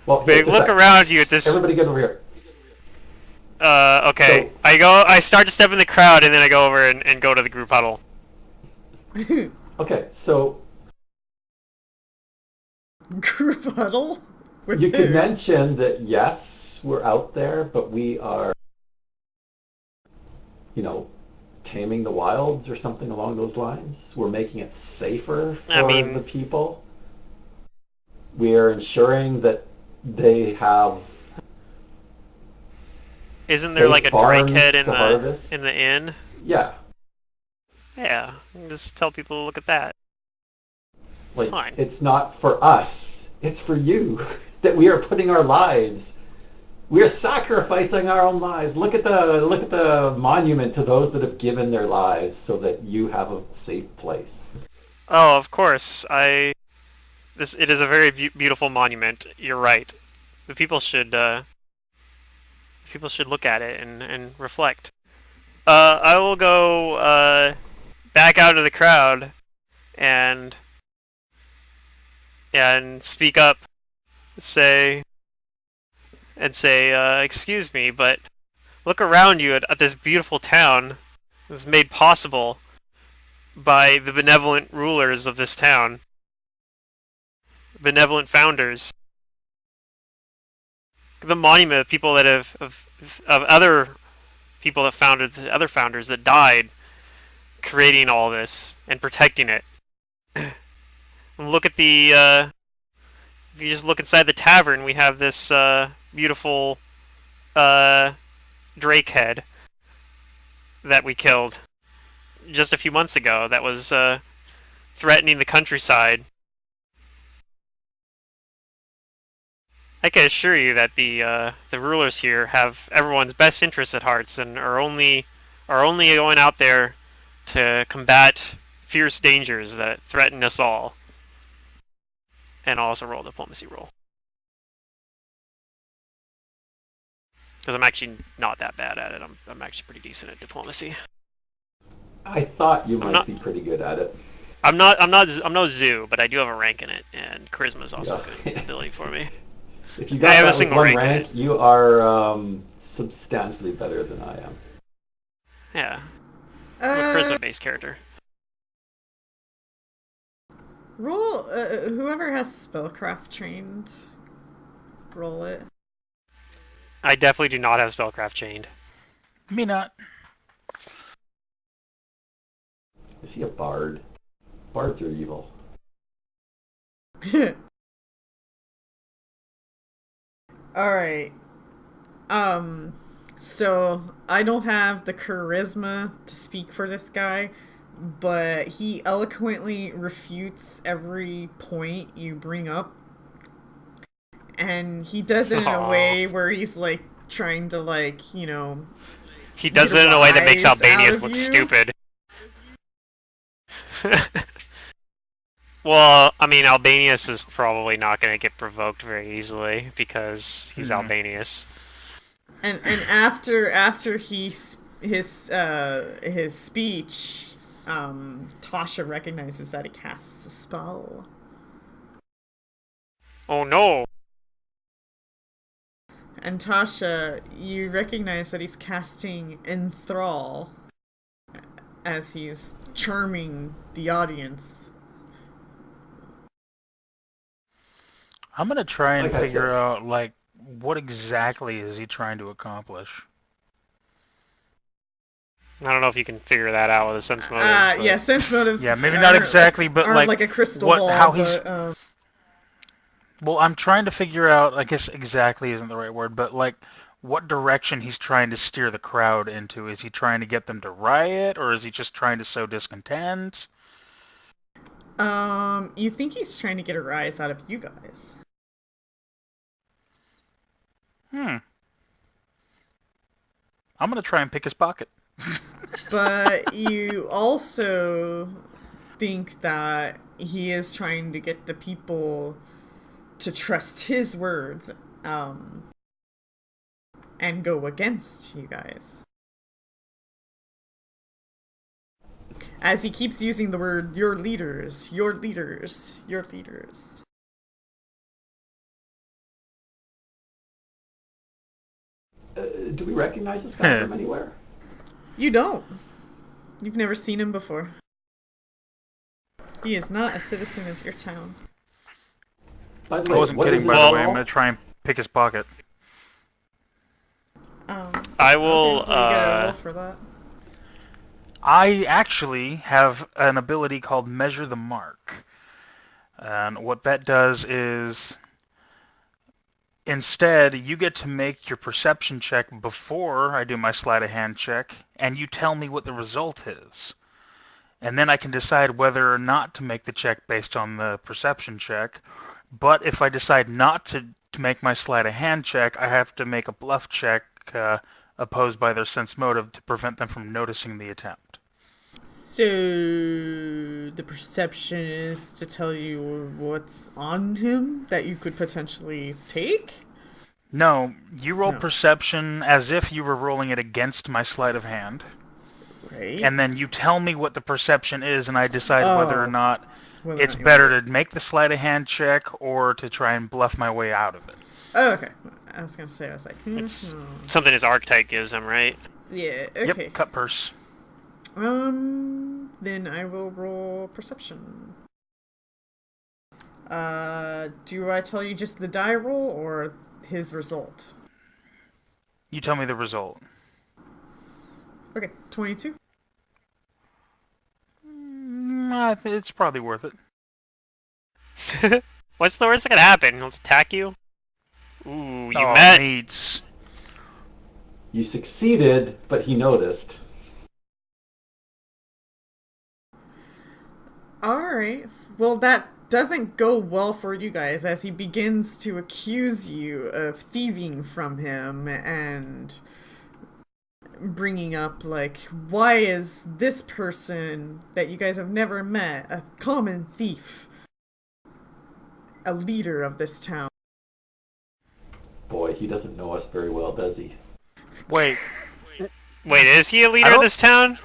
Well, Big, just a look sec. around you at this. Everybody get over here. Okay. So- I start to step in the crowd, and then I go over and go to the group huddle. Okay, so Group huddle? With you could who? mention that yes, we're out there, but we are, taming the wilds or something along those lines. We're making it safer for the people. We are ensuring that they have. Isn't there like a drake head in harvest. the inn? Yeah. Yeah, just tell people to look at that. It's fine. It's not for us. It's for you. That we are putting our lives. We are sacrificing our own lives. Look at the monument to those that have given their lives so that you have a safe place. Oh, of course. It is a very beautiful monument. You're right. The people should look at it and reflect. I will go back out of the crowd and speak up, say, excuse me, but look around you at this beautiful town. This is made possible by the benevolent rulers of this town, benevolent founders. The monument of people that of other people that founded the other founders that died, creating all this and protecting it. Look at the. If you just look inside the tavern, we have this beautiful drake head that we killed just a few months ago. That was threatening the countryside. I can assure you that the rulers here have everyone's best interests at heart and are only going out there to combat fierce dangers that threaten us all. And I'll also roll a diplomacy roll. Because I'm actually not that bad at it. I'm actually pretty decent at diplomacy. I thought you might be pretty good at it. I'm no zoo, but I do have a rank in it, and charisma is also a good ability for me. If you got that with one rank, you are substantially better than I am. Yeah. I'm a charisma-based character. Roll, whoever has spellcraft trained, roll it. I definitely do not have spellcraft chained. Me not. Is he a bard? Bards are evil. Alright. So I don't have the charisma to speak for this guy, but he eloquently refutes every point you bring up. And he does it in a way where he's like trying to He does it in a way that makes Albanius look stupid. Well, I mean, Albanius is probably not going to get provoked very easily because he's Albanius. And after his speech, Tasha recognizes that he casts a spell. Oh no! And Tasha, you recognize that he's casting Enthrall as he's charming the audience. I'm gonna try and figure out, what exactly is he trying to accomplish? I don't know if you can figure that out with a sense motive. Yeah, sense motives. Yeah, maybe not exactly, but like a crystal ball. How he's. Well, I'm trying to figure out. I guess exactly isn't the right word, but what direction he's trying to steer the crowd into. Is he trying to get them to riot, or is he just trying to sow discontent? You think he's trying to get a rise out of you guys? I'm gonna try and pick his pocket. But you also think that he is trying to get the people to trust his words, and go against you guys. as he keeps using the word "your leaders, your leaders, your leaders." Do we recognize this guy from anywhere? You don't. You've never seen him before. He is not a citizen of your town. By the I way, wasn't what kidding, is by his the way. I'm role? going to try and pick his pocket. I will. Okay, well, you gotta roll for that. I actually have an ability called Measure the Mark. And what that does is, instead, you get to make your perception check before I do my sleight of hand check, and you tell me what the result is. And then I can decide whether or not to make the check based on the perception check. But if I decide not to make my sleight of hand check, I have to make a bluff check opposed by their sense motive to prevent them from noticing the attempt. So the perception is to tell you what's on him that you could potentially take? No, you roll No. perception as if you were rolling it against my sleight of hand. Right. And then you tell me what the perception is, and I decide whether or not Whether or it's not you better want to make the sleight of hand check or to try and bluff my way out of it. Oh, okay. I was gonna say, I was like, It's something his archetype gives him, right? yeah, okay. Yep, cut purse. Then I will roll perception. Do I tell you just the die roll or his result? You tell me the result. Okay, 22. It's probably worth it. What's the worst that could happen? He'll attack you? Ooh, you Oh, met. neats. You succeeded, but he noticed. Alright. Well, that doesn't go well for you guys as he begins to accuse you of thieving from him and bringing up, like, why is this person that you guys have never met a common thief, a leader of this town? Boy, he doesn't know us very well, does he? Wait, Wait, is he a leader of don't- this town?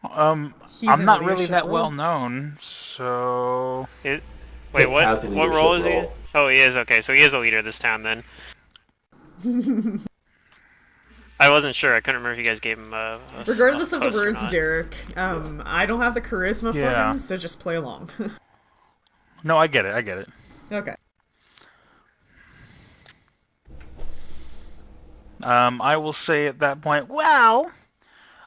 He's I'm in not a really leadership that role. well known, so... Wait, Pitt what? has a What role is leadership he? role. Oh, he is. Okay, so he is a leader of this town then. I wasn't sure. I couldn't remember if you guys gave him a Regardless of the post or words, not. Derek, I don't have the charisma for Yeah. him, so just play along. No, I get it. Okay. I will say at that point, well,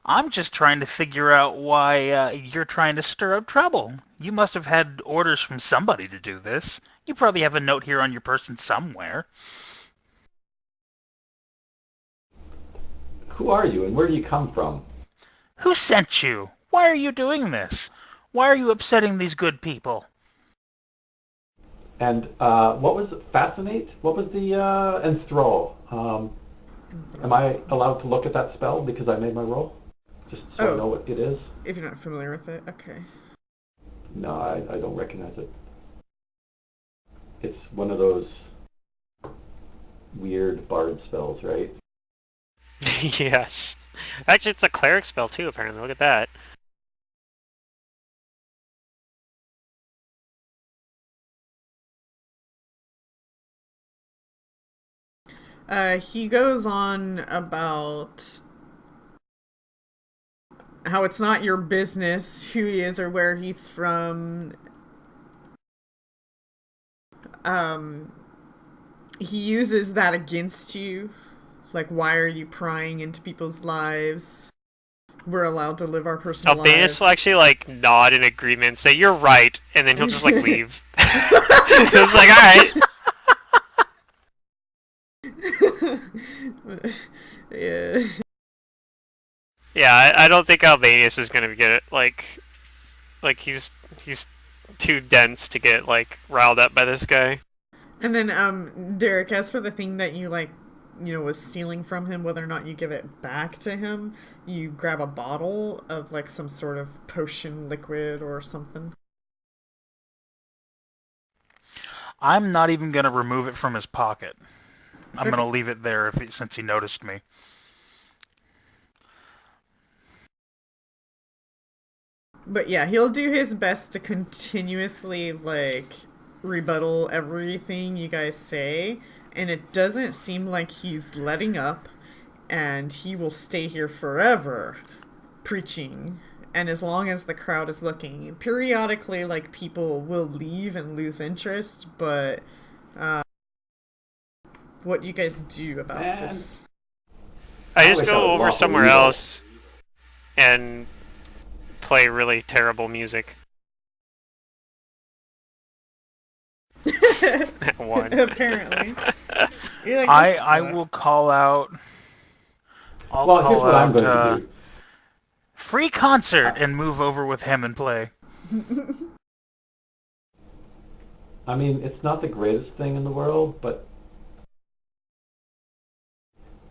I'm just trying to figure out why you're trying to stir up trouble. You must have had orders from somebody to do this. You probably have a note here on your person somewhere. Who are you and where do you come from? Who sent you? Why are you doing this? Why are you upsetting these good people? And what was fascinate? What was the enthrall? Am I allowed to look at that spell because I made my roll? Just so I know what it is? If you're not familiar with it, okay. No, I don't recognize it. It's one of those weird bard spells, right? Yes. Actually, it's a cleric spell too, apparently. Look at that. He goes on about how it's not your business who he is or where he's from. He uses that against you. Like, why are you prying into people's lives? We're allowed to live our personal Albinus lives. will actually like nod in agreement, say you're right, and then he'll just like leave. He'll just like, alright. Yeah. Yeah, I don't think Albanius is gonna get it. Like he's too dense to get like riled up by this guy. And then, Derek, as for the thing that you, like, you know, was stealing from him, whether or not you give it back to him, you grab a bottle of, like, some sort of potion liquid or something. I'm not even going to remove it from his pocket. I'm Okay. going to leave it there since he noticed me. But yeah, he'll do his best to continuously like rebuttal everything you guys say, and it doesn't seem like he's letting up, and he will stay here forever preaching. And as long as the crowd is looking, periodically, like people will leave and lose interest. But what you guys do about Man, this? I I just wish I go was over lawful somewhere evil. else and play really terrible music. One. Apparently, you're like this I sucks. will call out. I'll Well, here's call what I'm out going to do. free concert I, and move over with him and play. I mean, it's not the greatest thing in the world, but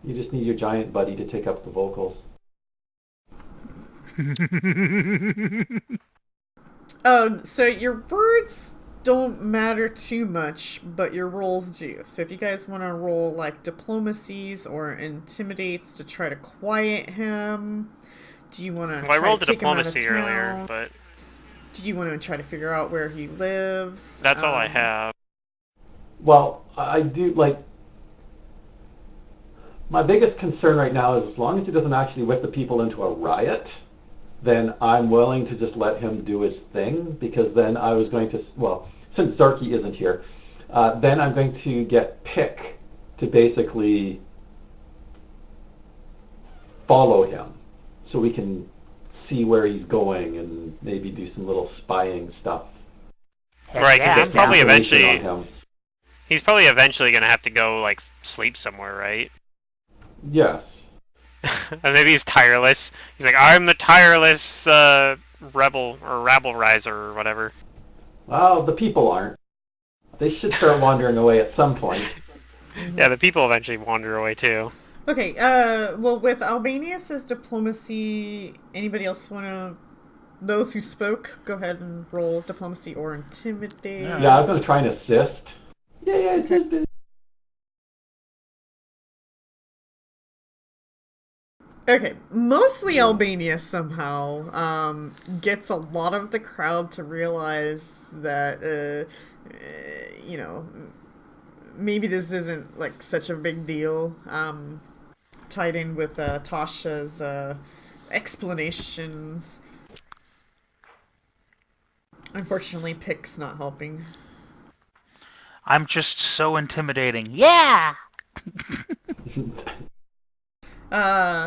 you just need your giant buddy to take up the vocals. So your words don't matter too much, but your rolls do. So if you guys want to roll like diplomacies or intimidates to try to quiet him, do you want to Well, I try to rolled a kick him out of diplomacy earlier, town? but Do you want to try to figure out where he lives? that's all I have. Well, I do like my biggest concern right now is as long as he doesn't actually whip the people into a riot, then I'm willing to just let him do his thing because then I was going to, well, since Zarky isn't here, then I'm going to get Pick to basically follow him so we can see where he's going and maybe do some little spying stuff. Heck Right, because yeah, Get I'm he's some down. probably information on eventually him. he's probably eventually gonna have to go like sleep somewhere, right? Yes. And maybe he's tireless. He's like, I'm the tireless rebel or rabble riser or whatever. Well, the people aren't. They should start wandering away at some point. Yeah, the people eventually wander away too. Okay, well, with Albanius's diplomacy, anybody else want to. Those who spoke, go ahead and roll diplomacy or intimidate. Yeah. Yeah, I was going to try and assist. Yay, I Okay. assisted. Okay, mostly Albania somehow gets a lot of the crowd to realize that, you know, maybe this isn't like such a big deal. Tied in with Tasha's explanations. Unfortunately, Pick's not helping. I'm just so intimidating. Yeah.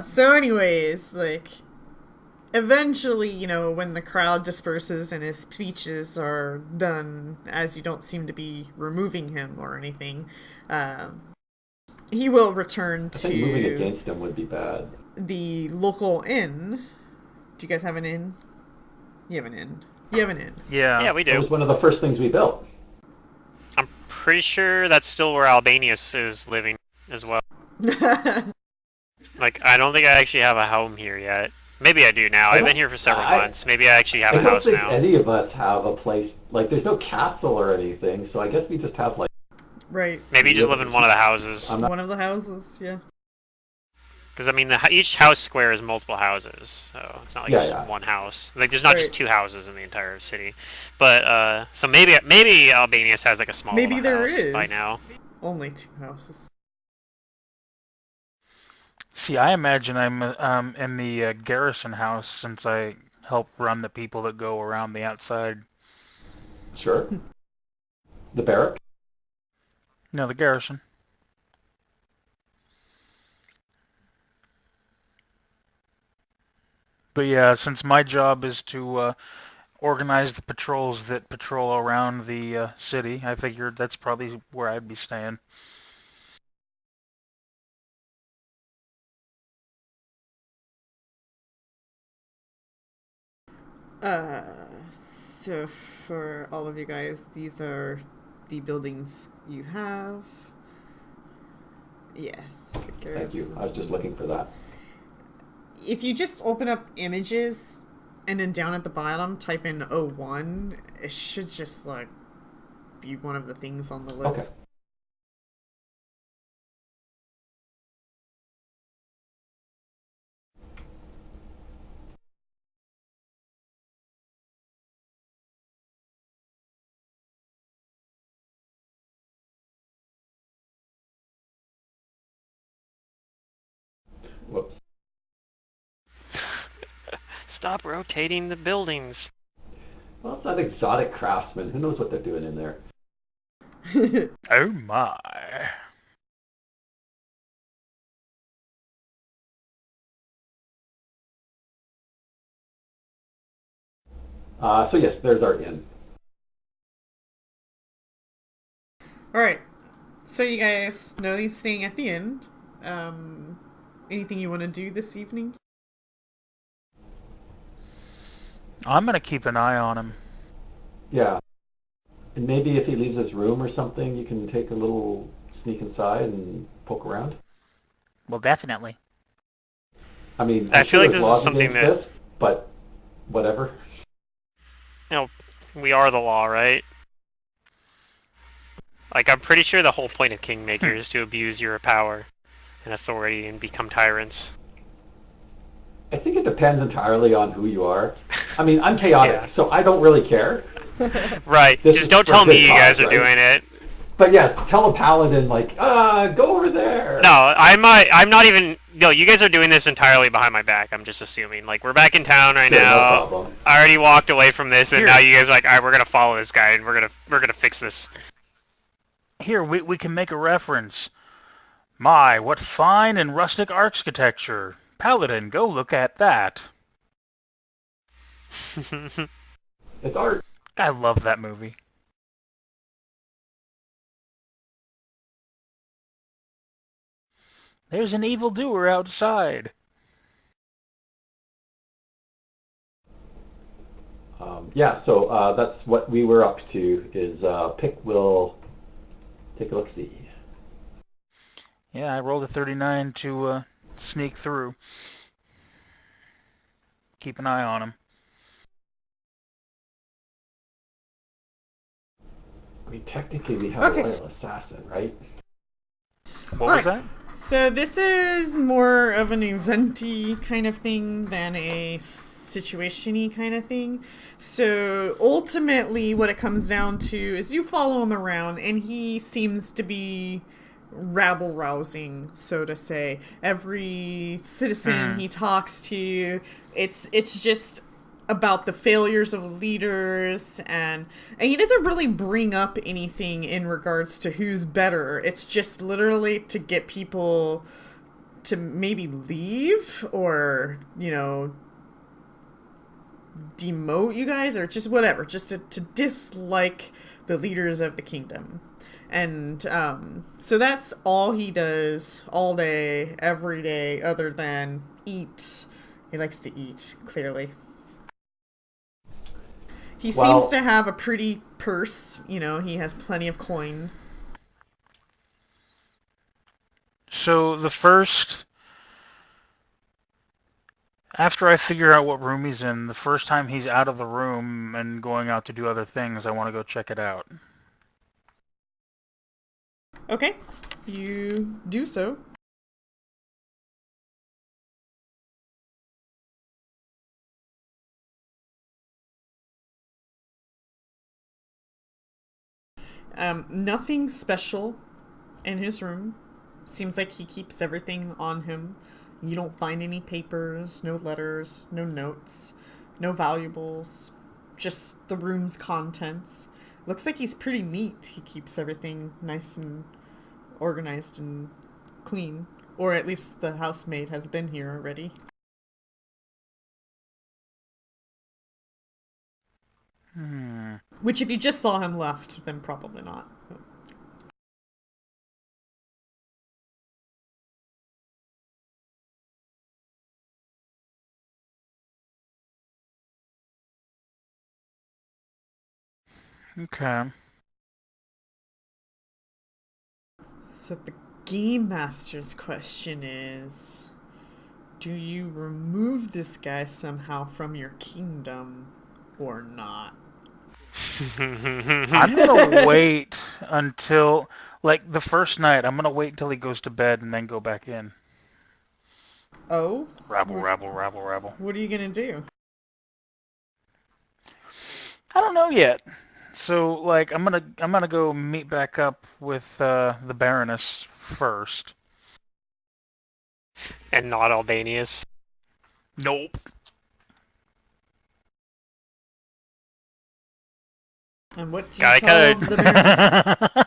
So anyways, like eventually, when the crowd disperses and his speeches are done, as you don't seem to be removing him or anything, he will return I think moving to against him would be bad. the local inn. Do you guys have an inn? You have an inn. You have an inn. Yeah, we That do. was one of the first things we built. I'm pretty sure that's still where Albanius is living as well. Like, I don't think I actually have a home here yet. Maybe I do now. I've been here for several months. Maybe I actually have I a don't house think now. any of us have a place. Like, there's no castle or anything, so I guess we just have, like, Right. Maybe you just live in one of the houses. I'm not- One of the houses, yeah. Because, I mean, each house square is multiple houses. So it's not like Yeah, just yeah. one house. Like, there's not just Right. two houses in the entire city. But, so maybe Albanius has, like, a small Maybe little there house is. by now. Only two houses. See, I imagine I'm in the garrison house since I help run the people that go around the outside. Sure. The barrack? No, the garrison. But yeah, since my job is to organize the patrols that patrol around the city, I figured that's probably where I'd be staying. So for all of you guys, these are the buildings you have. Yes. Thank you. I was just looking for that. If you just open up images and then down at the bottom type in O1, it should just like be one of the things on the list. Okay. Whoops. Stop rotating the buildings. Well, it's not exotic craftsmen. Who knows what they're doing in there? Oh my. So yes, there's our inn. Alright. So you guys know he's staying at the end. Anything you want to do this evening? I'm gonna keep an eye on him. Yeah. And maybe if he leaves his room or something, you can take a little sneak inside and poke around. Well, definitely. I mean, I I'm feel sure like there's this is laws something against that- this, but whatever. We are the law, right? Like, I'm pretty sure the whole point of Kingmaker is to abuse your power and authority and become tyrants. I think it depends entirely on who you are. I mean, I'm chaotic, Yeah. so I don't really care. Right. This Just is don't for tell good me you guys cause, are right? doing it. But yes, tell a paladin like, go over there. No, I'm not even. No, you guys are doing this entirely behind my back. I'm just assuming. Like, we're back in town right Sure, no now. problem. I already walked away from this, and Here. now you guys are like, all right, we're gonna follow this guy, and we're gonna fix this. Here, we can make a reference. My, what fine and rustic architecture. Paladin, go look at that. It's art. I love that movie. There's an evildoer outside. Yeah, so that's what we were up to. Is Pick will take a look see. Yeah, I rolled a 39 to sneak through. Keep an eye on him. I mean, technically we have Okay. a loyal assassin, right? What was that? So this is more of an eventy kind of thing than a situation-y kind of thing. So ultimately what it comes down to is you follow him around and he seems to be rabble-rousing, so to say. Every citizen he talks to, it's just about the failures of leaders, and he doesn't really bring up anything in regards to who's better. It's just literally to get people to maybe leave or, you know, demote you guys or just whatever, just to dislike the leaders of the kingdom. And so that's all he does all day, every day, other than eat. He likes to eat, clearly. He seems to have a pretty purse, you know, he has plenty of coin. So the first... After I figure out what room he's in, the first time he's out of the room and going out to do other things, I want to go check it out. Okay, you do so. Nothing special in his room. Seems like he keeps everything on him. You don't find any papers, no letters, no notes, no valuables, just the room's contents. Looks like he's pretty neat. He keeps everything nice and organized and clean. Or at least the housemaid has been here already. Which if you just saw him left, then probably not. Okay. So the Game Master's question is, do you remove this guy somehow from your kingdom or not? I'm gonna wait until, like, the first night. I'm gonna wait until he goes to bed and then go back in. Oh? Rabble, rabble, rabble, rabble. What are you gonna do? I don't know yet. So, like, I'm gonna go meet back up with the Baroness first. And not Albanius. Nope. And what do you Guy tell could. the bears?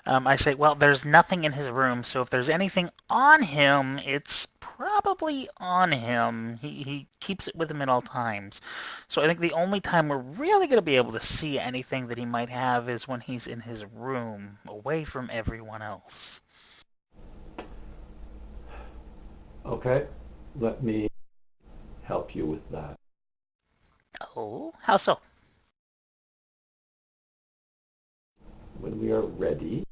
I say, well, there's nothing in his room, so if there's anything on him, it's probably on him. He keeps it with him at all times. So I think the only time we're really going to be able to see anything that he might have is when he's in his room, away from everyone else. Okay, let me help you with that. Oh, how so? When we are ready.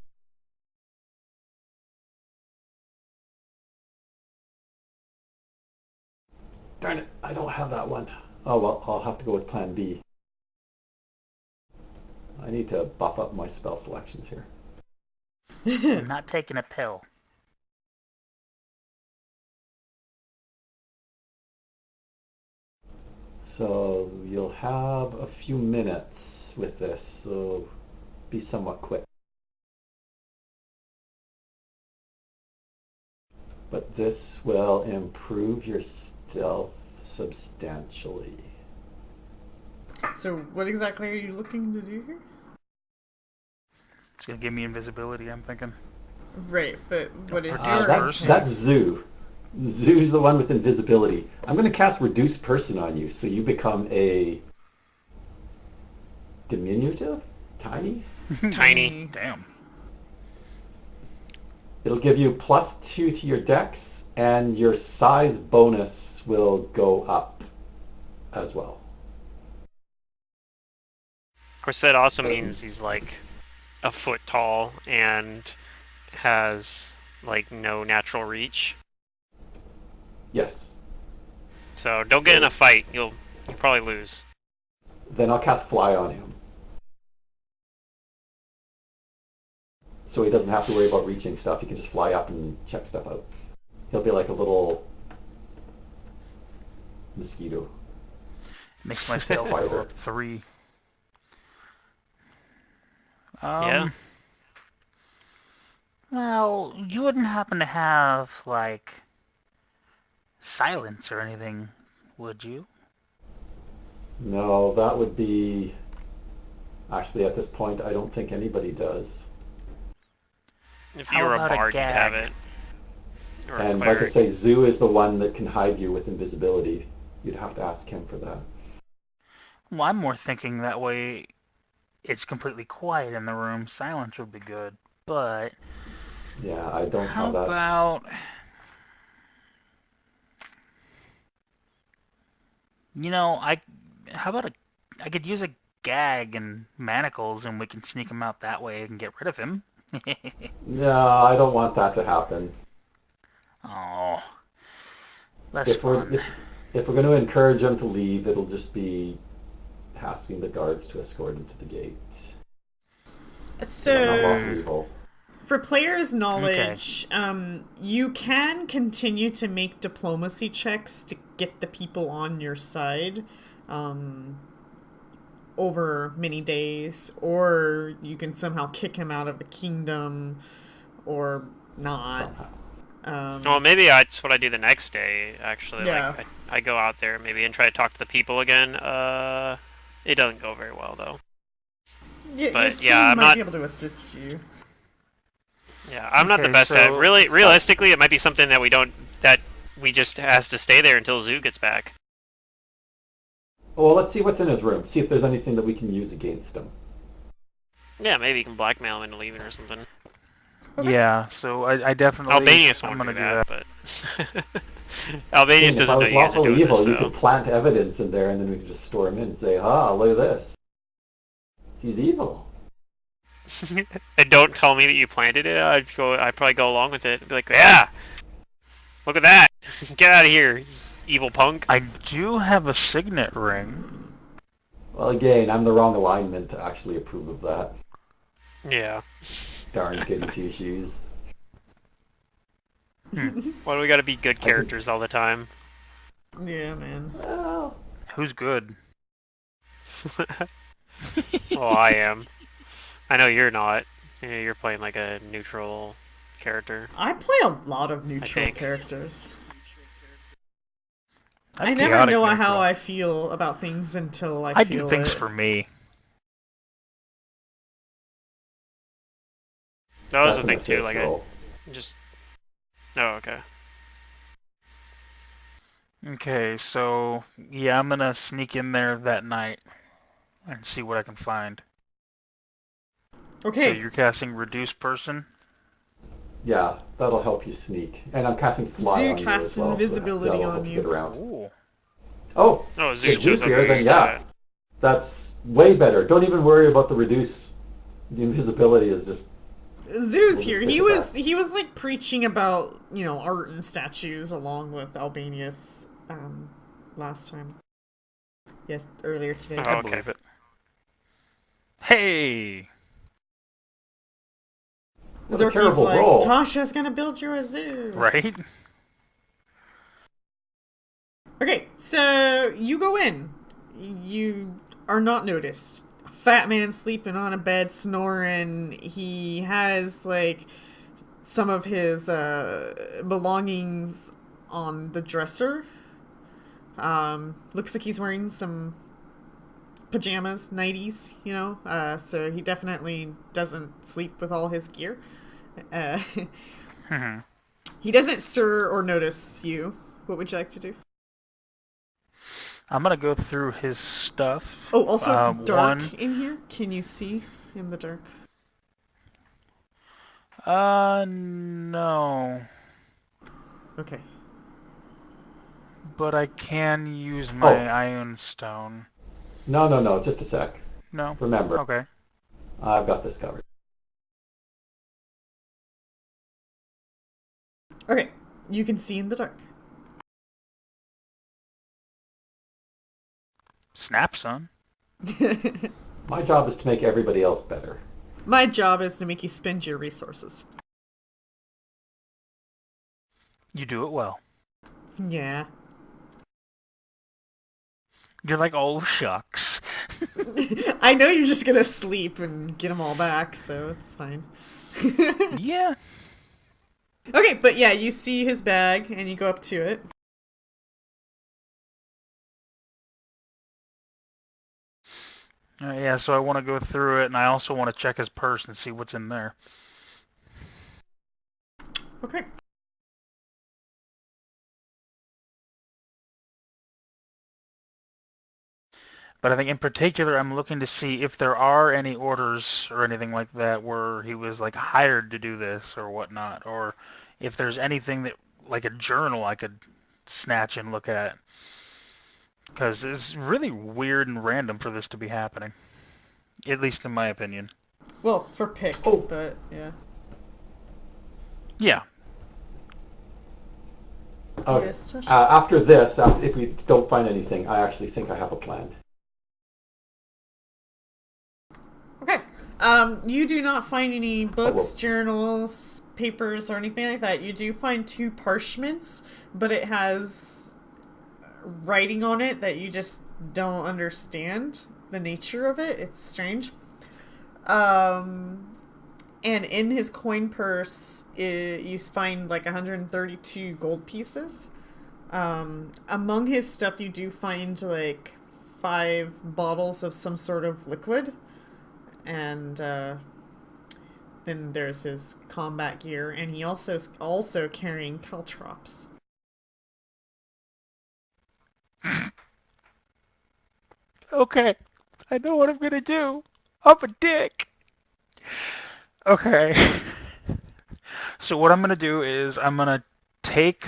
Darn it, I don't have that one. Oh well, I'll have to go with plan B. I need to buff up my spell selections here. I'm not taking a pill. So you'll have a few minutes with this, so be somewhat quick. But this will improve your stealth substantially. So what exactly are you looking to do here? It's gonna give me invisibility, I'm thinking. Right, but what is Reduce your That's intent? Zoo. Zoo's the one with invisibility. I'm going to cast Reduce Person on you, so you become a diminutive? Tiny? Tiny. Damn. It'll give you +2 to your dex, and your size bonus will go up as well. Of course, that also means he's like a foot tall and has like no natural reach. Yes. So don't get in a fight. You'll probably lose. Then I'll cast Fly on him. So he doesn't have to worry about reaching stuff. He can just fly up and check stuff out. He'll be like a little mosquito. Makes my stealth go Fighter. up 3. Yeah. Well, you wouldn't happen to have, like, silence or anything, would you? No, that would be... Actually, at this point, I don't think anybody does. If How you were a about a bard, you'd have gag? it. Or a And like I cleric. say, Zoo is the one that can hide you with invisibility. You'd have to ask him for that. Well, I'm more thinking that way it's completely quiet in the room. Silence would be good. But Yeah, I don't how have that. about... You know, how about I could use a gag and manacles and we can sneak him out that way and get rid of him. No, I don't want that to happen. Oh, less If we're fun. if we're going to encourage him to leave, it'll just be asking the guards to escort him to the gate. I'm not So, lawful evil. for players' Okay. knowledge, you can continue to make diplomacy checks to get the people on your side over many days, or you can somehow kick him out of the kingdom, or not. Somehow. Well, maybe that's what I do the next day. Actually, Yeah. like I go out there maybe and try to talk to the people again. It doesn't go very well though. Your But, team yeah, I'm might not- be able to assist you. Yeah, I'm not the Okay, best at. so- Really, realistically, it might be something that we just has to stay there until Zoo gets back. Well, let's see what's in his room. See if there's anything that we can use against him. Yeah, maybe you can blackmail him into leaving or something. Okay. Yeah, so I definitely... Albanius I'm won't gonna do that, but Albanius If doesn't I know was you guys are lawful doing evil, this, you so. could plant evidence in there, and then we could just store him in and say, "Ah, look at this. He's evil." And don't tell me that you planted it. I'd probably go along with it. Be like, yeah, look at that. Get out of here, evil punk. I do have a signet ring. Well, again, I'm the wrong alignment to actually approve of that. Yeah. Darn goody two shoes. Why do we gotta be good characters all the time? Yeah, man. Well, Who's good? Well, I am. I know you're not. You're playing like a neutral character. I play a lot of neutral think. characters. I'm I never chaotic know neutral. how I feel about things until I I feel do things it. for me. That was That's the an thing too. assist Like roll. I just. Oh, okay. Okay, so yeah, I'm gonna sneak in there that night and see what I can find. So Okay, you're casting Reduce Person? Yeah, that'll help you sneak. And I'm casting Fly Zoo on you as casts well, so invisibility that'll on help you get you. around. Ooh. Oh, Oh, if Zeus Zeus shows up. here, then Zeus yeah. That's way better. Don't even worry about the reduce. The invisibility is just... Zoo's We'll here. just stick with He was like preaching about, art and statues along with Albanius last time. Yes, earlier today. Oh, I okay. believe it. Hey! What a Zorky's terrible like, roll. Tasha's gonna build you a zoo. Right? Okay, so you go in. You are not noticed. A fat man sleeping on a bed, snoring. He has like some of his belongings on the dresser. Looks like he's wearing some pajamas, nighties, so he definitely doesn't sleep with all his gear. Uh, he doesn't stir or notice you. What would you like to do? I'm gonna go through his stuff. Oh, also it's dark One. in here. Can you see in the dark? No. Okay. But I can use Oh. my Ion Stone. No, just a sec. No? Remember, Okay. I've got this covered. Okay. You can see in the dark. Snap, son. My job is to make everybody else better. My job is to make you spend your resources. You do it well. Yeah. You're like, oh, shucks. I know you're just gonna sleep and get them all back, so it's fine. Yeah. Okay, but yeah, you see his bag and you go up to it. Yeah, so I want to go through it, and I also want to check his purse and see what's in there. Okay. But I think in particular, I'm looking to see if there are any orders or anything like that where he was like hired to do this or whatnot, or if there's anything that like a journal I could snatch and look at. Because it's really weird and random for this to be happening, at least in my opinion. Well, for pick, Oh. but yeah. Yeah. Okay. Yes, Tasha? After this, if we don't find anything, I actually think I have a plan. Okay. You do not find any books, well. journals, papers, or anything like that. You do find 2 parchments, but it has writing on it that you just don't understand the nature of it. It's strange. And in his coin purse, you find like 132 gold pieces. Among his stuff, you do find like 5 bottles of some sort of liquid. And then there's his combat gear, and he also carrying caltrops. Okay. I know what I'm gonna do. I'm a dick. Okay. So what I'm gonna do is I'm gonna take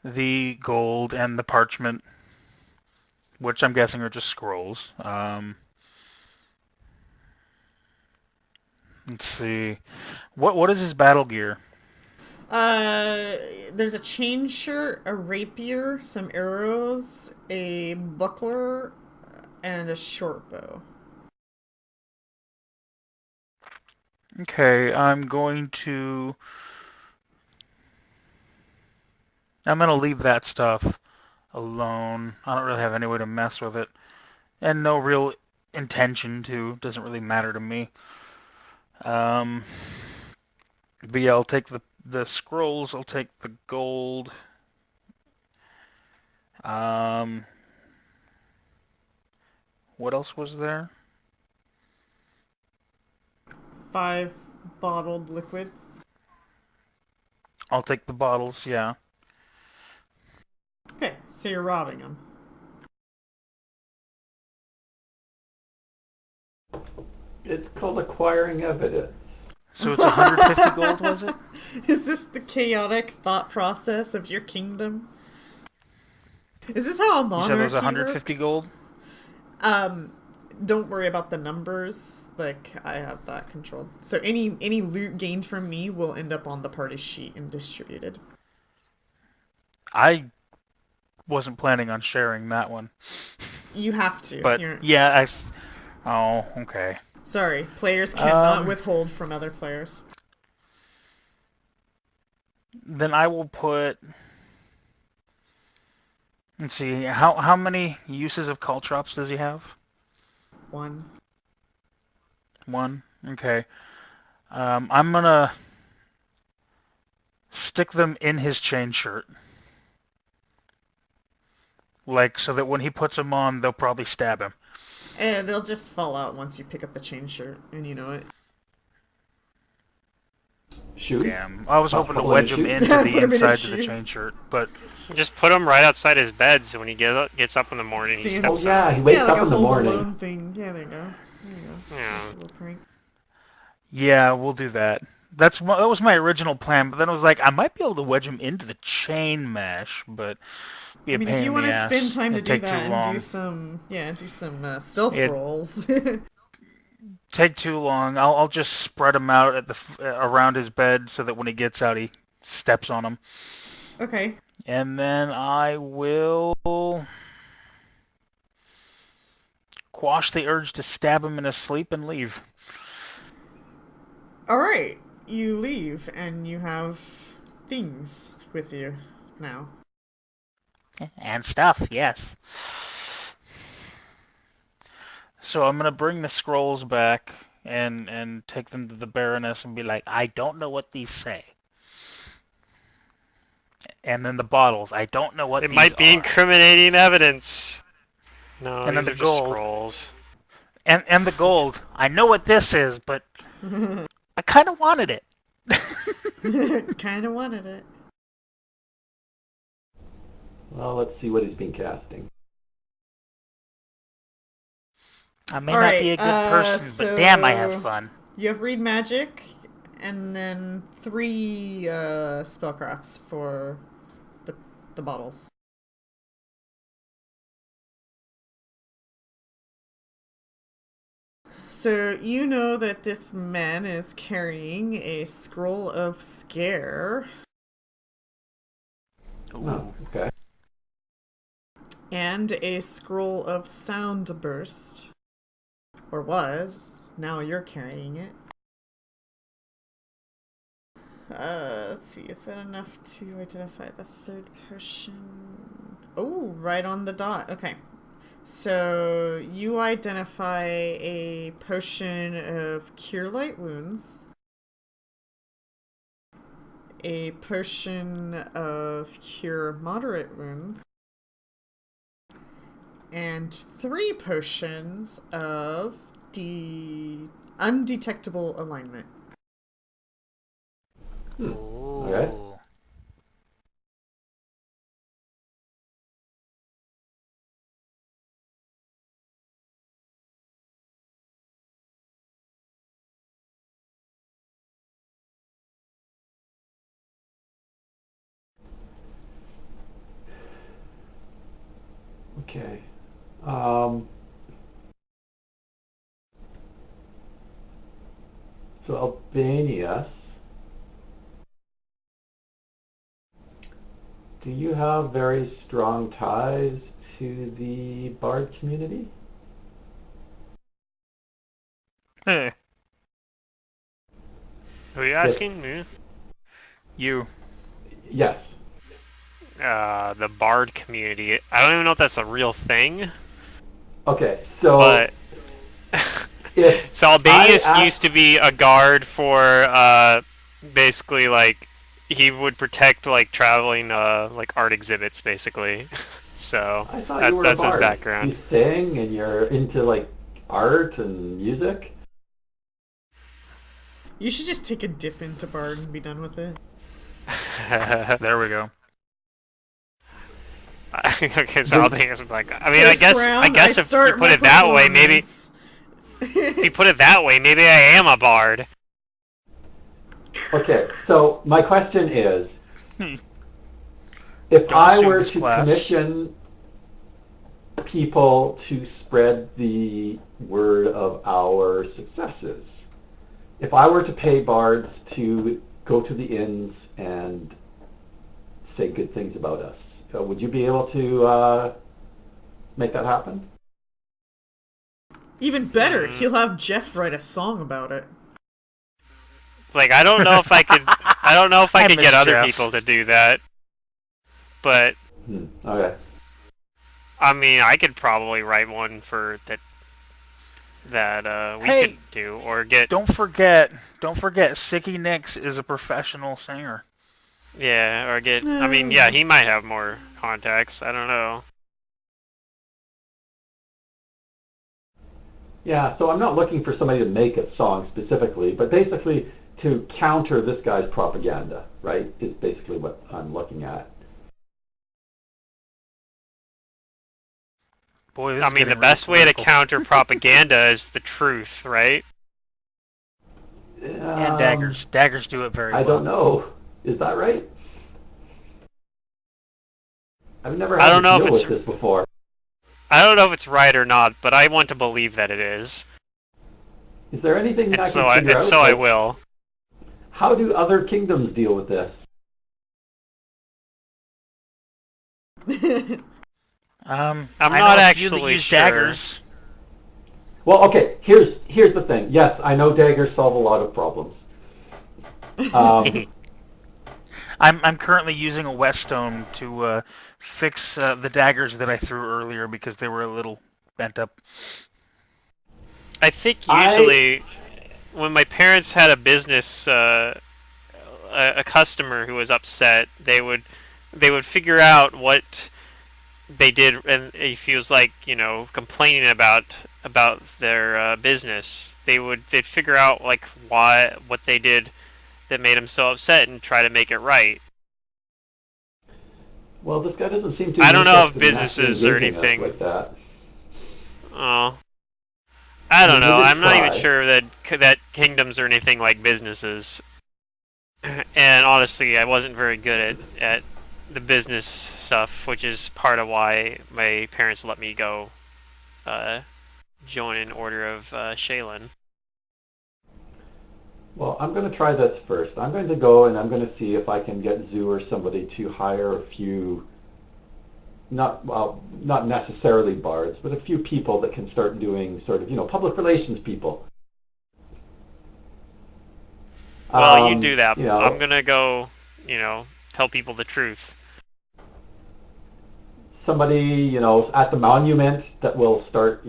the gold and the parchment, which I'm guessing are just scrolls. Let's see. What is his battle gear? There's a chain shirt, a rapier, some arrows, a buckler, and a short bow. Okay, I'm gonna leave that stuff alone. I don't really have any way to mess with it. And no real intention to. Doesn't really matter to me. But yeah, I'll take the scrolls. I'll take the gold. What else was there? 5 bottled liquids. I'll take the bottles. Yeah. Okay, so you're robbing them. It's called acquiring evidence. So it's 150 gold, was it? Is this the chaotic thought process of your kingdom? Is this how a You monarchy said it was 150 works? gold. Don't worry about the numbers. Like, I have that controlled. So any loot gained from me will end up on the party sheet and distributed. I wasn't planning on sharing that one. You have to. But yeah, Oh, okay. Sorry, players cannot withhold from other players. Then I will put. Let's see. How many uses of caltrops does he have? 1. One. Okay. I'm gonna stick them in his chain shirt. Like, so that when he puts them on, they'll probably stab him. And they'll just fall out once you pick up the chain shirt, and you know it. Shoes? Damn. I was hoping to Possible wedge him shoes? into Put the him in his inside of the shoes. chain shirt, but Just put him right outside his bed, so when he gets up in the morning, he Stand- steps Oh yeah, he wakes like up a in the Home morning. Alone thing. Yeah, there you go. There you go. Yeah. That's a little prank. yeah, we'll do that. That was my original plan, but then I was like, I might be able to wedge him into the chain mesh, but be a I mean, pain if you in want the to ass. spend time to It'd do take that too and long. do some stealth It- rolls. Take too long. I'll just spread him out at around his bed so that when he gets out, he steps on them. Okay. And then I will quash the urge to stab him in his sleep and leave. All right. You leave, and you have things with you now. And stuff, yes. So I'm gonna bring the scrolls back and take them to the Baroness and be like, I don't know what these say. And then the bottles, I don't know what It these might be are. incriminating evidence. No, And then these the are just gold. scrolls. And the gold, I know what this is, but I kind of wanted it. Kind of wanted it. Well, let's see what he's been casting. I may All not right, be a good person, but damn, I have fun. You have read magic, and then 3 spellcrafts for the bottles. So you know that this man is carrying a scroll of scare Oh, okay. and a scroll of sound burst. Or was. Now you're carrying it. Let's see, is that enough to identify the third potion? Oh, right on the dot. Okay. So you identify a potion of Cure Light Wounds, a potion of Cure Moderate Wounds, and 3 potions of Undetectable Alignment. Okay. Ooh. Okay. So Albanius, do you have very strong ties to the bard community? Who are you asking? Me? You. Yes. The bard community. I don't even know if that's a real thing, Okay, so but if so Albanius I ask- used to be a guard for basically like he would protect like traveling like art exhibits basically. So I thought you were a that's his bard. You background. sing and you're into like art and music. You should just take a dip into Bard and be done with it. There we go. Okay, so I'll think it's like I mean First I round, guess if you start put my it that way, maybe performance. if you put it that way, maybe I am a bard. Okay, so my question is, Hmm. if Don't I assume were his to class. commission people to spread the word of our successes, if I were to pay bards to go to the inns and say good things about us, would you be able to make that happen? Even better, he'll have Jeff write a song about it. It's like I don't know if I could I get miss other Jeff. people to do that, but Okay. I mean I could probably write one for that we Hey, could do or get don't forget, Sicky Nix is a professional singer. yeah or get I mean yeah No. he might have more contacts. I don't know. Yeah, so I'm not looking for somebody to make a song specifically, but basically to counter this guy's propaganda, right? Is basically what I'm looking at. Boy, this I is mean the getting really best way to political. counter propaganda is the truth, right? And daggers. Daggers do it very I well. don't know. Is that right? I've never I had don't to know if deal it's with this before. right or not, but I want to believe that it is, Is there anything and I can figure so out? I Like, will. how do other kingdoms deal with this? I'm I not know a few that actually use sure. daggers. Well, okay. Here's the thing. Yes, I know daggers solve a lot of problems. Um, I'm currently using a Whetstone to fix the daggers that I threw earlier because they were a little bent up. I think I usually when my parents had a business, a customer who was upset, they would figure out what they did, and if he was like complaining about their business, they'd figure out like what they did that made him so upset and try to make it right. Well, this guy doesn't seem too I don't know if interested in actually businesses or engaging us anything. like that. Oh, I I don't mean, he know. did I'm not even try. sure that kingdoms are anything like businesses. And honestly, I wasn't very good at the business stuff, which is part of why my parents let me go uh, join an order of Shaylin. Well, I'm going to try this first. I'm going to go and I'm going to see if I can get Zoo or somebody to hire a few, not necessarily bards, but a few people that can start doing sort of, public relations people. Well, you do that. You I'm know, gonna go, tell people the truth. somebody, at the monument that will start,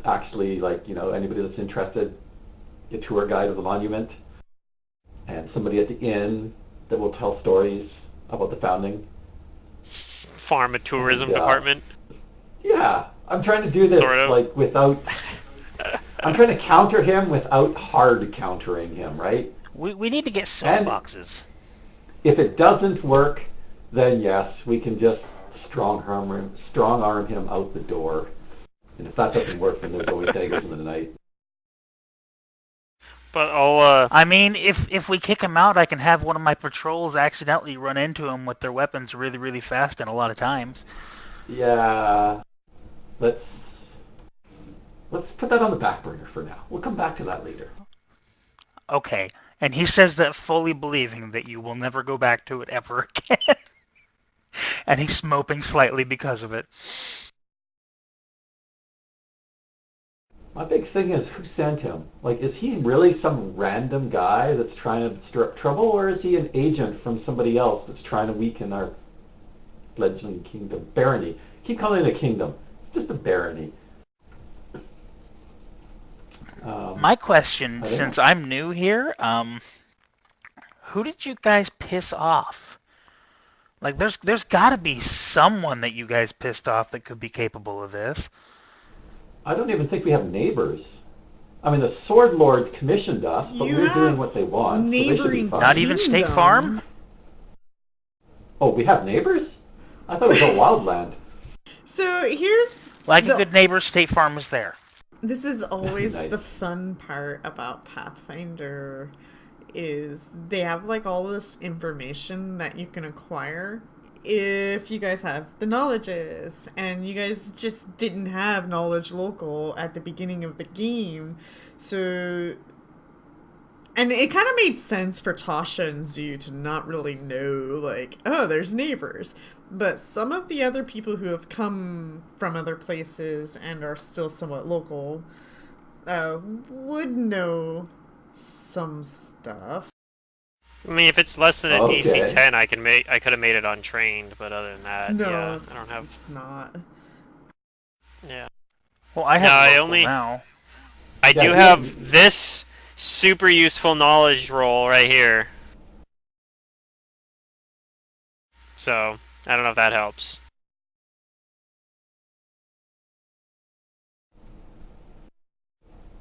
actually like, anybody that's interested, a tour guide of the monument, and somebody at the inn that will tell stories about the founding. Farm a And tourism department, yeah, I'm trying to do sort this of. like without. I'm trying to counter him without hard countering him, right? We need to get And soapboxes. if it doesn't work, then yes, we can just strong arm him out the door. And if that doesn't work, then there's always daggers in the night. But I'll I mean, if we kick him out, I can have one of my patrols accidentally run into him with their weapons really, really fast, and a lot of times. Yeah, let's put that on the back burner for now. We'll come back to that later. Okay, and he says that fully believing that you will never go back to it ever again. And he's moping slightly because of it. My big thing is who sent him? Like, is he really some random guy that's trying to stir up trouble, or is he an agent from somebody else that's trying to weaken our fledgling kingdom? Barony. Keep calling it a kingdom. It's just a barony. My question, I don't since know. I'm new here, Who did you guys piss off? Like, there's got to be someone that you guys pissed off that could be capable of this. I don't even think we have neighbors. I mean, the Sword Lords commissioned us, but You we're doing have what they want, so they should be neighboring fine. Not even State Farm? kingdoms. Oh, we have neighbors? I thought it was a wildland. So here's Like the- a good neighbor, State Farm is there. This is always Nice. the fun part about Pathfinder is they have like all this information that you can acquire if you guys have the knowledges, and you guys just didn't have knowledge local at the beginning of the game. So and it kind of made sense for Tasha and Zoo to not really know, like, oh, there's neighbors. But some of the other people who have come from other places and are still somewhat local would know some stuff. I mean, if it's less than a Okay. DC 10, I could have made it untrained, but other than that, No, yeah, it's, I don't have. it's not. Yeah, Well, I have No, I local only- now. I Yeah, do you- have this super useful knowledge roll right here. So I don't know if that helps.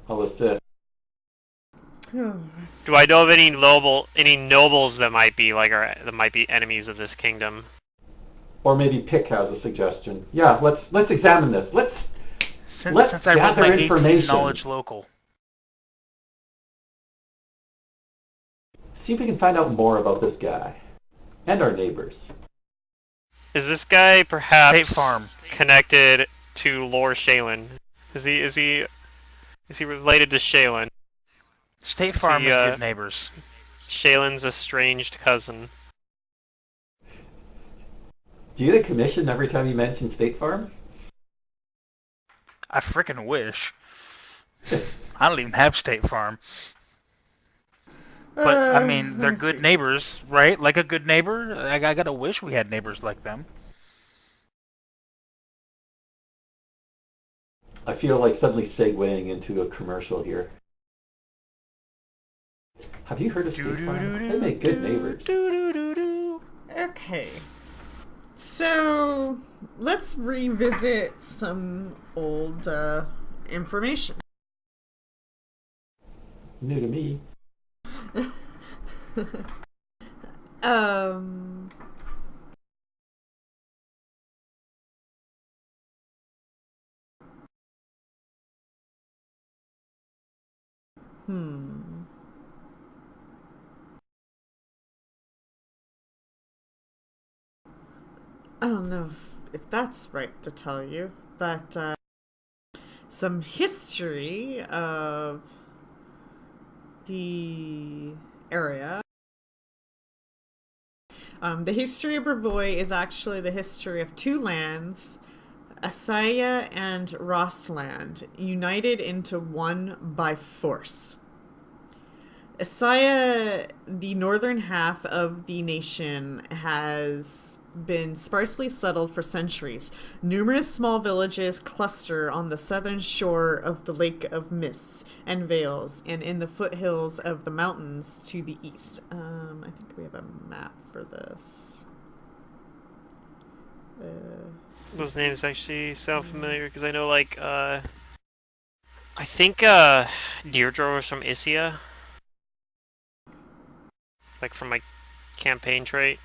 I'll assist. Do I know of any nobles that might be enemies of this kingdom? Or maybe Pick has a suggestion. Yeah, let's examine this. Let's Since I read gather my 18 information. knowledge local. see if we can find out more about this guy and our neighbors. Is this guy perhaps State Farm. connected to Lord Shaylin? Is he related to Shaylin? State Is Farm he, is good neighbors. Shaylin's estranged cousin. Do you get a commission every time you mention State Farm? I frickin' wish. I don't even have State Farm. But, I mean, they're let's good see. neighbors, right? Like a good neighbor. I gotta wish we had neighbors like them. I feel like suddenly segueing into a commercial here. Have you heard of State Farm? They make good neighbors. Okay. So, let's revisit some old information. New to me. um... Hmm. I don't know if that's right to tell you, but some history of the area. The history of Brevoy is actually the history of two lands, Asaya and Rossland, united into one by force. Asaya, the northern half of the nation, has been sparsely settled for centuries. Numerous small villages cluster on the southern shore of the Lake of Mists and Vales, and in the foothills of the mountains to the east. I think we have a map for this. Those names actually sound familiar because I know, like, I think Deirdre was from Isia. Like, from my campaign trait.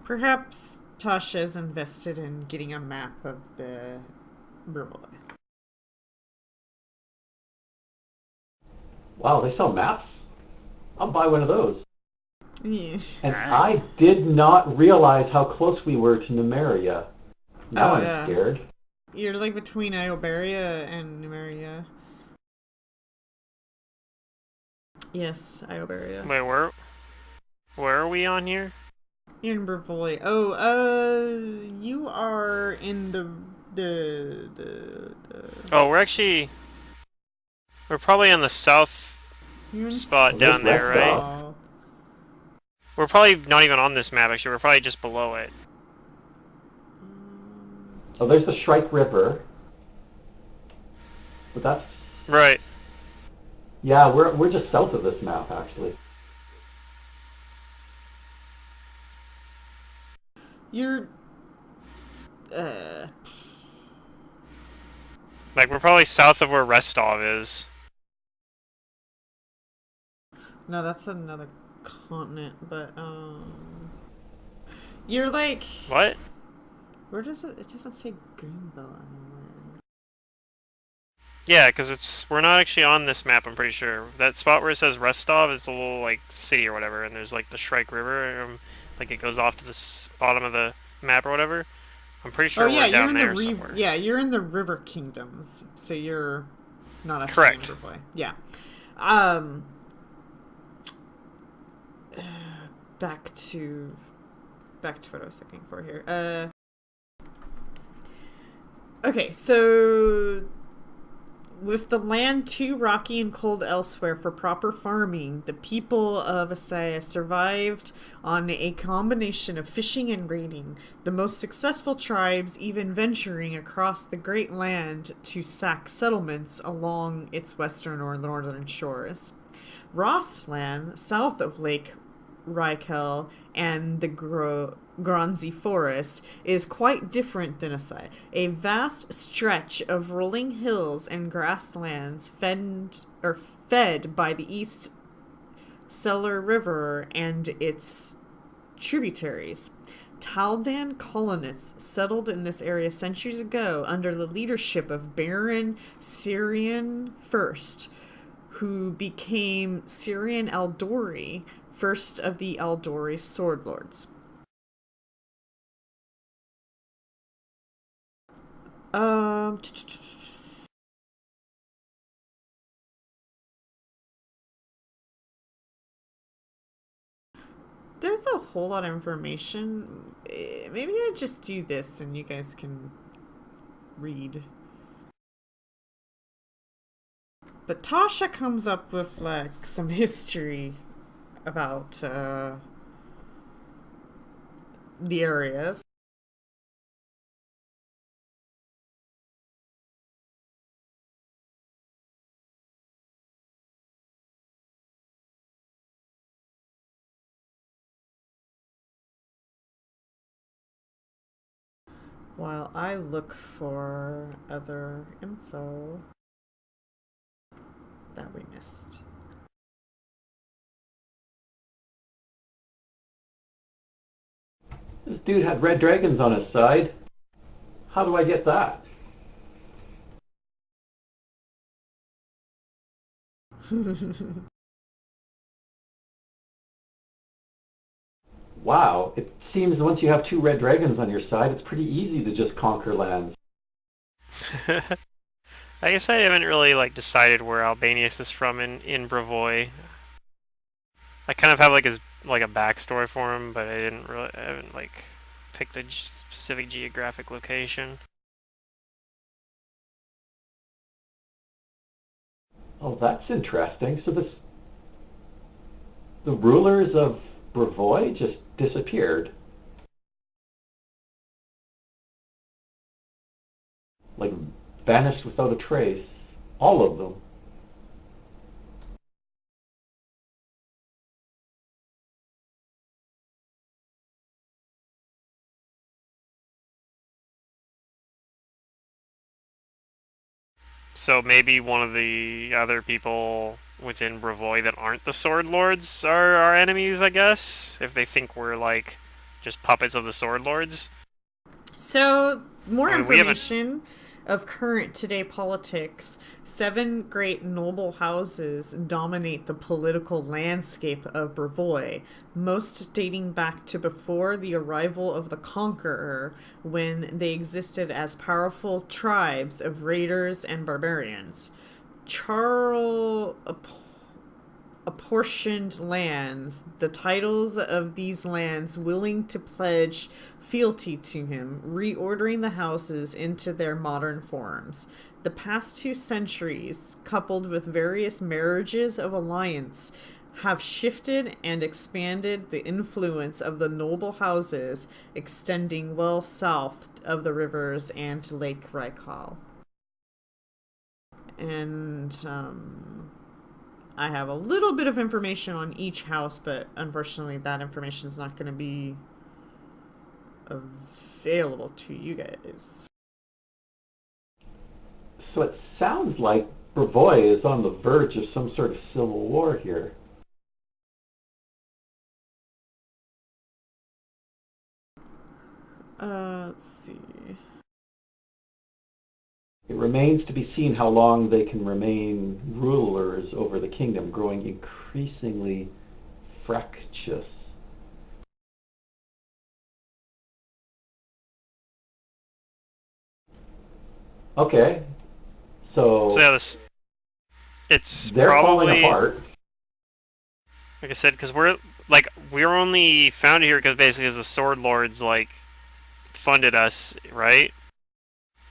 Perhaps Tasha's invested in getting a map of the Brevoy. Wow, they sell maps? I'll buy one of those. Yeah. And I did not realize how close we were to Numeria. Now Oh, I'm yeah. scared. You're like between Ioberia and Numeria. Yes, Ioberia. Wait, where are we on here? You're in Brevoy. Oh, you are in the Oh, we're probably on the south. you're in spot down there, right? South. We're probably not even on this map, actually. We're probably just below it. Oh, there's the Shrike River. But that's Right. Yeah, we're just south of this map, actually. You're Like, we're probably south of where Restov is. no, that's another continent, but you're like, What? where does it doesn't say Greenbelt anywhere. Yeah, because we're not actually on this map, I'm pretty sure. That spot where it says Restov is a little, like, city or whatever, and there's, like, the Shrike River, like, it goes off to the bottom of the map or whatever. I'm pretty sure Oh yeah, we're you're down in there the somewhere. yeah, you're in the River Kingdoms, so you're not actually Correct. in Brevoy. Yeah. Back to what I was looking for here. Okay, so with the land too rocky and cold elsewhere for proper farming, the people of Asaya survived on a combination of fishing and raiding, the most successful tribes even venturing across the great land to sack settlements along its western or northern shores. Rostland, south of Lake Rykel and the Gronzi Forest, is quite different than Asai. A vast stretch of rolling hills and grasslands fed by the East Seller River and its tributaries. Taldan colonists settled in this area centuries ago under the leadership of Baron Syrian I, who became Syrian Aldori, first of the Aldori sword lords. There's a whole lot of information. Maybe I just do this and you guys can read. But Tasha comes up with like some history about the areas. While I look for other info that we missed. This dude had red dragons on his side. How do I get that? Wow, it seems once you have 2 red dragons on your side, it's pretty easy to just conquer lands. I guess I haven't really, like, decided where Albanius is from in Brevoy. I kind of have, like, a backstory for him, but I haven't, like, picked a specific geographic location. Oh, that's interesting. So the rulers of Brevoy just disappeared. Like, vanished without a trace. All of them. So maybe one of the other people within Brevoy that aren't the Sword Lords are our enemies, I guess? If they think we're, like, just puppets of the Sword Lords. So, more I mean, information of current today politics. 7 great noble houses dominate the political landscape of Brevoy, most dating back to before the arrival of the Conqueror, when they existed as powerful tribes of raiders and barbarians. Charles apportioned lands, the titles of these lands willing to pledge fealty to him, reordering the houses into their modern forms. The past 2 centuries, coupled with various marriages of alliance, have shifted and expanded the influence of the noble houses, extending well south of the rivers and Lake Rykal. And I have a little bit of information on each house, but unfortunately that information is not going to be available to you guys. So it sounds like Brevoy is on the verge of some sort of civil war here. Let's see. It remains to be seen how long they can remain rulers over the kingdom, growing increasingly fractious. Okay, So so yeah, it's they're falling probably, apart. like I said, because we're only found here because basically as the Sword Lords like funded us, right,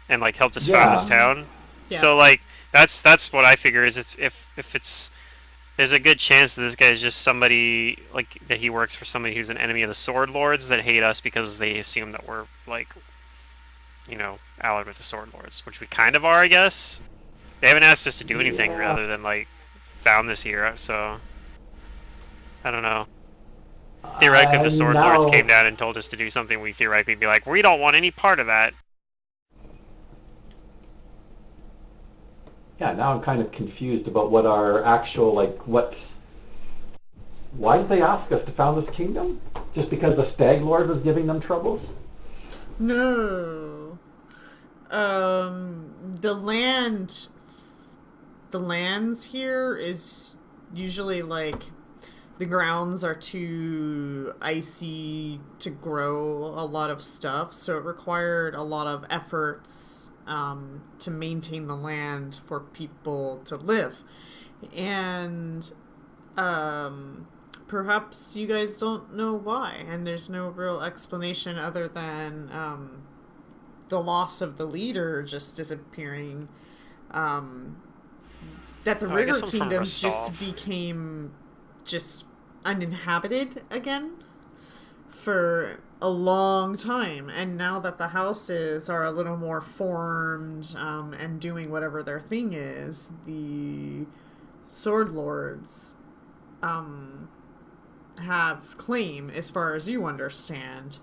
and like helped us found this Yeah, town. Yeah. So like that's what I figure is if it's there's a good chance that this guy is just somebody like that he works for somebody who's an enemy of the Sword Lords that hate us because they assume that we're like, allied with the Sword Lords, which we kind of are, I guess. They haven't asked us to do anything yeah. rather than like found this here, so I don't know. Theoretically, if the Sword Lords came down and told us to do something, we theoretically be like, we don't want any part of that. Yeah, now I'm kind of confused about what our actual, why did they ask us to found this kingdom? Just because the Stag Lord was giving them troubles? No. The lands here is usually like the grounds are too icy to grow a lot of stuff, so it required a lot of efforts to maintain the land for people to live. And perhaps you guys don't know why, and there's no real explanation other than the loss of the leader just disappearing. That the I guess river I'm from kingdoms just Rostov. became just uninhabited again for a long time, and now that the houses are a little more formed and doing whatever their thing is, the sword lords have claim, as far as you understand,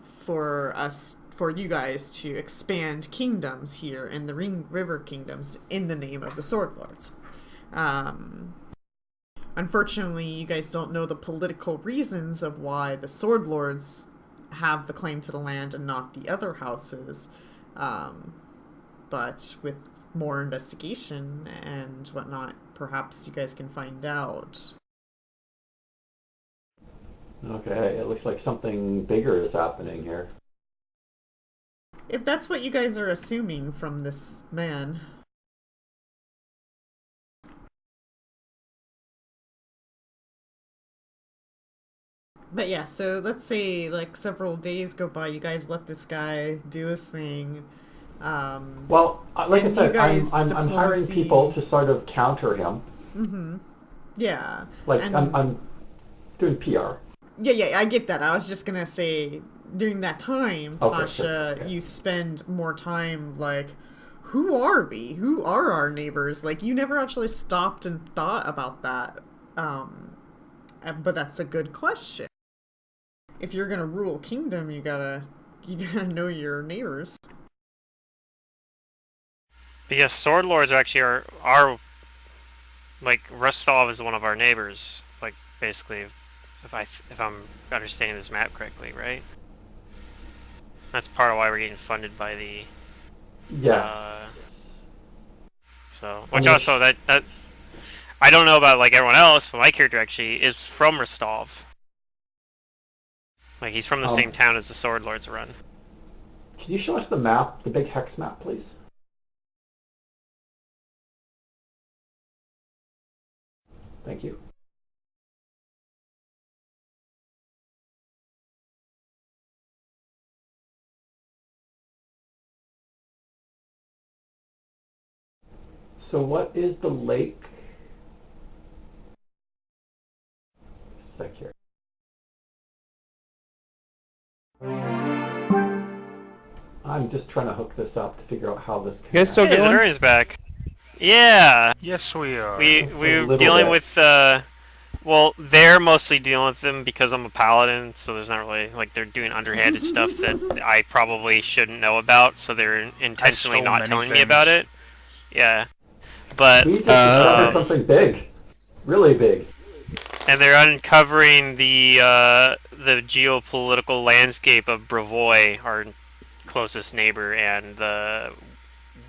for you guys to expand kingdoms here in the River Kingdoms in the name of the Sword Lords. Unfortunately, you guys don't know the political reasons of why the Sword Lords have the claim to the land and not the other houses. But with more investigation and whatnot, perhaps you guys can find out. Okay, it looks like something bigger is happening here. If that's what you guys are assuming from this man. But yeah, so let's say like several days go by, you guys let this guy do his thing. Well, like I And you said, I'm guys I'm hiring people to sort of counter him. Mm-hmm. Yeah. Like And I'm doing PR. yeah, I get that. I was just gonna say during that time, Okay, sure. Tasha, Okay. you spend more time like, who are we? Who are our neighbors? Like, you never actually stopped and thought about that. But that's a good question. If you're gonna rule a kingdom, you gotta know your neighbors. But yes, Sword Lords actually are like Rostov is one of our neighbors. Like basically, if I'm understanding this map correctly, right? That's part of why we're getting funded by the Yes. which also that I don't know about like everyone else, but my character actually is from Rostov. Like he's from the same town as the Sword Lords run. Can you show us the map, the big hex map, please? Thank you. So what is the lake? Just a sec here. I'm just trying to hook this up to figure out how this You guys still connects. Hey, going? Zadari's back. Yeah, Yes, we are. we're little dealing bit. with well, they're mostly dealing with them because I'm a paladin, so there's not really like they're doing underhanded stuff that I probably shouldn't know about, so they're I intentionally stole not many telling me things. about it. Yeah, but We just discovered um, something big, really big. and they're uncovering the geopolitical landscape of Bravoy, our closest neighbor, and the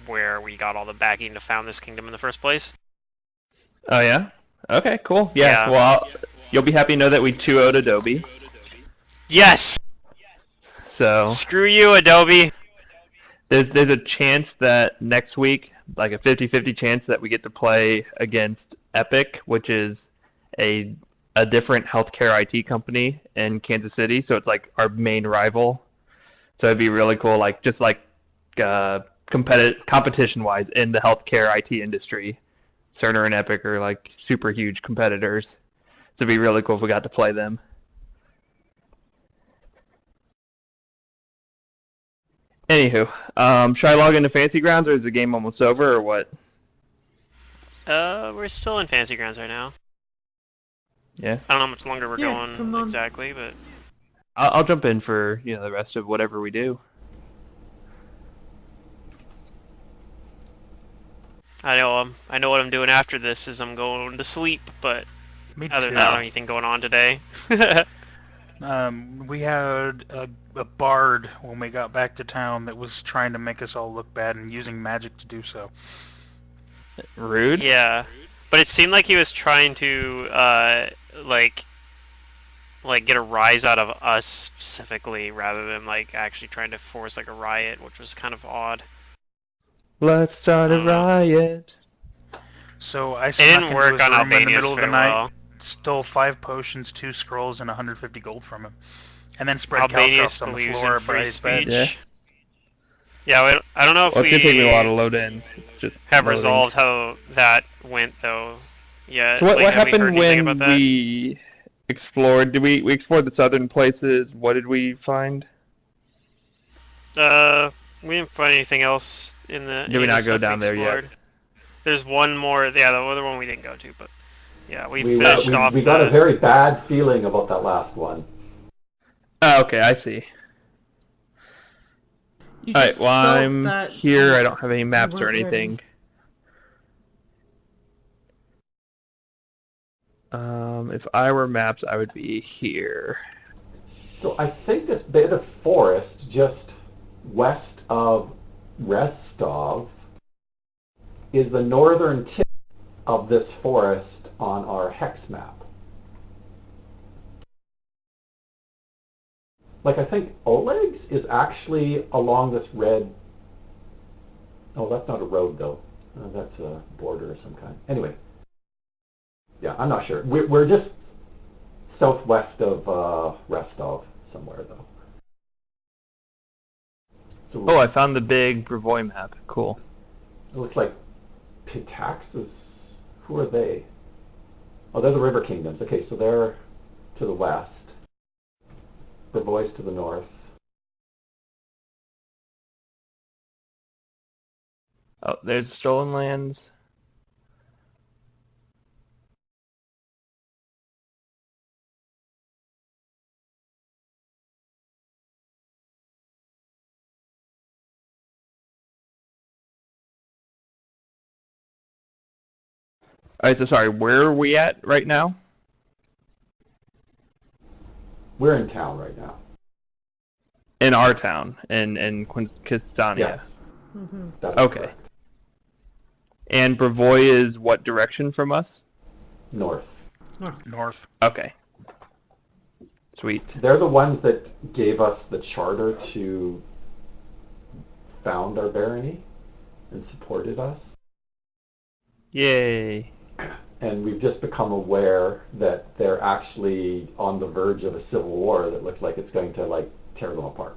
where we got all the backing to found this kingdom in the first place. Oh yeah. Okay. Cool. Yeah. Yeah. Well, you'll be happy to know that we 2-0'd Adobe. Yes. So Screw you, Adobe. there's a chance that next week, like a 50-50 chance that we get to play against Epic, which is a different healthcare IT company in Kansas City. So it's like our main rival. So it'd be really cool, like just like competition wise in the healthcare IT industry. Cerner and Epic are like super huge competitors. So it'd be really cool if we got to play them. Anywho, should I log into Fancy Grounds or is the game almost over or what? We're still in Fancy Grounds right now. Yeah, I don't know how much longer we're Yeah, going come on. exactly, but I'll jump in for the rest of whatever we do. I know what I'm doing after this is I'm going to sleep. But Me other too. than that, I don't have anything going on today. We had a bard when we got back to town that was trying to make us all look bad and using magic to do so. Rude. Yeah, but it seemed like he was trying to like get a rise out of us specifically, rather than like actually trying to force like a riot, which was kind of odd. Let's start I a don't know. riot. So I It snuck didn't into work his on room in the Albanius middle of the very night, well. stole 5 potions, 2 scrolls, and 150 gold from him, and then spread Albanius caltrops on the believes floor in by free his bed. speech. Yeah, I don't know if Well, it's gonna take me a while to we load in. It's just have loading. resolved how that went though. Yeah, So what like, have we heard happened anything about when that? we explored? Did we explored the southern places? What did we find? We didn't find anything else in the Did any we of the not go stuff we down there yet? explored. There's one more. Yeah, the other one we didn't go to, but yeah, we We finished off we got a the. very bad feeling about that last one. Oh, okay, I see. You All right, just well, felt I'm that here. I don't have any maps or weren't ready. anything. If I were maps, I would be here. So I think this bit of forest just west of Restov is the northern tip of this forest on our hex map. Like, I think Oleg's is actually along this red... Oh, that's not a road, though. That's a border of some kind. Anyway. Yeah, I'm not sure. We're just southwest of Rostov somewhere, though. So Oh, I found the big Bravoy map. Cool. it looks like Pitax is... Who are they? Oh, they're the River Kingdoms. Okay, so they're to the west. Bravoy's to the north. Oh, there's Stolen Lands. All right, so sorry, where are we at right now? We're in town right now. In our town, in Kistania. Yes. Mm-hmm. That is Okay. correct. And Bravoy is what direction from us? North. North. Okay. Sweet. They're the ones that gave us the charter to found our barony and supported us. Yay. And we've just become aware that they're actually on the verge of a civil war that looks like it's going to like tear them apart.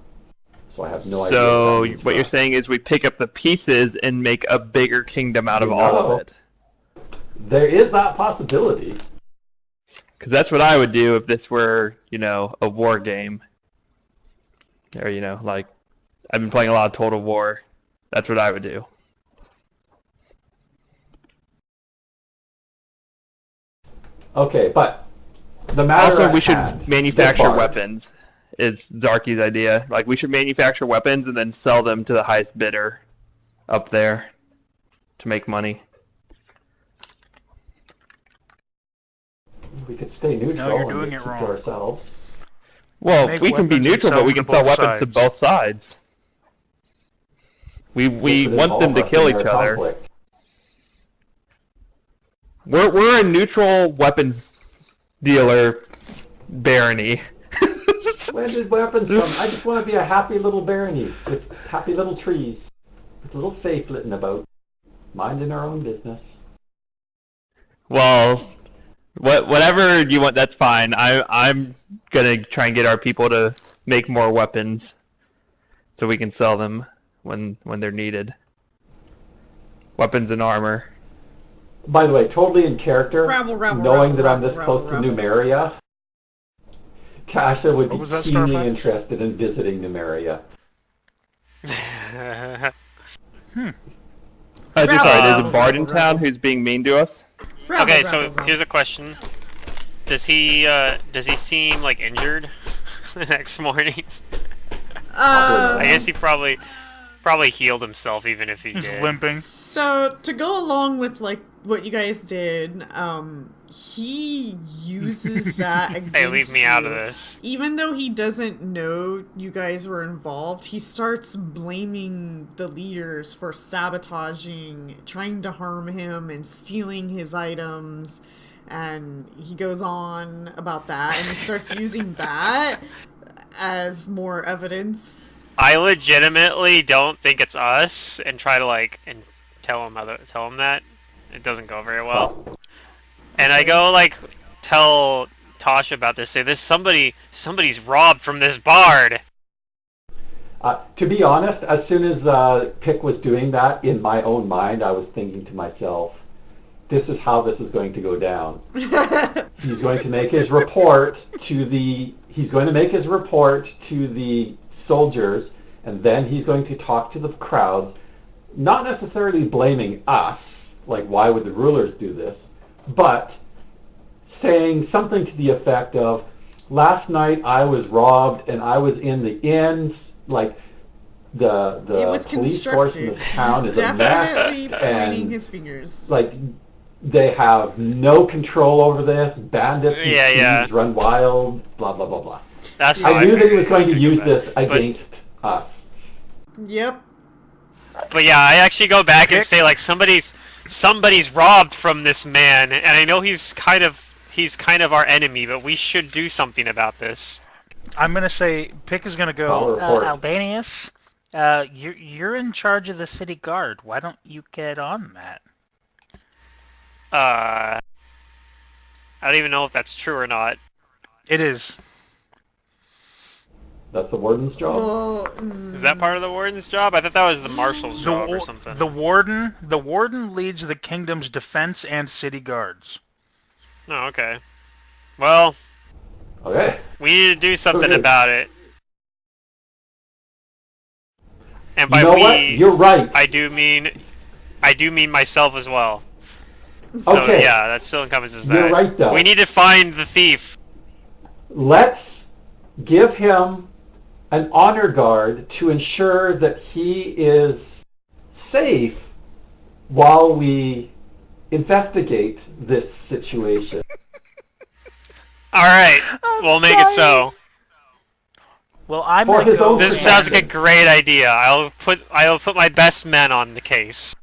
So I have no idea. So What, what you're saying is we pick up the pieces and make a bigger kingdom out of all of it. There is that possibility. Because that's what I would do if this were, a war game. Or, like, I've been playing a lot of Total War. That's what I would do. Okay, but the matter Also, at we should hand, this manufacture bard. weapons. It's Zarky's idea. Like, we should manufacture weapons and then sell them to the highest bidder up there to make money. We could stay No, neutral you're and doing just it keep to wrong. ourselves. Well, Make we can be weapons and neutral, sell but we them can to sell both weapons to sides. both sides. We It could want them involve to us kill in each their other. conflict. We're a neutral weapons dealer barony. Where did weapons come? I just want to be a happy little barony with happy little trees, with little fae flitting about, minding our own business. Well, whatever you want, that's fine. I'm gonna try and get our people to make more weapons, so we can sell them when they're needed. Weapons and armor. By the way, totally in character, Rabble, knowing that I'm rabble, this rabble, close to rabble. Numeria, Tasha would What be was that, keenly Starfire? interested in visiting Numeria. Sorry, there's a Rabble, bard in rabble, town rabble. who's being mean to us. Rabble, Okay, rabble, so rabble. here's a question: does he seem like injured the next morning? I guess he probably healed himself, even if he He's did. limping. So to go along with like what you guys did, he uses that against Hey, leave me out of you. this. Even though he doesn't know you guys were involved, he starts blaming the leaders for sabotaging, trying to harm him, and stealing his items. And he goes on about that, and he starts using that as more evidence. I legitimately don't think it's us, and try to and tell him that. It doesn't go very well. And I go tell Tasha about this. Say this somebody's robbed from this bard. To be honest, as soon as Pick was doing that, in my own mind, I was thinking to myself, this is how this is going to go down. He's going to make his report to the soldiers, and then he's going to talk to the crowds, not necessarily blaming us, like why would the rulers do this, but saying something to the effect of, last night I was robbed and I was in the inns, like the It was police force in this town He's is a mess, definitely pointing and his fingers. like they have no control over this. Bandits and thieves run wild. Blah blah blah blah. That's how I knew that he figured was going to gonna use go this back. against us. Yep. But yeah, I actually go back and say somebody's robbed from this man, and I know he's kind of our enemy, but we should do something about this. I'm gonna say Pick is gonna I'll go. report. Albanius, you're in charge of the city guard. Why don't you get on that? I don't even know if that's true or not. It is. That's the warden's job. Well, Is that part of the warden's job? I thought that was the marshal's job or something. The warden leads the kingdom's defense and city guards. Oh, okay. Well, Okay. we need to do something Okay. about it. And You by know we, what? You're right. I do mean myself as well. So Okay. yeah, that still encompasses that. You're right, though. We need to find the thief. Let's give him an honor guard to ensure that he is safe while we investigate this situation. All right, we'll make it so. Well, I'm For gonna his go. own This sounds like a great idea. I will put my best men on the case.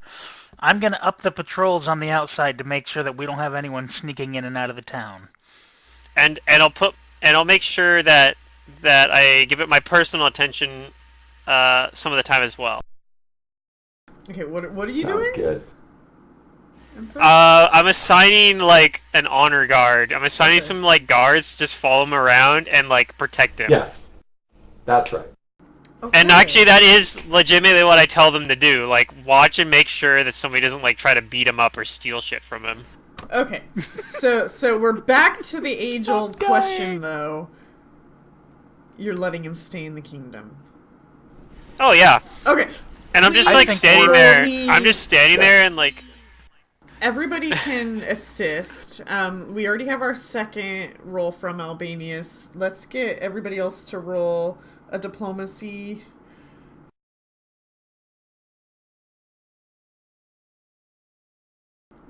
I'm gonna up the patrols on the outside to make sure that we don't have anyone sneaking in and out of the town. And I'll make sure that I give it my personal attention some of the time as well. okay, what are you Sounds doing? good. I'm sorry. I'm assigning an honor guard. I'm assigning some guards to just follow him around and protect him. Yes, that's right. Okay. And actually, that is legitimately what I tell them to do. Watch and make sure that somebody doesn't try to beat him up or steal shit from him. Okay, so we're back to the age-old question, though. You're letting him stay in the kingdom. Oh yeah. Okay. And I'm just Please standing throw there. me I'm just standing there and everybody can assist. We already have our second roll from Albanius. Let's get everybody else to roll a diplomacy.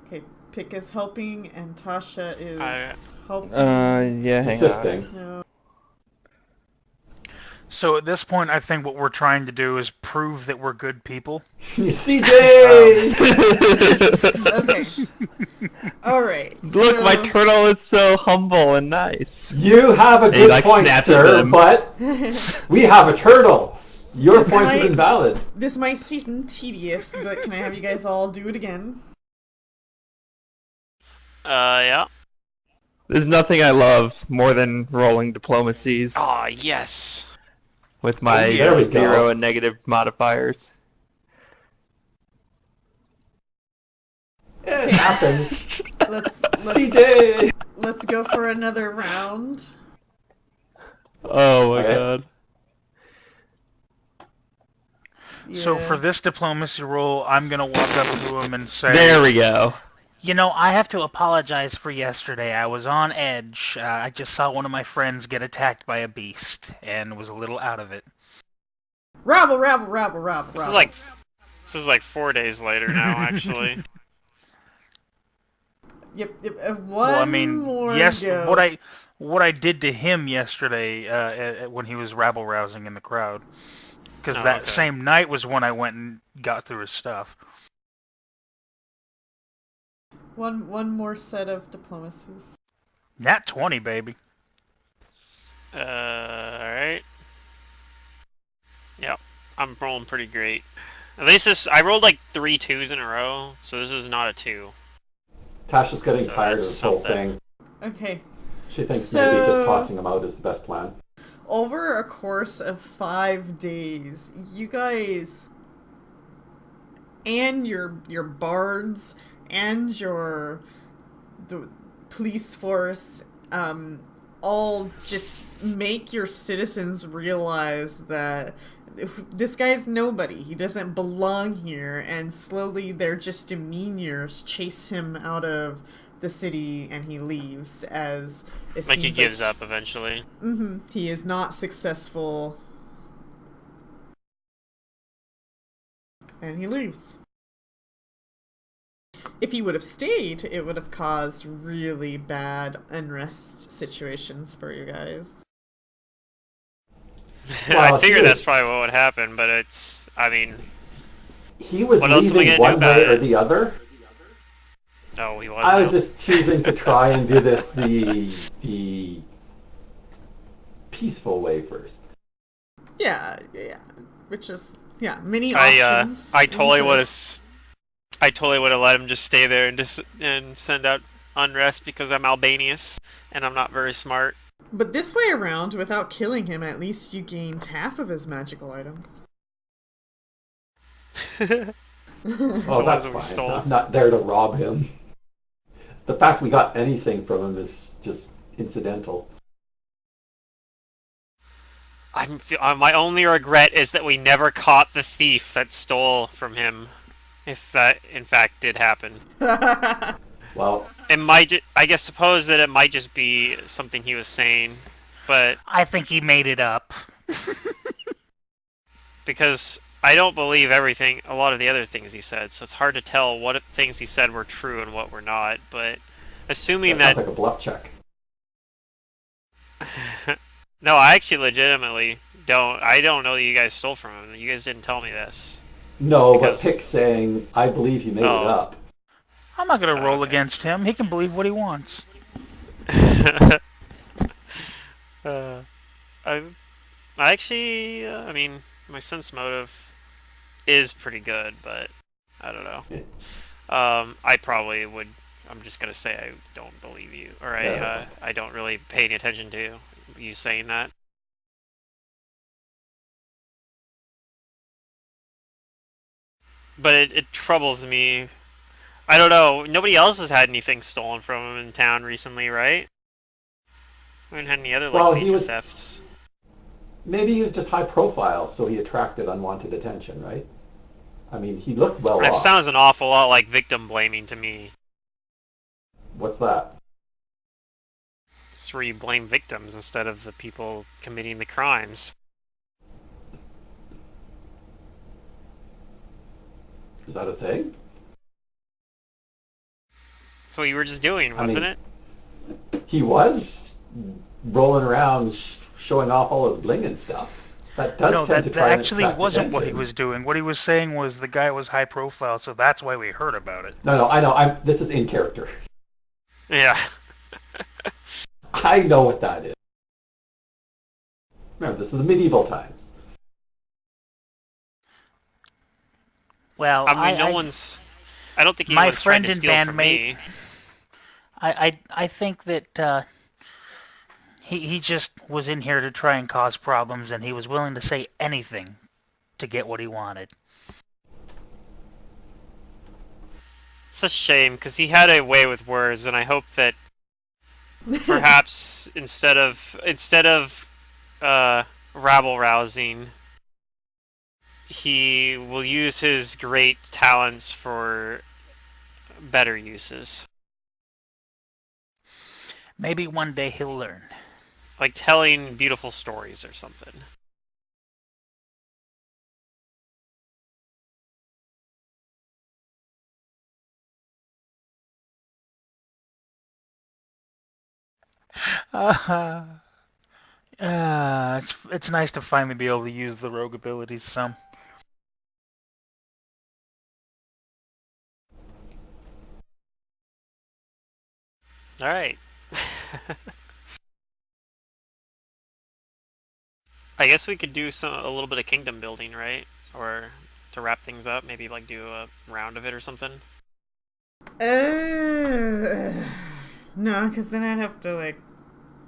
Okay, Pick is helping, and Tasha is helping. Yeah, hang on. Assisting. No. So at this point, I think what we're trying to do is prove that we're good people. CJ! Okay. All right. Look, my turtle is so humble and nice. You have a He, good like, point, snaps at sir, them. but we have a turtle. Your This point might- is invalid. This might seem tedious, but can I have you guys all do it again? Yeah. There's nothing I love more than rolling diplomacies Oh, yes. with my yeah. There we go. 0 and negative modifiers. It happens. Let's CJ! let's go for another round. Oh my Okay. god. So Yeah. for this diplomacy roll, I'm gonna walk up to him and say, There we go. You know, I have to apologize for yesterday. I was on edge. I just saw one of my friends get attacked by a beast and was a little out of it. Rabble. This is like 4 days later now, actually. Yep. One well, I mean, more yes, go. what I did to him yesterday when he was rabble rousing in the crowd, because Oh, that okay. same night was when I went and got through his stuff. One more set of diplomacies. Nat 20, baby. Alright. Yep. I'm rolling pretty great. At least this, I rolled like 3 2s in a row, so this is not a 2. Tasha's getting So tired of that's this whole something. thing. Okay. She thinks So- maybe just tossing them out is the best plan. Over a course of 5 days, you guys and your bards and the police force all just make your citizens realize that this guy's nobody. He doesn't belong here, and slowly their just demeanors chase him out of the city, and he leaves as it Like he seems gives up eventually. He is not successful, and he leaves. If he would have stayed, it would have caused really bad unrest situations for you guys. Well, I figured he that's was- probably what would happen, but it's, I mean, He was What else am I leaving gonna do one about way it? or the other. no, he wasn't. I was just choosing to try and do this the peaceful way first. Yeah, which is many I options. I totally would Interest. have. I totally would have let him just stay there and send out unrest because I'm Albanius and I'm not very smart. But this way around, without killing him, at least you gained half of his magical items. Oh, The that's ones that we fine. stole. I'm not there to rob him. The fact we got anything from him is just incidental. My only regret is that we never caught the thief that stole from him. If that in fact did happen, Well, it might. I guess suppose that it might just be something he was saying, but I think he made it up. because I don't believe everything, a lot of the other things he said, so it's hard to tell what things he said were true and what were not. But assuming that that, sounds like a bluff check. no, I actually legitimately don't. I don't know that you guys stole from him. You guys didn't tell me this. No, Because- but Pick saying, I believe you made it Oh. up. I'm not gonna roll Okay. against him. He can believe what he wants. I actually, I mean, my sense motive is pretty good, but I don't know. I probably would. I'm just gonna say I don't believe you, or Yeah, that's I don't really pay any attention to you saying that. But it troubles me. I don't know. Nobody else has had anything stolen from him in town recently, right? We haven't had any other like Well, he major was- thefts. Maybe he was just high profile, so he attracted unwanted attention, right? I mean, he looked well That off. sounds an awful lot like victim blaming to me. What's that? It's where you blame victims instead of the people committing the crimes. Is that a thing? That's what you were just doing, wasn't it? He was rolling around showing off all his bling and stuff. That does No, tend to that try and actually attract wasn't what he attention. was doing. What he was saying was the guy was high profile, so that's why we heard about it. No, I know. This is in character. Yeah. I know what that is. Remember, this is the medieval times. Well, I mean, I don't think my anyone's trying friend to and steal from bandmate, me. I think that he just was in here to try and cause problems, and he was willing to say anything to get what he wanted. It's a shame, because he had a way with words, and I hope that perhaps instead of rabble rousing, he will use his great talents for better uses. Maybe one day he'll learn. Like telling beautiful stories or something. It's nice to finally be able to use the rogue abilities some. Alright. I guess we could do a little bit of kingdom building, right? Or to wrap things up, maybe like do a round of it or something. No, because then I'd have to like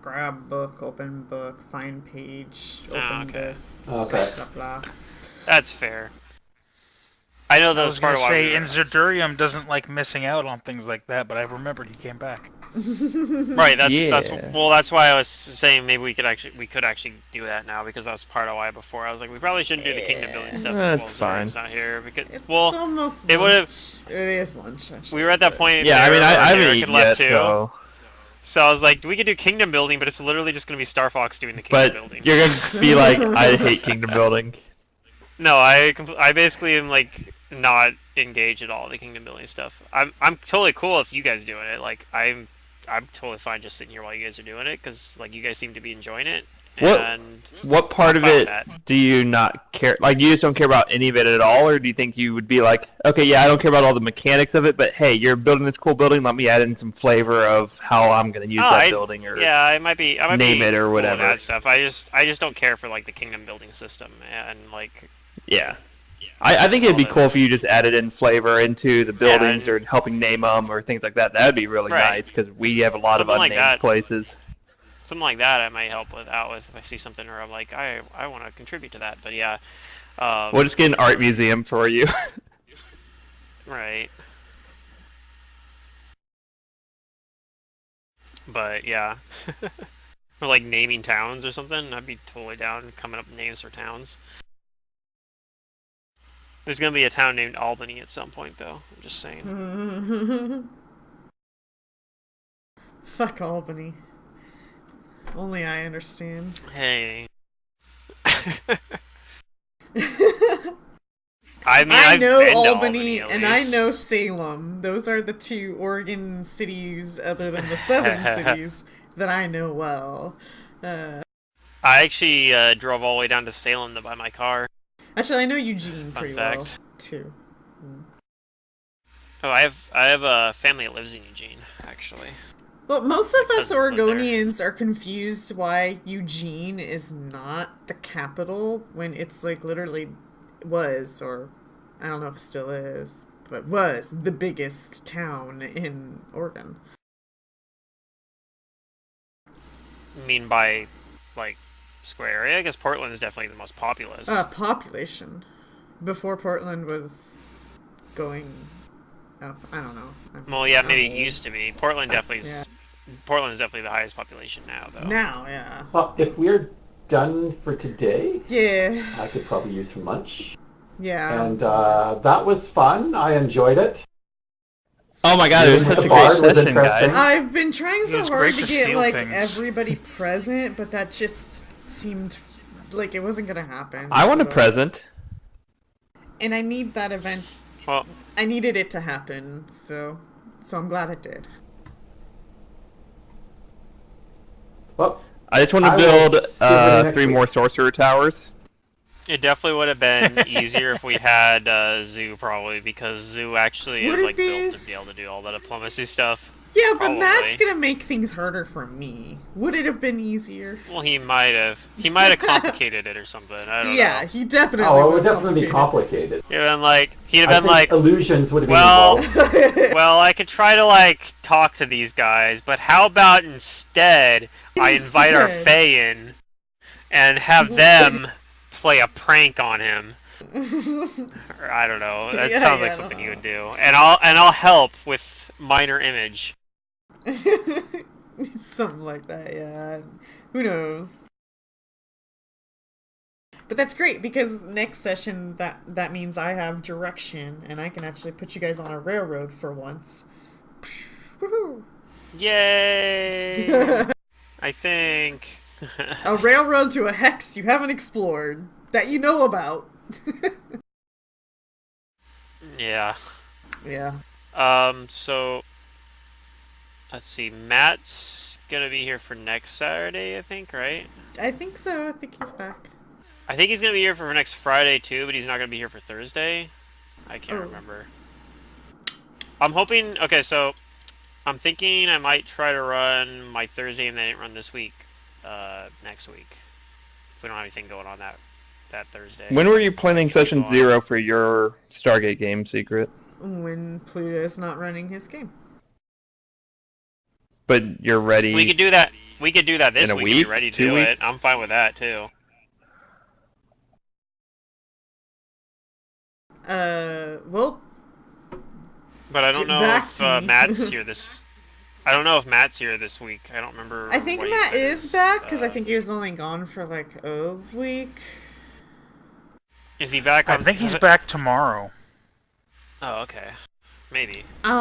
grab book, open book, find page, open this, Okay. blah blah. That's fair. I know that I was was part gonna of why say, we and were... Zerdurium doesn't like missing out on things like that, but I remembered he came back. Right, that's Yeah. well, that's why I was saying maybe we could actually do that now, because that was part of why before I was like, we probably shouldn't do the kingdom building stuff That's while fine. Zer's not here, because It's well, almost it would've- lunch. It is lunch. we were at that point. Yeah, I mean, there I where haven't Derek eaten had left yet, too. So I was like, we could do kingdom building, but it's literally just going to be Star Fox doing the kingdom But building. you're gonna be like, I hate kingdom building. No, I basically am like not engaged at all in the kingdom building stuff. I'm totally cool if you guys doing it. Like I'm totally fine just sitting here while you guys are doing it, because like you guys seem to be enjoying it. And What part I'm of fine with it that. do you not care? Like, you just don't care about any of it at all, or do you think you would be like, okay, yeah, I don't care about all the mechanics of it, but hey, you're building this cool building, let me add in some flavor of how I'm gonna use that building, or yeah, I might be name it or cool with whatever. that stuff. I just don't care for like the kingdom building system and like. Yeah. I think it'd be all cool if you just added in flavor into the buildings, and- or helping name them or things like that. That would be really Right. nice, because we have a lot Something of like unnamed that. places. Something like that I might help out with if I see something where I'm like, I want to contribute to that. But yeah. We'll just get an art museum for you. Right. But yeah. Or like naming towns or something. I'd be totally down coming up with names for towns. There's gonna be a town named Albany at some point, though. I'm just saying. Fuck Albany. Only I understand. Hey. I mean, I I've know been to Albany at and I least. know Salem. Those are the two Oregon cities, other than the southern cities, that I know well. I actually drove all the way down to Salem to buy my car. Actually, I know Eugene Fun pretty fact. well too. Oh, I have a family that lives in Eugene, actually. Well, most of us cousins live there. Oregonians are confused why Eugene is not the capital when it's like literally was, or I don't know if it still is, but was the biggest town in Oregon. I mean, by like square area, I guess Portland is definitely the most populous. Population. Before Portland was going up, I don't know. Well, yeah, I'm maybe it old. used to be. Portland's definitely the highest population now, though. Now, yeah. Well, if we're done for today, Yeah. I could probably use some lunch. Yeah. And that was fun. I enjoyed it. Oh my god, it was Reading such with a the great bard was session, interesting. guys. I've been trying It so was hard great to to get steal like things. everybody present, but that just seemed like it wasn't gonna happen. I want a so- present. and I need that event. Well, I needed it to happen, so I'm glad it did. Well, I just want to I will build see everybody next 3 week. more sorcerer towers. it definitely would have been easier if we had Zoo, probably, because Zoo actually Would is it like be? built to be able to do all that diplomacy stuff. Yeah, but Probably. Matt's gonna make things harder for me. Would it have been easier? Well, he might have complicated it or something. I don't Yeah, know. he definitely. Oh, it would would've definitely be complicated. complicated. He'd have I been think like, illusions would have been well, involved. well, I could try to like talk to these guys, but how about instead I invite our Instead. Fae in and have them play a prank on him? Or, I don't know. That Yeah, sounds yeah, like I something don't you know. would do, and I'll help with minor image. Something like that, yeah. Who knows? But that's great because next session that means I have direction and I can actually put you guys on a railroad for once. Woohoo! Yay! I think. A railroad to a hex you haven't explored that you know about. Yeah. Yeah. So let's see. Matt's gonna be here for next Saturday, I think, right? I think so. I think he's back. I think he's gonna be here for next Friday too, but he's not gonna be here for Thursday. I can't Oh. remember. I'm hoping. Okay, so I'm thinking I might try to run my Thursday and then run this week, next week. If we don't have anything going on that Thursday. When were you planning Keep it session going. 0 for your Stargate game secret? When Pluto's not running his game. But you're ready. We could do that. We could do that this In a week. week? If you're ready to 2 do weeks? it. I'm fine with that too. Well, But I don't Get know back if to me. Matt's here this. I don't know if Matt's here this week. I don't remember. I think what he Matt said is his, back because I think he was only gone for like a week. Is he back I on? think he's back tomorrow. Oh, okay. Maybe. But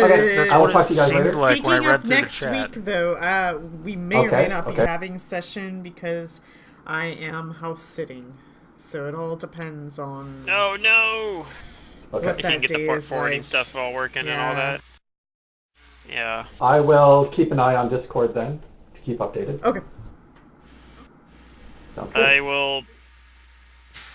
Okay, That's I will what talk it to you guys seemed later. like when I speaking read of through the next chat. week, though, we may or may Okay, not be okay. having session because I am house sitting. So it all depends on Oh no! Okay. what If you that can get day the port is forwarding like. stuff all working and all Yeah. that. Yeah. I will keep an eye on Discord then to keep updated. Okay. Sounds good. I will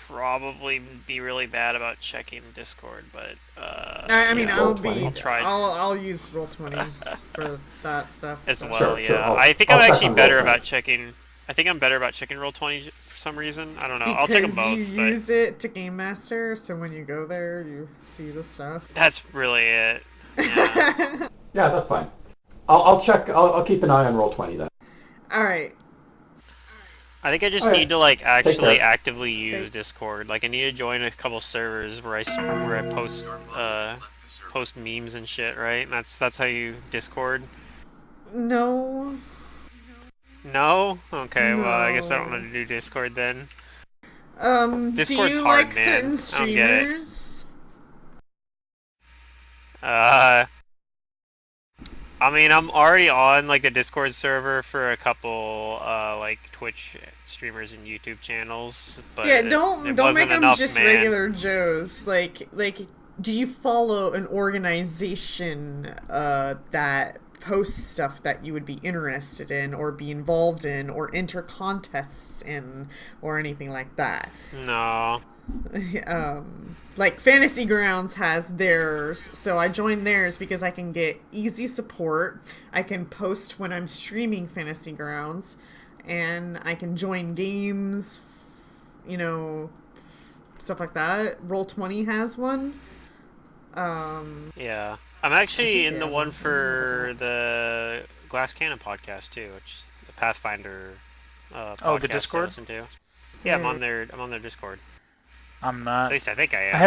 probably be really bad about checking Discord, but I mean, yeah, I'll Roll20. be. try. I'll use Roll20 for that stuff. As so. well. Sure, Yeah. sure, I think I'll I'm check actually on better Roll20. about checking. I think I'm better about checking Roll20 for some reason. I don't know. I'll check them Because both, you but use it to Game Master, so when you go there, you see the stuff. that's really it. Yeah. Yeah, that's fine. I'll check. I'll keep an eye on Roll20 then. All right. I think I just Alright, need to like actually care. actively use Okay. Discord. Like I need to join a couple servers where I post memes and shit, right? And that's how you Discord. No. No? Okay, well I guess I don't No. know how to do Discord then. Do Discord's you hard, like man. certain I don't get it. streamers? I mean, I'm already on like the Discord server for a couple like Twitch streamers and YouTube channels, but Yeah, it don't make wasn't them enough, just man. regular Joes. Like, do you follow an organization that posts stuff that you would be interested in, or be involved in, or enter contests in, or anything like that? No. Like Fantasy Grounds has theirs, so I joined theirs because I can get easy support. I can post when I'm streaming Fantasy Grounds, and I can join games, stuff like that. Roll20 has one. Yeah. I'm actually in the yeah. one for the Glass Cannon podcast too, which is the Pathfinder podcast the Discord? I listen to. Yeah, I'm on their Discord. I'm not. At least I think I am. I